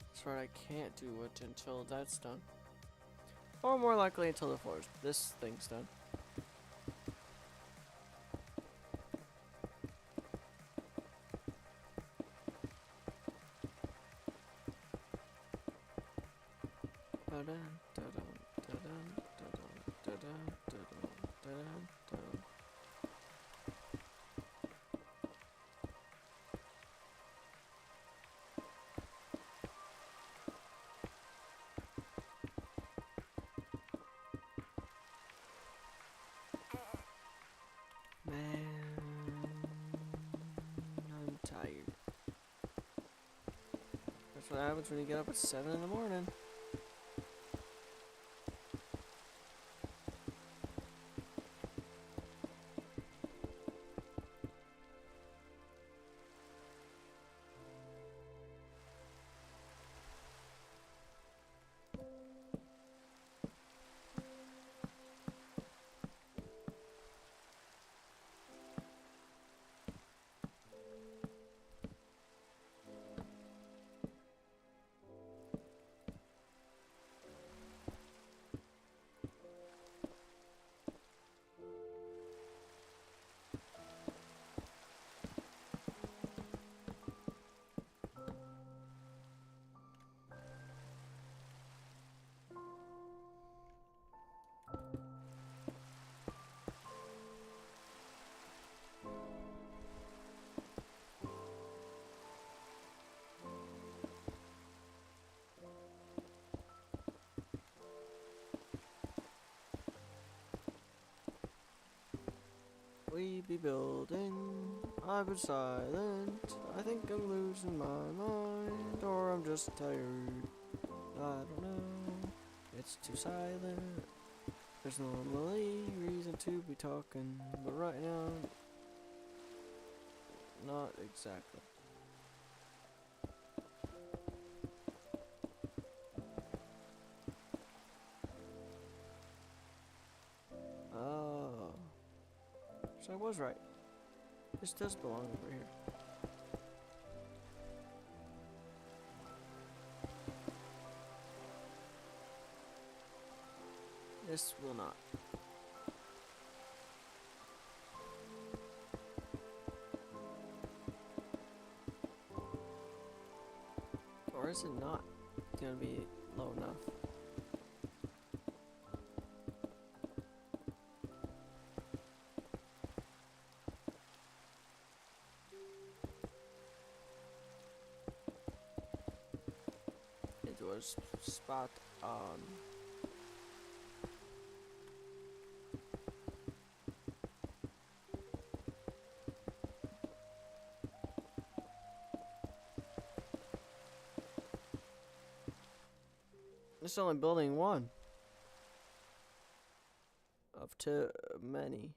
That's right, I can't do it until that's done. Or more likely until the floor's this thing's done. tired. That's what happens when you get up at 7 in the morning. We be building, I've been silent. I think I'm losing my mind, or I'm just tired. I don't know, it's too silent. There's normally reason to be talking, but right now, not exactly. Oh. So I was right. This does belong over here. This will not. Or is it not gonna be low enough? It was spot on. It's only building one of too many.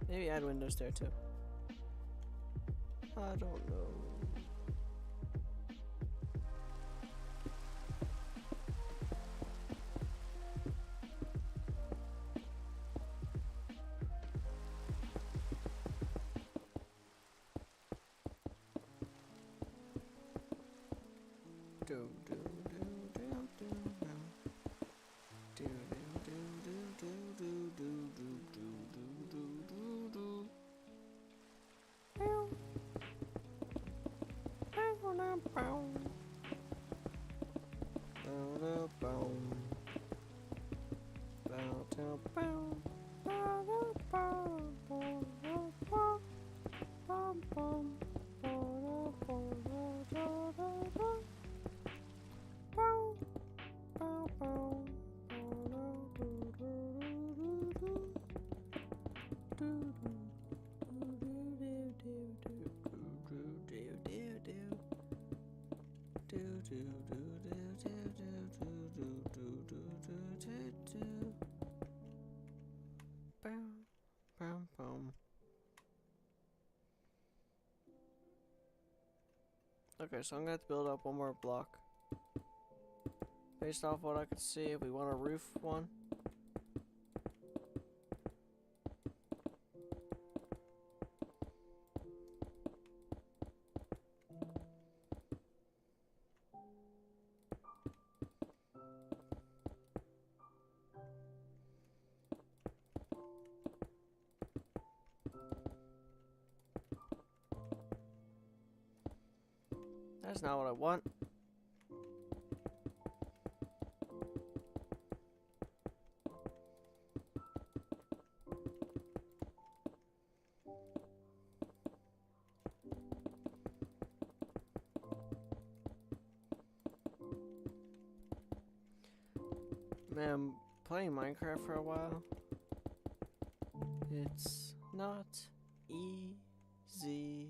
Maybe add windows there too. I don't know. Okay, so I'm gonna have to build up one more block. Based off what I can see, if we want a roof one. That's not what I want. Man, playing Minecraft for a while, it's not easy.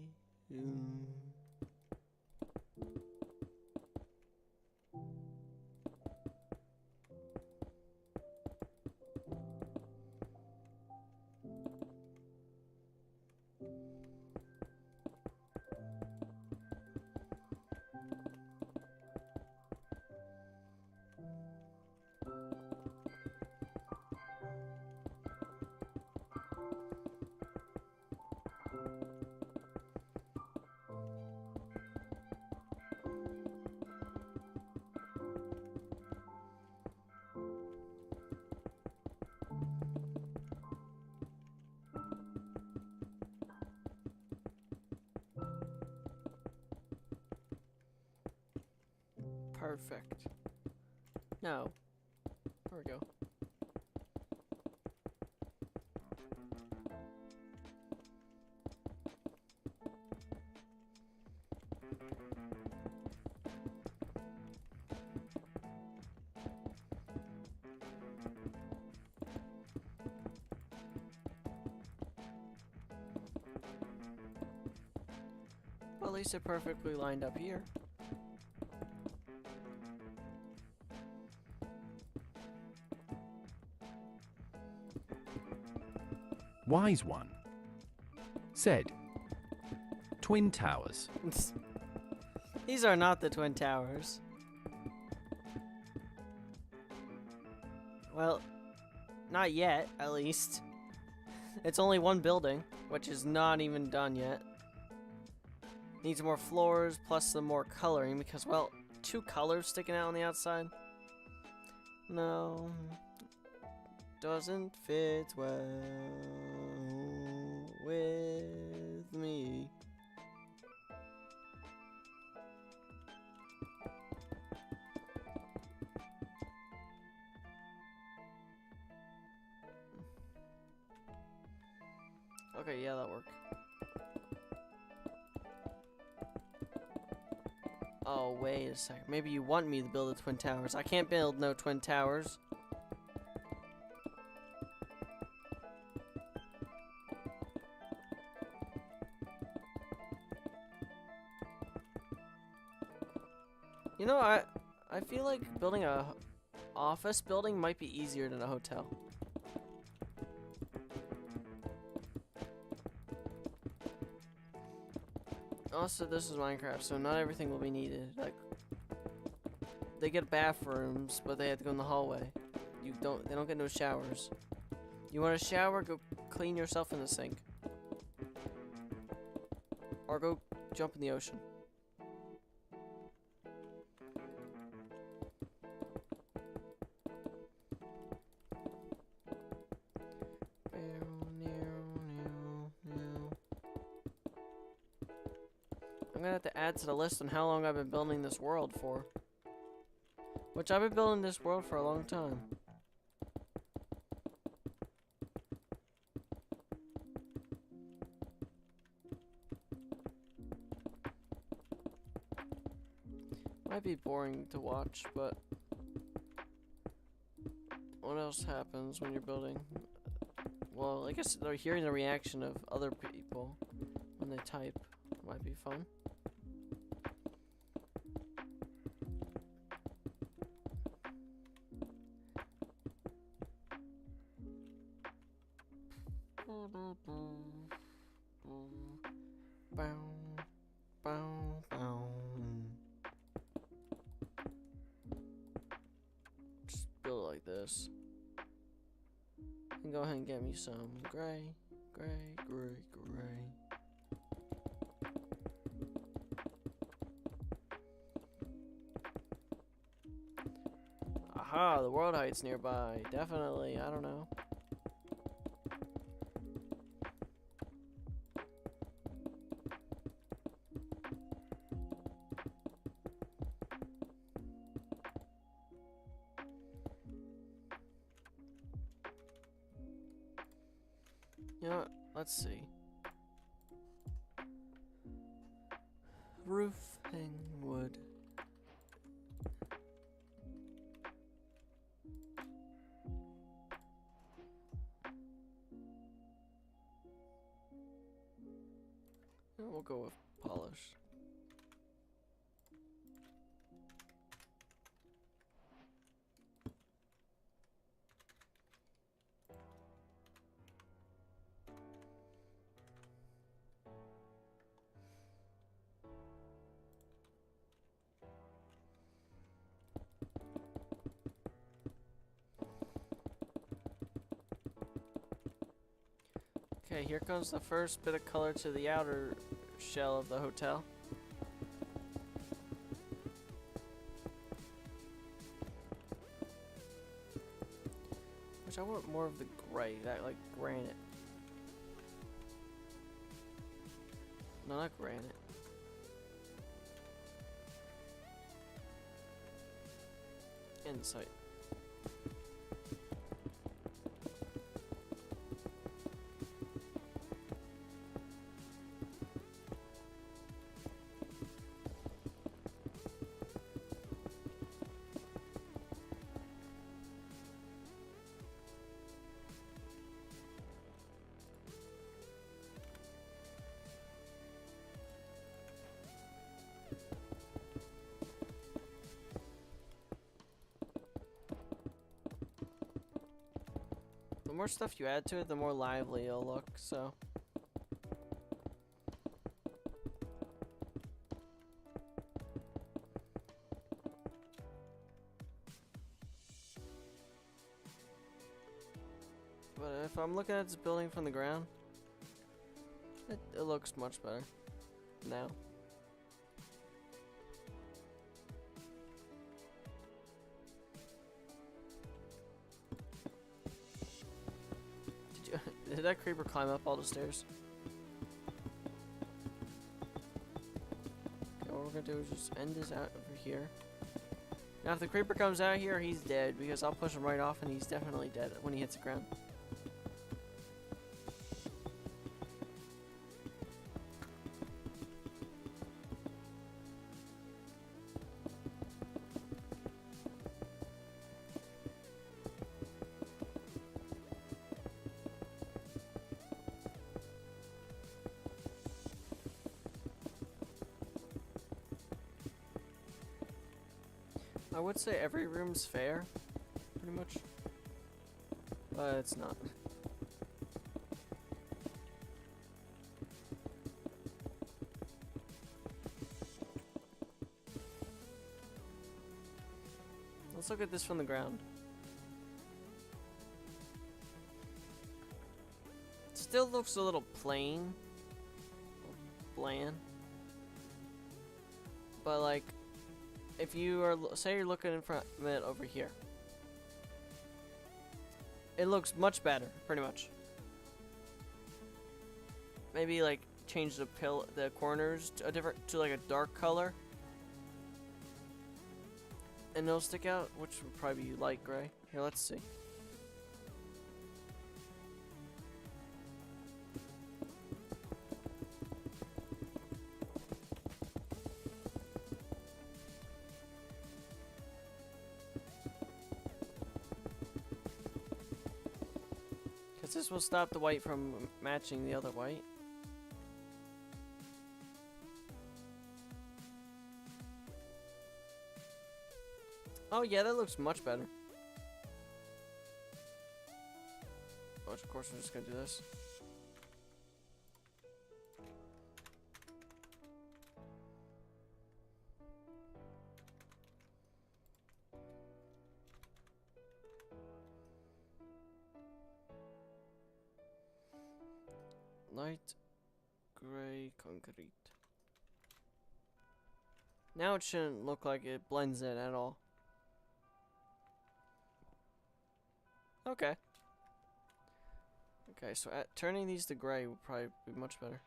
Perfect. No. There we go. Well, at least it perfectly lined up here. Wise one said, Twin Towers. These are not the Twin Towers. Well, not yet, at least. It's only one building, which is not even done yet. Needs more floors, plus some more coloring, because, well, 2 colors sticking out on the outside? No. Doesn't fit well with me. Okay, yeah, that worked. Oh, wait a second. Maybe you want me to build the Twin Towers. I can't build no Twin Towers. You know, I feel like building a office building might be easier than a hotel. Also, this is Minecraft, so not everything will be needed. Like, they get bathrooms, but they have to go in the hallway. They don't get no showers. You want a shower? Go clean yourself in the sink, or go jump in the ocean. I'm gonna have to add to the list on how long I've been building this world for. Which I've been building this world for a long time. Might be boring to watch, but what else happens when you're building? Well, I guess they're hearing the reaction of other people when they type. Might be fun. like this. And go ahead and get me some gray, gray, gray, gray. Aha, the world height's nearby. Definitely, I don't know. You know what? Let's see. Roofing wood. We'll go with polish. Okay, here comes the first bit of color to the outer shell of the hotel. Which I want more of the gray, that like granite. No, not granite. Insight. The more stuff you add to it, the more lively it'll look, so. But if I'm looking at this building from the ground, it looks much better now. Did that creeper climb up all the stairs? Okay, what we're gonna do is just end this out over here. Now if the creeper comes out here, he's dead because I'll push him right off and he's definitely dead when he hits the ground. I would say every room's fair, pretty much, but it's not. Let's look at this from the ground. It still looks a little plain, bland, but like, if you are, say you're looking in front of it over here, it looks much better, pretty much. Maybe like change the corners to like a dark color, and it'll stick out, which would probably be light gray. Here, let's see. This will stop the white from matching the other white. Oh yeah, that looks much better. Which of course we're just gonna do this. light gray concrete. Now it shouldn't look like it blends in at all. Okay. Okay, so turning these to gray would probably be much better.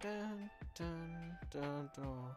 Dun, dun, dun, dun.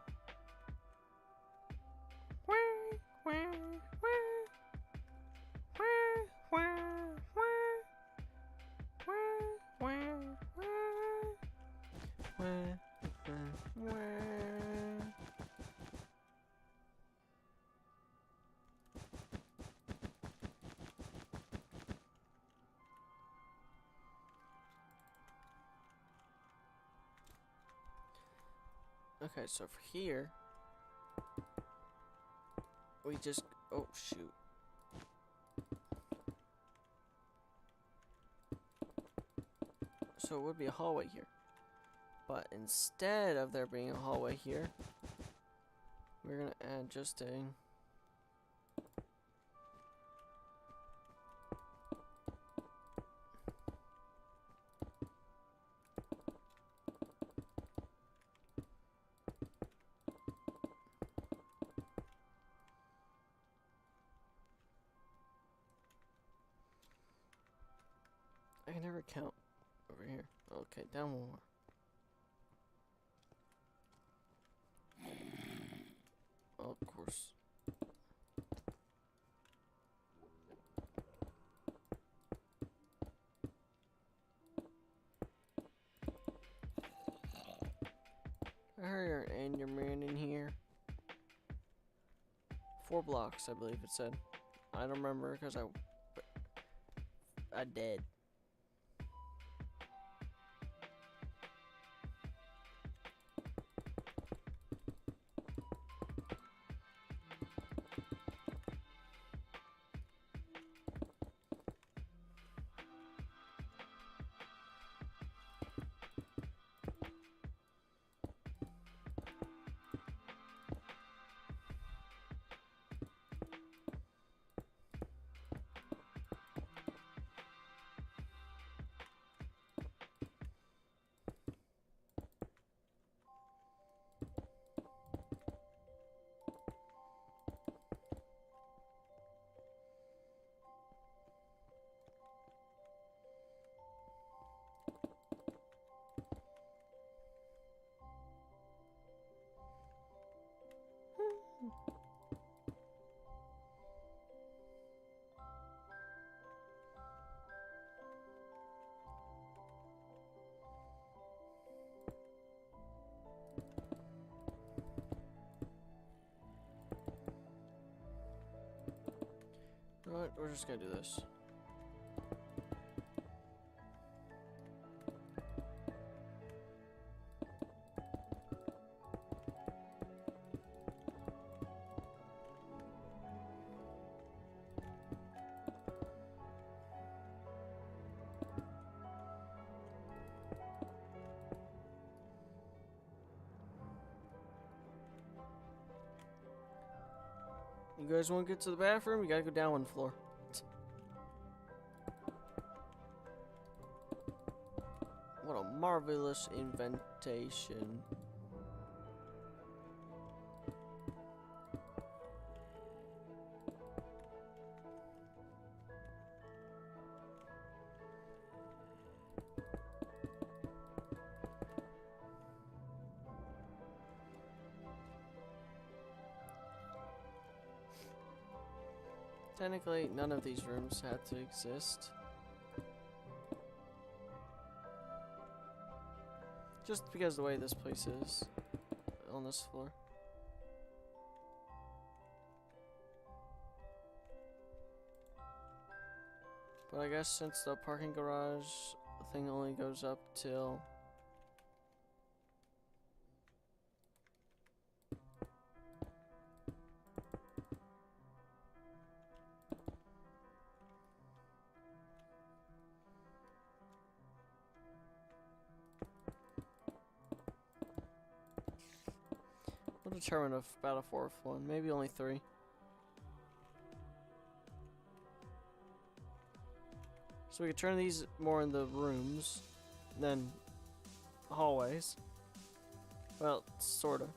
Okay, so for here, we just, oh shoot. So it would be a hallway here. But instead of there being a hallway here, we're gonna add just a I can never count over here. Okay, down one more. Oh, of course. Hurry and your man in here. 4 blocks, I believe it said. I don't remember because I did. You know what? We're just gonna do this. You guys want to get to the bathroom? You gotta go down 1 floor. What a marvelous inventation. Technically, none of these rooms had to exist. Just because of the way this place is on this floor. But I guess since the parking garage thing only goes up till... We'll determine about a fourth one, maybe only 3. So we could turn these more into rooms than hallways. Well, sorta.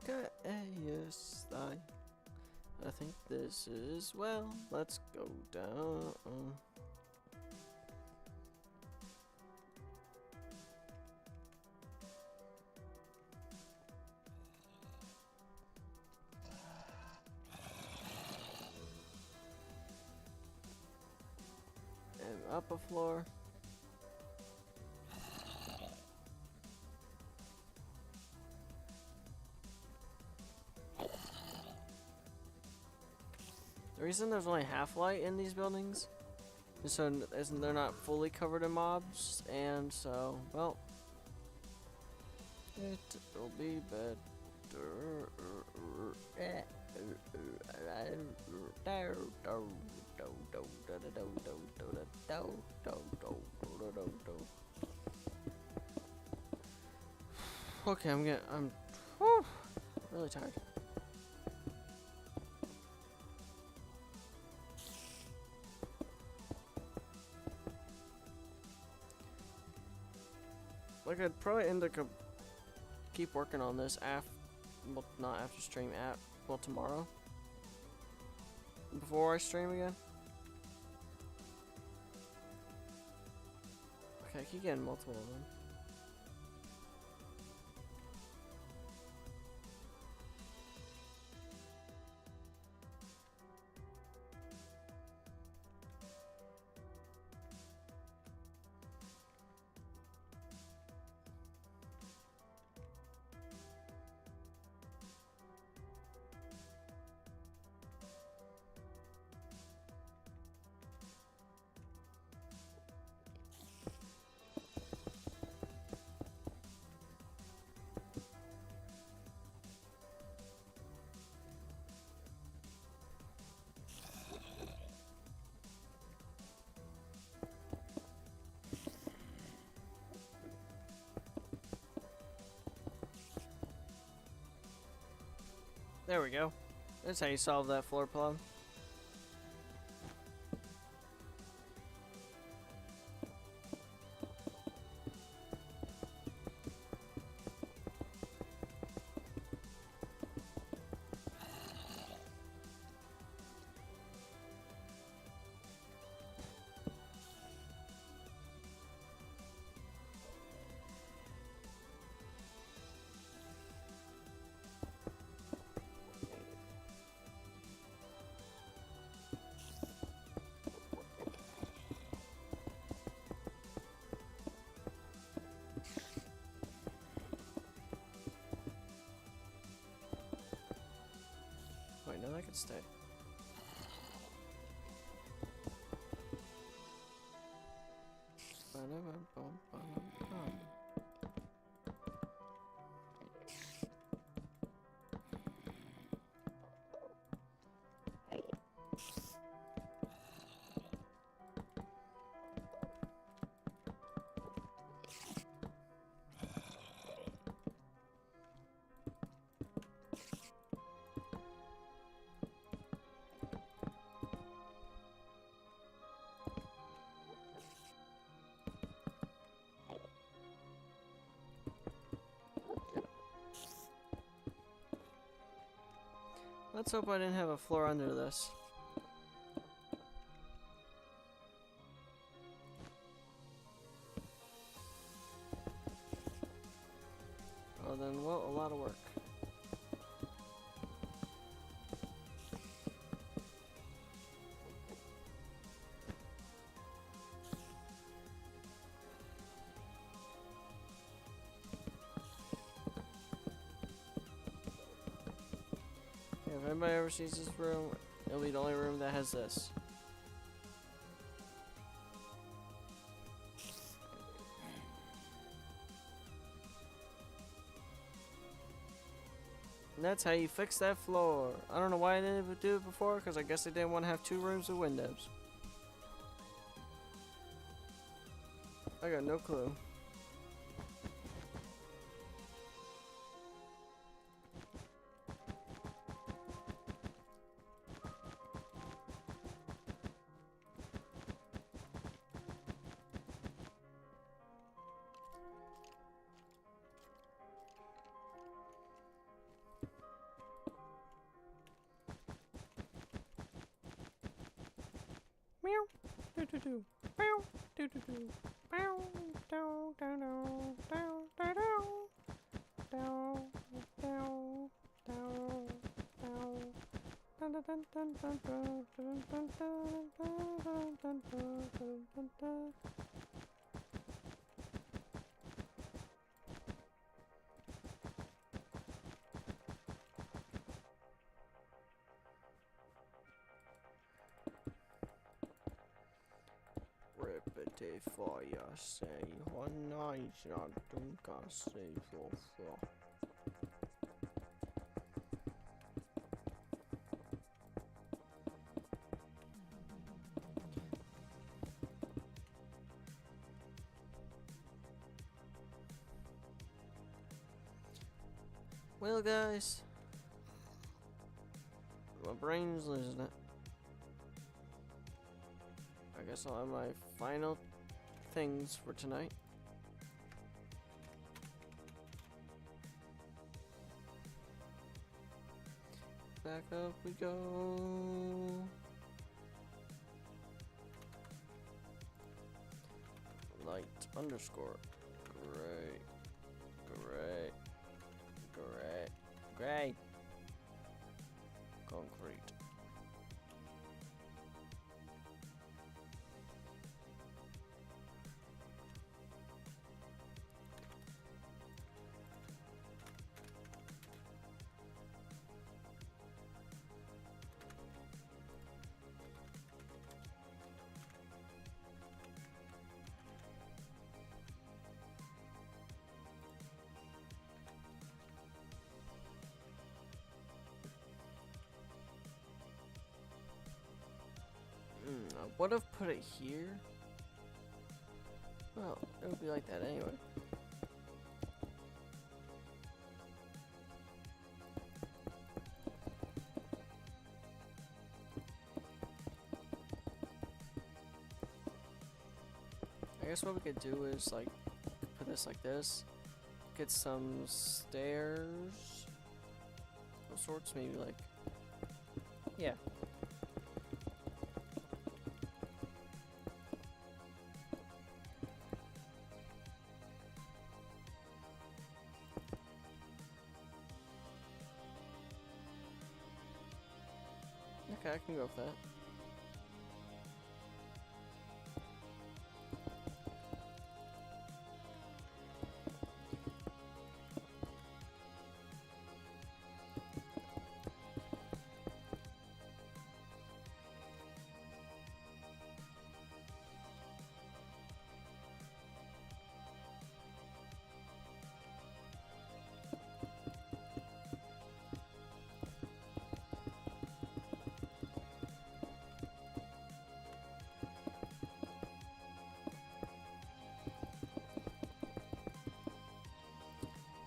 Okay, yes, I think this is, well, let's go down. And up a floor. The reason there's only half light in these buildings is so they're not fully covered in mobs, and so, well, it will be better. Okay, I'm whew, really tired. Like, I'd probably end up keep working on this well, not after stream, well, tomorrow. Before I stream again. Okay, I keep getting multiple of them. There we go. That's how you solve that floor problem. Wait, no, that could stay. Let's hope I didn't have a floor under this. Oh, then, well, a lot of work. If anybody ever sees this room, it'll be the only room that has this. And that's how you fix that floor. I don't know why I didn't do it before, because I guess I didn't want to have 2 rooms with windows. I got no clue. Meow. Do do do. Meow. Do do do. Meow. Down down down down down down down down down. Dun dun dun dun dun dun dun dun dun dun dun dun dun. Repete fire, say one night, not dunka, say so. Well, guys, my brain's losing it. I guess I'll have my final things for tonight. Back up we go. Light underscore. Great. Great. Great. Great. Concrete. I would have put it here. Well, it would be like that anyway. I guess what we could do is like put this like this. Get some stairs of sorts, maybe like, yeah. Okay, I can go with that.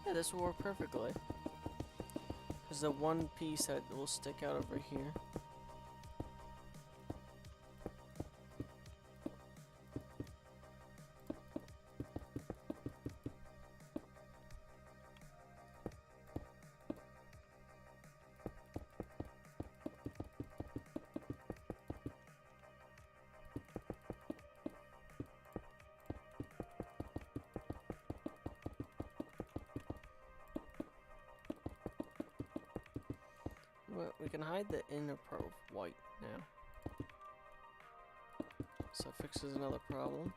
Yeah, this will work perfectly. There's the one piece that will stick out over here. We can hide the inner part of white now. So it fixes another problem.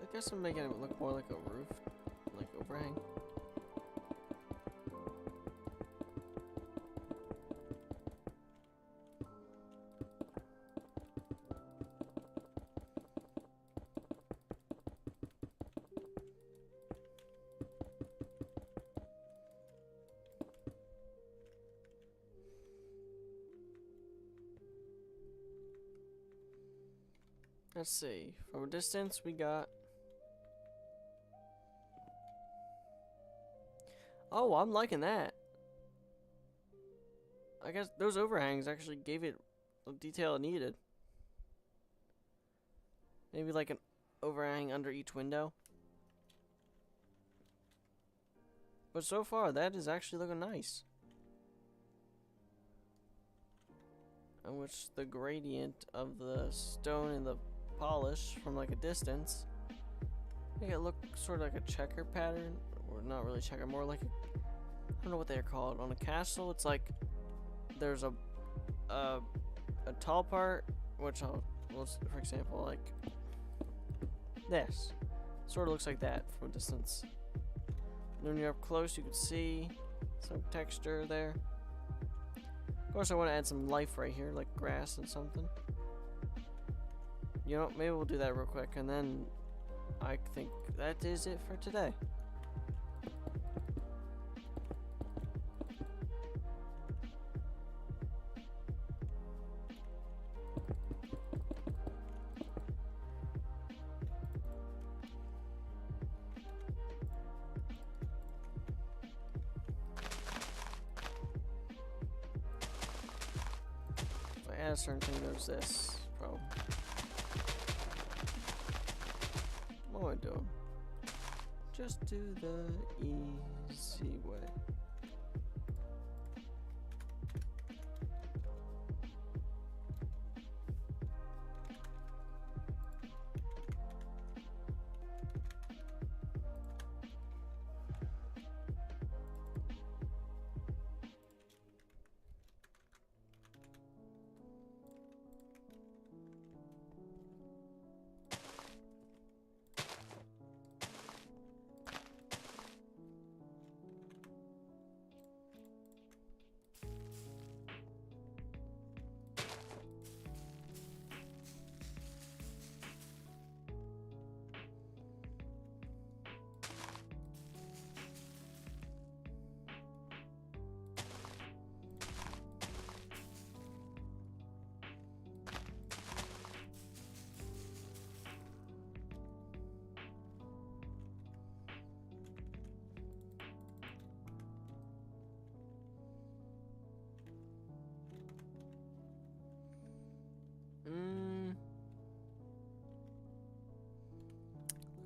I guess I'm making it look more like a roof, like overhang. Let's see, from a distance we got... Oh, I'm liking that. I guess those overhangs actually gave it the detail it needed. Maybe like an overhang under each window. But so far, that is actually looking nice. In which the gradient of the stone and the polish from like a distance make it look sort of like a checker pattern. Or not really checker, more like a, I don't know what they're called. On a castle, it's like there's a tall part, which I'll, for example, like this. Sort of looks like that from a distance. And when you're up close, you can see some texture there. Of course, I want to add some life right here, like grass and something. You know, maybe we'll do that real quick, and then I think that is it for today. Add a certain thing, there's this problem. What am I doing? Just do the easy way.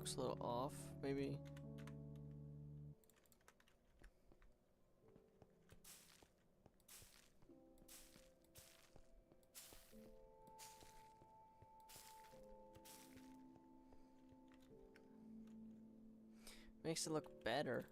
looks a little off, maybe. Makes it look better.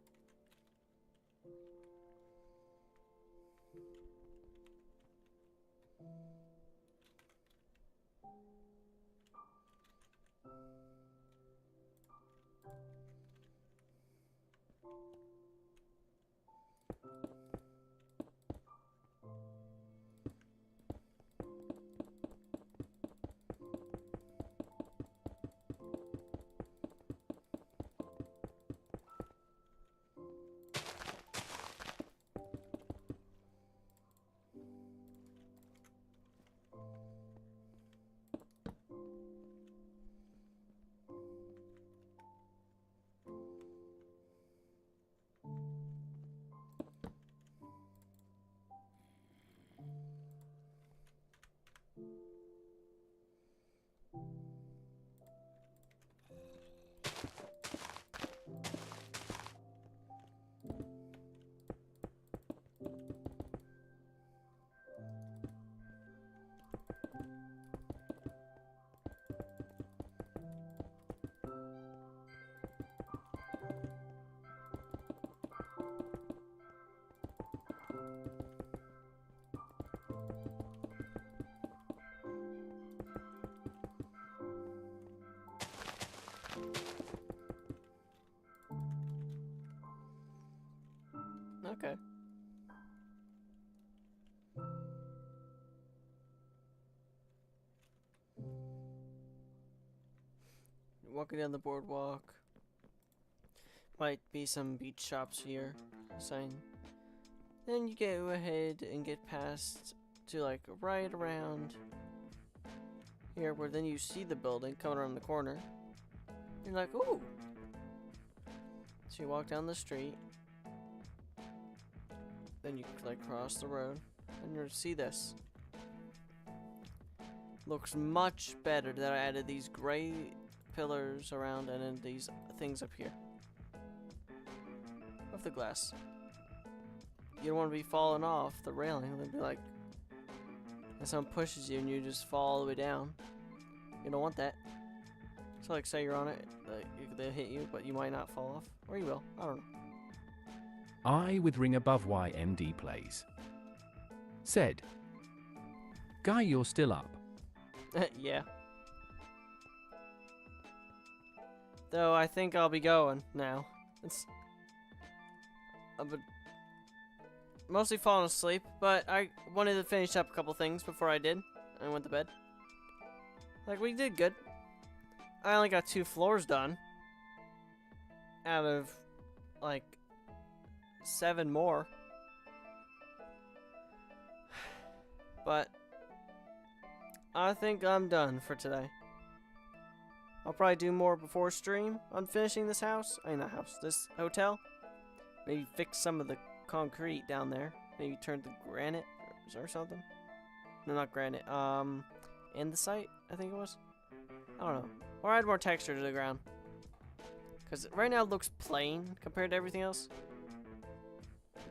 Okay. Walking down the boardwalk. Might be some beach shops here. Sign. Then you go ahead and get past to like right around here where then you see the building coming around the corner. You're like, ooh. So you walk down the street. Then you like cross the road and you'll see this. Looks much better that I added these gray pillars around and then these things up here of the glass. You don't want to be falling off the railing. It'll be like, and someone pushes you and you just fall all the way down. You don't want that. So like say you're on it, like, they'll hit you, but you might not fall off. Or you will. I don't know. I with ring above Y MD plays. Said. Guy, you're still up. Yeah. Though I think I'll be going now. I've been mostly falling asleep, but I wanted to finish up a couple things before I did. I went to bed. Like, we did good. I only got 2 floors done. Out of, like, 7 more. But I think I'm done for today. I'll probably do more before stream on finishing this house. I mean, not house. This hotel. Maybe fix some of the concrete down there. Maybe turn to granite or something. No, not granite. Andesite, I think it was. I don't know. Or add more texture to the ground. Because right now it looks plain compared to everything else.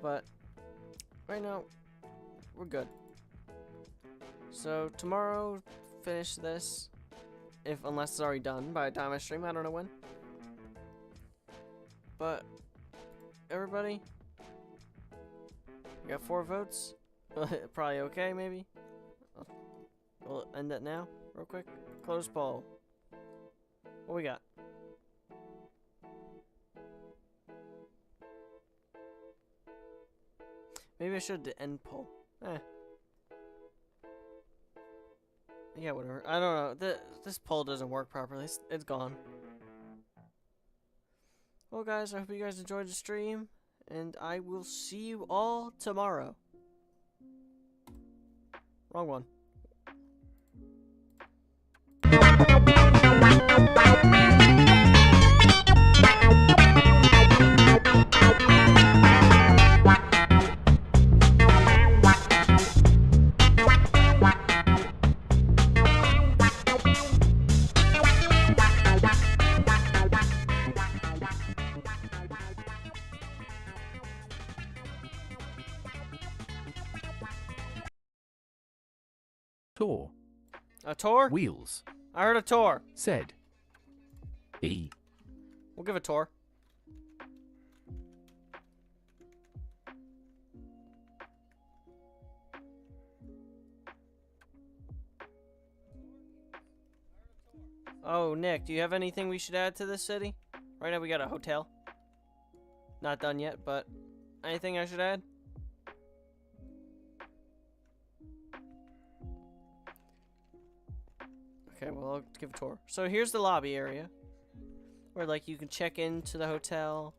But right now, we're good. So tomorrow, finish this. Unless it's already done by the time I stream. I don't know when. But everybody, we got 4 votes. Probably okay, maybe. We'll end it now, real quick. Close poll. What we got? Maybe I should do end poll. Yeah, whatever. I don't know. This poll doesn't work properly. It's gone. Well, guys, I hope you guys enjoyed the stream, and I will see you all tomorrow. Wrong one. Tour. A tour? Wheels. I heard a tour. Said. E. We'll give a tour. Oh, Nick, do you have anything we should add to this city? Right now we got a hotel. Not done yet, but anything I should add? Okay, well, I'll give a tour. So here's the lobby area, where like you can check into the hotel,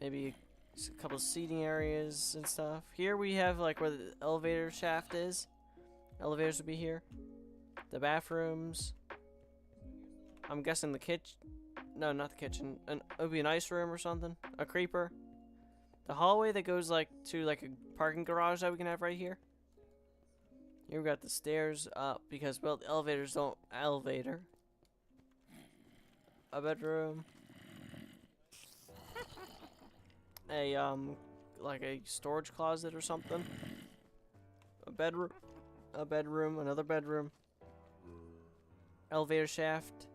maybe a couple of seating areas and stuff. Here we have like where the elevator shaft is. Elevators would be here. The bathrooms. I'm guessing the kitchen. No, not the kitchen. It would be an ice room or something. A creeper. The hallway that goes like to like a parking garage that we can have right here. Here we got the stairs up because, well, the elevators don't elevator. A bedroom. A like a storage closet or something. A bedroom, another bedroom. Elevator shaft.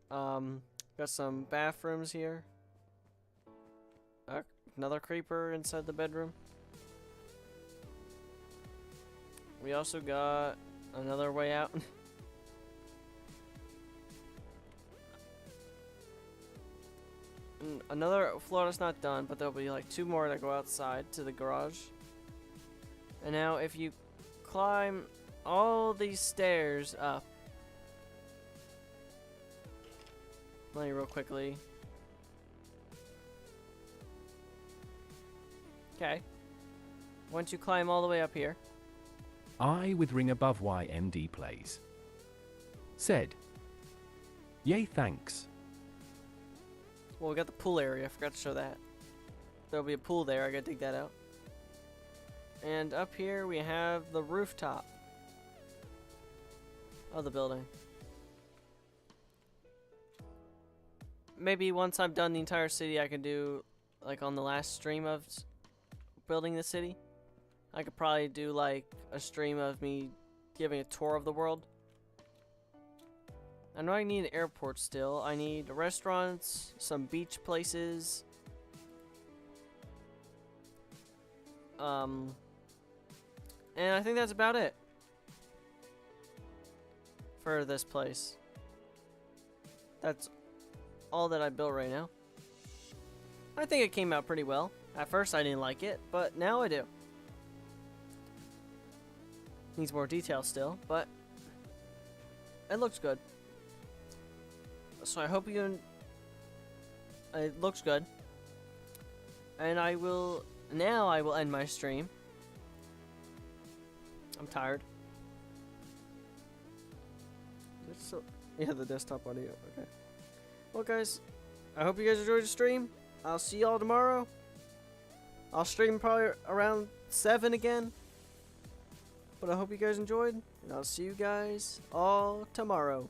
Got some bathrooms here. Another creeper inside the bedroom. We also got another way out. Another floor that's not done, but there'll be like 2 more that go outside to the garage. And now if you climb all these stairs up. Let me real quickly. Okay. Once you climb all the way up here. I with ring above Y MD plays. Said. Yay, thanks. Well, we got the pool area. I forgot to show that. There'll be a pool there. I gotta dig that out. And up here we have the rooftop of the building. Maybe once I'm done the entire city, I can do, like on the last stream of building the city, I could probably do like a stream of me giving a tour of the world. I know I need an airport still. I need restaurants, some beach places. And I think that's about it for this place. That's all that I built right now. I think it came out pretty well. At first I didn't like it, but now I do. Needs more detail still, but it looks good. So I hope you... It looks good. And I will... Now I will end my stream. I'm tired. So, yeah, the desktop audio. Okay. Well, guys, I hope you guys enjoyed the stream. I'll see y'all tomorrow. I'll stream probably around 7 again. But I hope you guys enjoyed, and I'll see you guys all tomorrow.